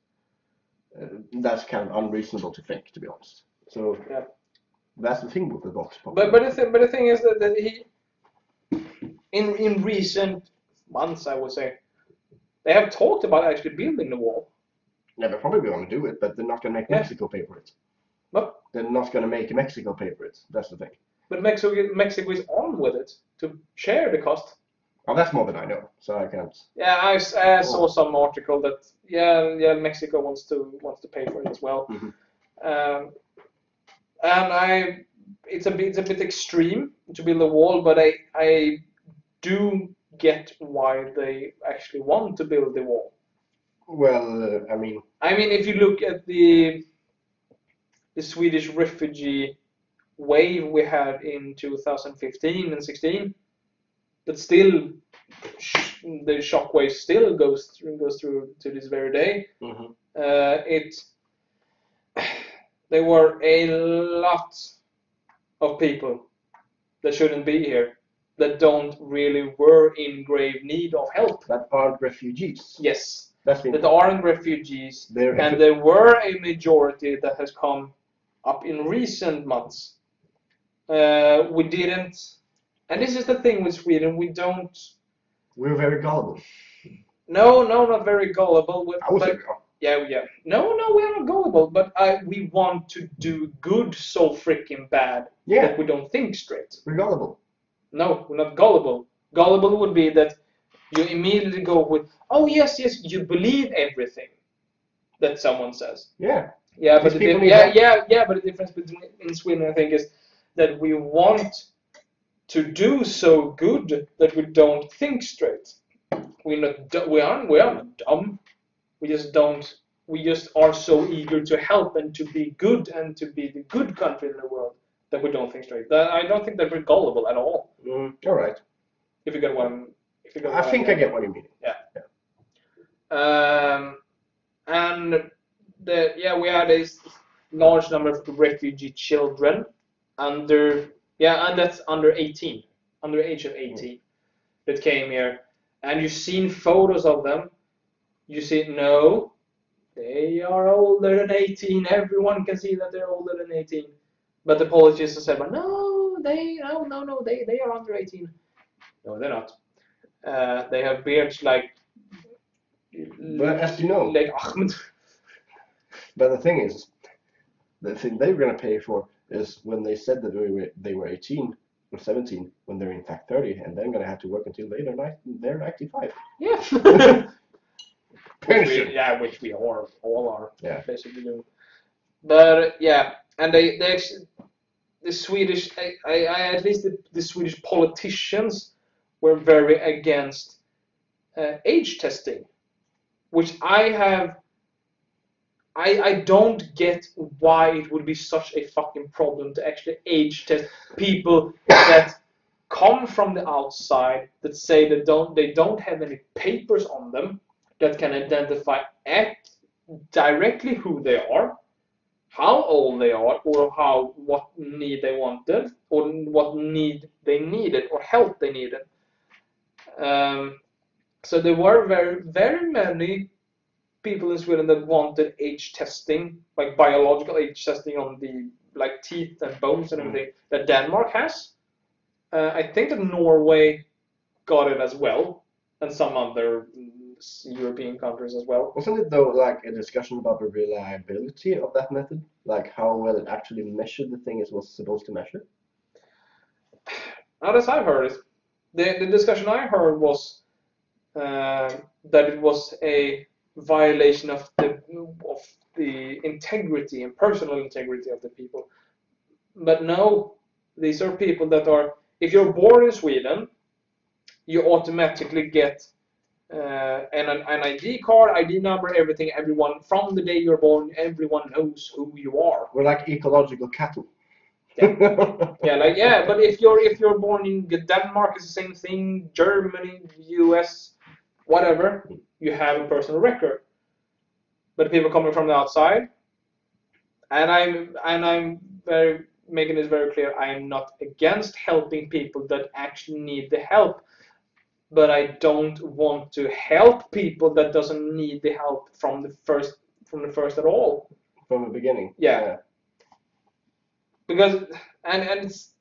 that's kind of unreasonable to think, to be honest. So Yeah. that's the thing with the Vox But population. the thing is that he in recent months, I would say, they have talked about actually building the wall. Yeah, they're probably going to do it, but they're not going to make Yeah. Mexico pay for it. But They're not going to make Mexico pay for it. That's the thing. Mexico is on with it to share the cost. Oh, that's more than I know, so I can't. Yeah, I saw some article that Mexico wants to pay for it as well. Mhm. And it's a bit extreme to build a wall, but I do get why they actually want to build the wall. Well, I mean, if you look at the Swedish refugee wave we had in 2015 and 16, but still the shockwave still goes through to this very day. mhm. There were a lot of people that shouldn't be here, that don't really were in grave need of help. That aren't refugees. Yes, That's that aren't refugees, and there were a majority that has come up in recent months. We didn't, and this is the thing with Sweden, we don't. We're very gullible. No, not very gullible. I would say we are. Yeah. No, we are not gullible, but we want to do good so freaking bad that we don't think straight. We're gullible. No, we're not gullible. Gullible would be that you immediately go with, oh yes, you believe everything that someone says. Yeah. Yeah, but the difference between in Sweden, I think, is that we want to do so good that we don't think straight. We aren't dumb. We just are so eager to help and to be good and to be the good country in the world that we don't think straight. I don't think that we're gullible at all. All right. If you get what I'm. I think I get what you mean. Yeah. And we had a large number of refugee children and that's under 18, under age of 18, that came here, and you've seen photos of them. You see, no, they are older than 18. Everyone can see that they're older than 18. But the politicians said, but no, they are under 18. No, they're not. They have beards like. But as you know, like Ahmed. But the thing is, the thing they were going to pay for is when they said that they were 18 or 17 when they're in fact 30, and then going to have to work until they're 95. Yeah. Which we all are basically doing. But and the Swedish, at least the Swedish politicians were very against age testing, which I don't get why it would be such a fucking problem to actually age test people that come from the outside, that say they don't have any papers on them that can identify directly who they are, how old they are, or what need they wanted, or what need they needed, or help they needed. So there were very, very many people in Sweden that wanted age testing, like biological age testing on the teeth and bones and everything that Denmark has. I think that Norway got it as well, and some other European countries as well. Wasn't it though like a discussion about the reliability of that method, like how well it actually measured the thing it was supposed to measure? Not as I've heard it. The discussion I heard was that it was a violation of the integrity and personal integrity of the people. But no, these are people that are. If you're born in Sweden, you automatically get an ID card, ID number, everything. Everyone from the day you're born, everyone knows who you are. We're like ecological cattle. Yeah. But if you're born in Denmark, it's the same thing. Germany, US, whatever. You have a personal record. but people coming from the outside. And I'm very making this very clear. I am not against helping people that actually need the help, but I don't want to help people that doesn't need the help from the first at all. From the beginning. Yeah. Because and it's,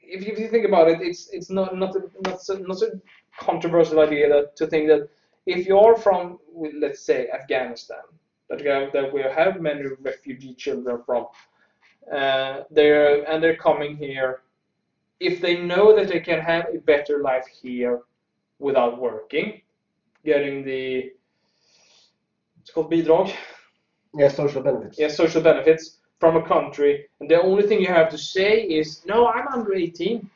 if you think about it, it's not a controversial idea to think that if you're from, let's say, Afghanistan, that we have many refugee children from, they're coming here. If they know that they can have a better life here without working, getting it's called bidrag. Yeah, social benefits. Yeah, social benefits from a country, and the only thing you have to say is, no, I'm under 18,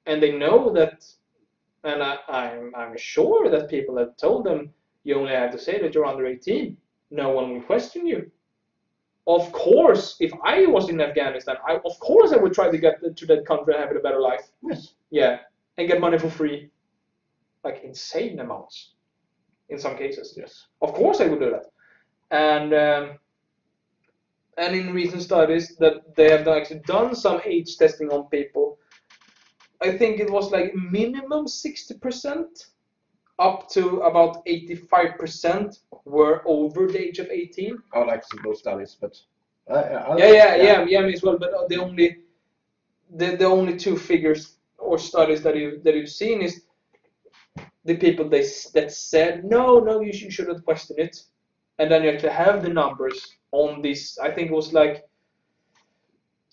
and they know that, and I'm sure that people have told them, you only have to say that you're under 18. No one will question you. Of course, if I was in Afghanistan, of course I would try to get to that country and have a better life. Yes. Yeah, and get money for free, like insane amounts, in some cases. Yes. Of course I would do that, and in recent studies that they have actually done some age testing on people. I think it was like minimum 60%, up to about 85% were over the age of 18. I would like to see those studies, but Yeah, me as well. But the only two figures or studies that you've seen is the people that said no, you shouldn't question it, and then you actually have the numbers on this. I think it was like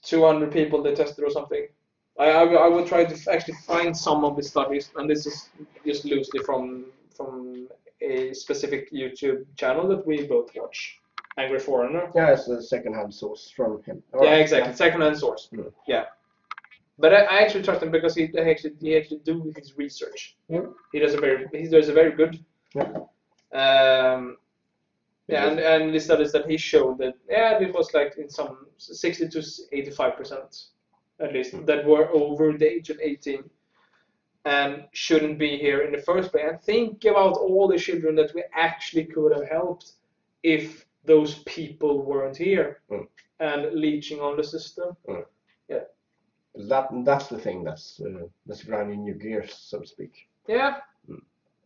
200 people they tested or something. I will try to actually find some of the studies, and this is just loosely from a specific YouTube channel that we both watch, Angry Foreigner. Yeah, it's a second-hand source from him. Yeah, exactly, second-hand source. Mm. Yeah, but I actually trust him because he actually do his research. Mm. He does a very good. Yeah. And the studies that he showed that it was like in some 60 to 85% at least that were over the age of 18 and shouldn't be here in the first place. And think about all the children that we actually could have helped if those people weren't here and leeching on the system. Yeah. That's the thing that's grinding new gears, so to speak. Yeah.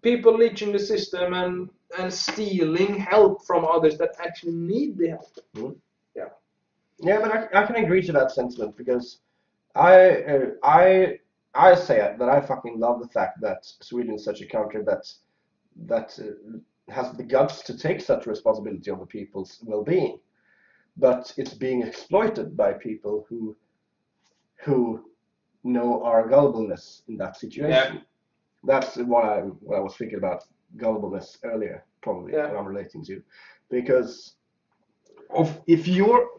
People leeching the system and stealing help from others that actually need the help. Yeah. Yeah, but I can agree to that sentiment because I say it, that I fucking love the fact that Sweden is such a country that has the guts to take such responsibility over people's well-being, but it's being exploited by people who know our gullibleness in that situation. Yeah. That's what I was thinking about gullibleness earlier, probably, what I'm relating to. Because if you're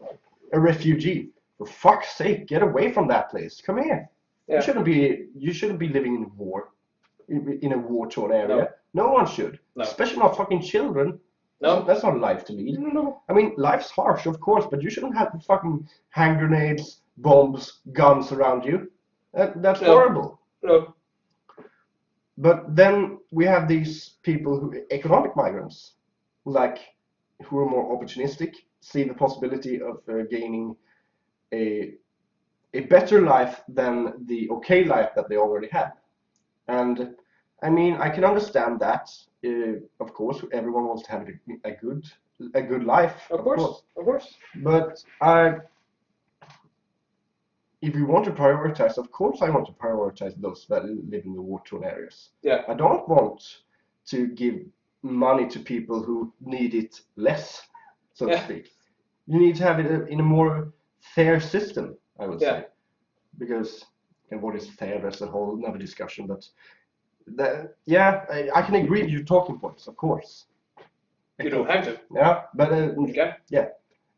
a refugee, for fuck's sake, get away from that place. Come here. Yeah. You shouldn't be living in war, in a war-torn area. No one should. No. Especially not fucking children. No. That's not life to lead. No. I mean, life's harsh, of course, but you shouldn't have fucking hand grenades, bombs, guns around you. That's horrible. No. But then we have these people economic migrants, who are more opportunistic, see the possibility of gaining a better life than the okay life that they already have. And I mean, I can understand that. Of course, everyone wants to have a good life. Of course. But if you want to prioritize, of course I want to prioritize those that live in the war-torn areas. Yeah. I don't want to give money to people who need it less, so to speak. You need to have it in a more fair system, I would say. Because, and what is fair, that's a whole another discussion, but I can agree with your talking points, of course. You don't have to. Yeah, but yeah.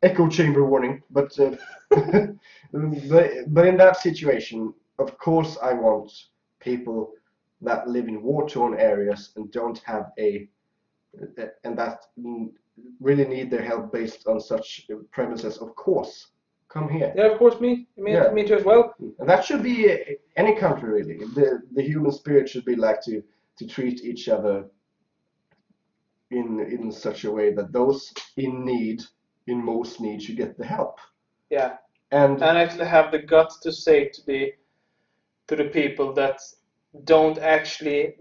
Echo chamber warning, but but in that situation, of course, I want people that live in war-torn areas and don't have and that really need their help based on such premises. Of course, come here. Yeah, of course, me too as well. And that should be any country really. The human spirit should be like to treat each other in such a way that those in need, in most need, should get the help. Yeah. And actually have the guts to say to the people that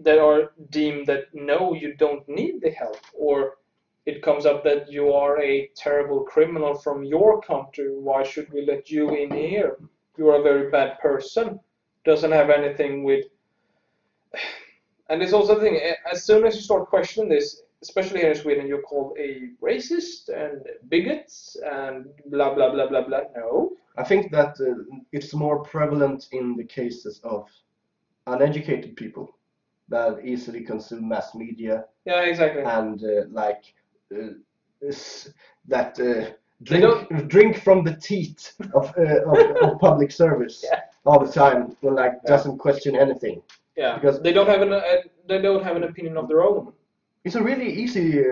are deemed that no, you don't need the help, or it comes up that you are a terrible criminal from your country, why should we let you in here? You are a very bad person. Doesn't have anything with. And it's also the thing, as soon as you start questioning this, especially here in Sweden, you're called a racist and bigots and blah blah blah blah blah. No. I think that it's more prevalent in the cases of uneducated people that easily consume mass media. Yeah, exactly. And drink from the teat of public service all the time, and doesn't question anything. Yeah, because they don't have an opinion of their own. It's a really easy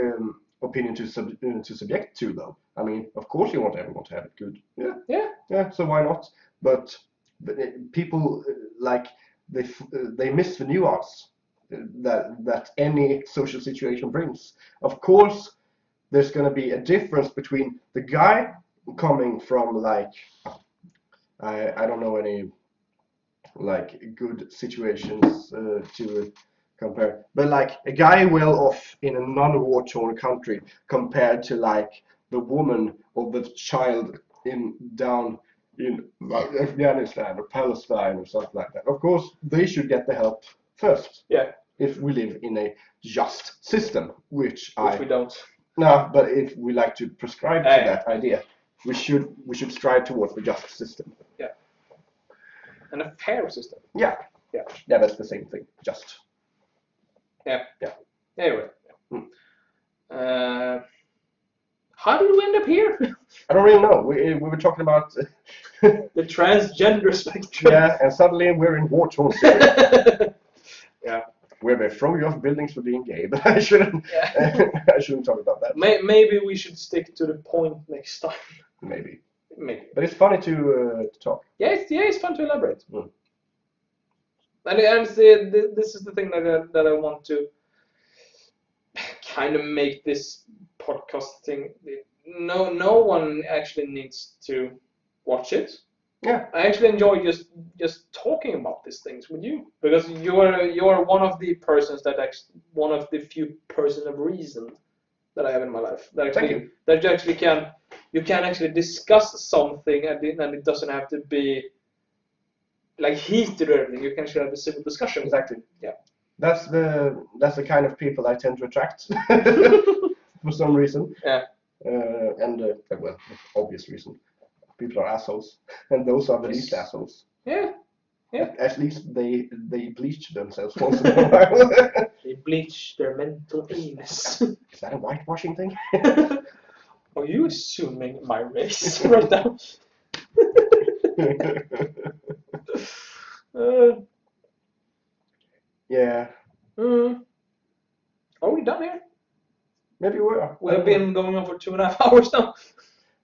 opinion to subject to, though. I mean, of course you want everyone to have it good. Yeah. So why not? But people they miss the nuance that any social situation brings. Of course, there's going to be a difference between the guy coming from I don't know any good situations to compare, but a guy well off in a non-war-torn country compared to the woman or the child down in Afghanistan or Palestine or something like that. Of course, they should get the help first. Yeah. If we live in a just system, which we don't. No, but if we like to prescribe to that idea, we should strive towards the just system. Yeah. And a fair system. Yeah. That's the same thing. Just. Yeah. Anyway. Hmm. How did we end up here? I don't really know. We were talking about the transgender spectrum. Yeah, and suddenly we're in war-torn Syria. Yeah. Where they throw you off buildings for being gay, but I shouldn't. Yeah. I shouldn't talk about that. Maybe we should stick to the point next time. Maybe. But it's funny to talk. Yeah, it's fun to elaborate. Mm. And this is the thing that I want to kind of make this podcast thing. No one actually needs to watch it. Yeah. I actually enjoy just talking about these things with you, because you're one of the persons one of the few persons of reason that I have in my life. You can actually discuss something and it doesn't have to be heated or anything. You can actually have a civil discussion. Exactly. Yeah. That's the kind of people I tend to attract for some reason. Yeah. Well, obvious reason. People are assholes, and those are the least assholes. Yeah. At least they bleach themselves once in a while. They bleach their mental anus. Is that a whitewashing thing? Are you assuming my race right now? Yeah. Are we done here? Maybe we are. We have been going on for 2.5 hours now.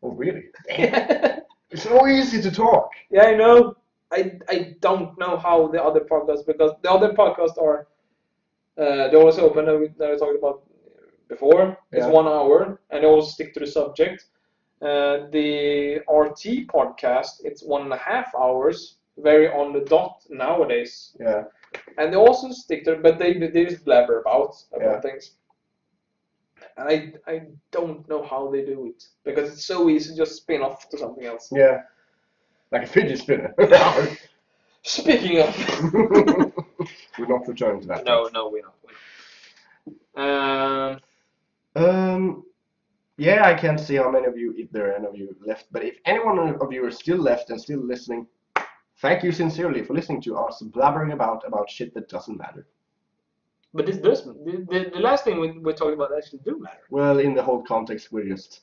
Oh, really? It's so easy to talk. Yeah, I know. I don't know how the other podcasts, because the other podcasts are they always open that I talked about before. It's 1 hour and they all stick to the subject. The RT podcast, it's 1.5 hours, very on the dot nowadays. Yeah. And they also stick to, but they just blabber about things. And I don't know how they do it, because it's so easy to just spin off to something else. Yeah. Like a fidget spinner. Speaking of. We're not returning to that. No, we're not. Yeah, I can't see how many of you, if there are any of you left, but if anyone of you are still left and still listening, thank you sincerely for listening to us blabbering about shit that doesn't matter. But this does. The last thing we're talking about actually do matter. Well, in the whole context, we're just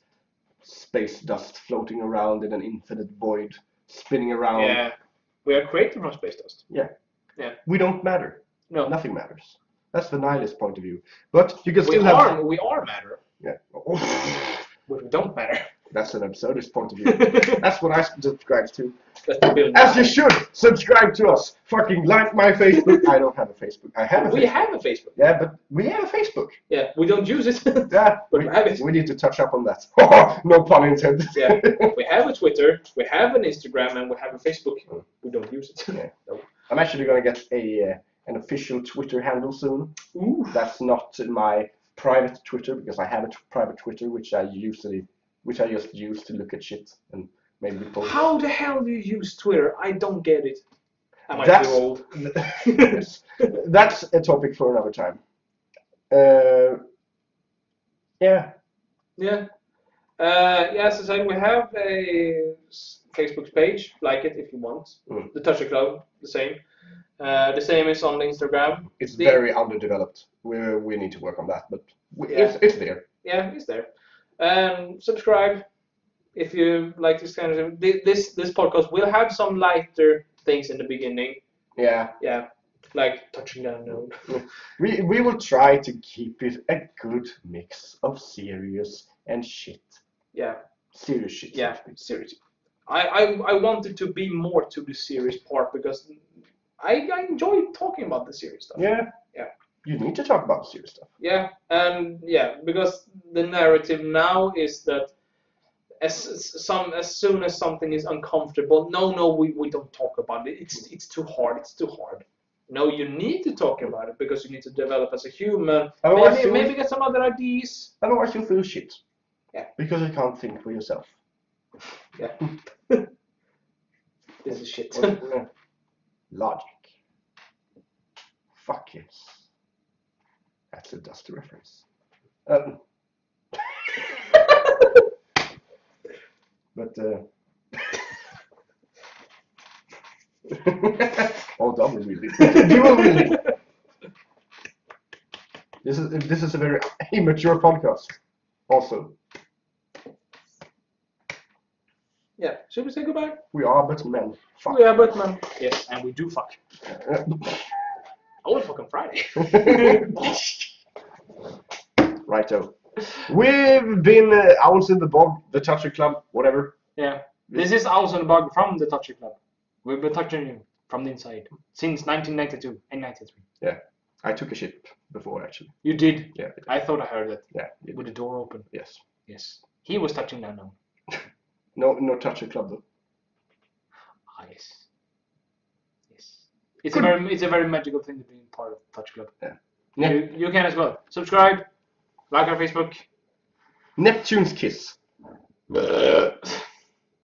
space dust floating around in an infinite void, spinning around. Yeah, we are created from space dust. Yeah. Yeah. We don't matter. No. Nothing matters. That's the nihilist point of view. But you can still we are matter. Yeah. But we don't matter. That's an absurdist point of view. That's what I subscribe to. As you should subscribe to us. Fucking like my Facebook. I don't have a Facebook. I have a We Facebook. have a Facebook. Yeah, but we have a Facebook. Yeah, we don't use it. Yeah, but we have it. We need to touch up on that. No pun intended. Yeah, we have a Twitter, we have an Instagram, and we have a Facebook. We don't use it. Yeah. No. I'm actually gonna get an official Twitter handle soon. Ooh. That's not my private Twitter because I have a private Twitter which I just use to look at shit and maybe post. How the hell do you use Twitter? I don't get it. Am I That's too old? Yes. That's a topic for another time. Yeah. Yeah. As I said, we have a Facebook page. Like it if you want. The Toucher Club, the same. The same is on Instagram. It's very underdeveloped. We need to work on that, but it's there. Yeah, it's there. Subscribe if you like this kind of this podcast will have some lighter things in the beginning. Yeah. Yeah, like touching down note. We will try to keep it a good mix of serious and shit. Yeah. Serious shit. Yeah, serious. I wanted to be more to the serious part because I enjoy talking about the serious stuff. Yeah. Yeah. You need to talk about the serious stuff. Yeah, and because the narrative now is that as soon as something is uncomfortable, we don't talk about it. It's too hard. It's too hard. No, you need to talk about it because you need to develop as a human. Maybe get some other ideas. Otherwise you'll feel shit. Yeah. Because you can't think for yourself. Yeah. This is shit. Logic. Fuck yes. That's a Dusty reference. But oh, double really. Dual really. This is a very immature podcast. Also. Yeah. Should we say goodbye? We are but men. Fuck. We are but men. Yes, and we do fuck. I will fuck on Friday. Righto. We've been Owls in the Bog, the Toucher Club, whatever. Yeah. This is Owls in the Bog from the Toucher Club. We've been touching you from the inside since 1992 and 93. Yeah. I took a shit before, actually. You did? Yeah. I thought I heard that. Yeah. With the door open. Yes. Yes. He was touching that now. No Toucher Club, though. Ah, yes. Yes. It's a very magical thing to be part of Toucher Club. Yeah. You can as well. Subscribe. Like our Facebook. Neptune's Kiss.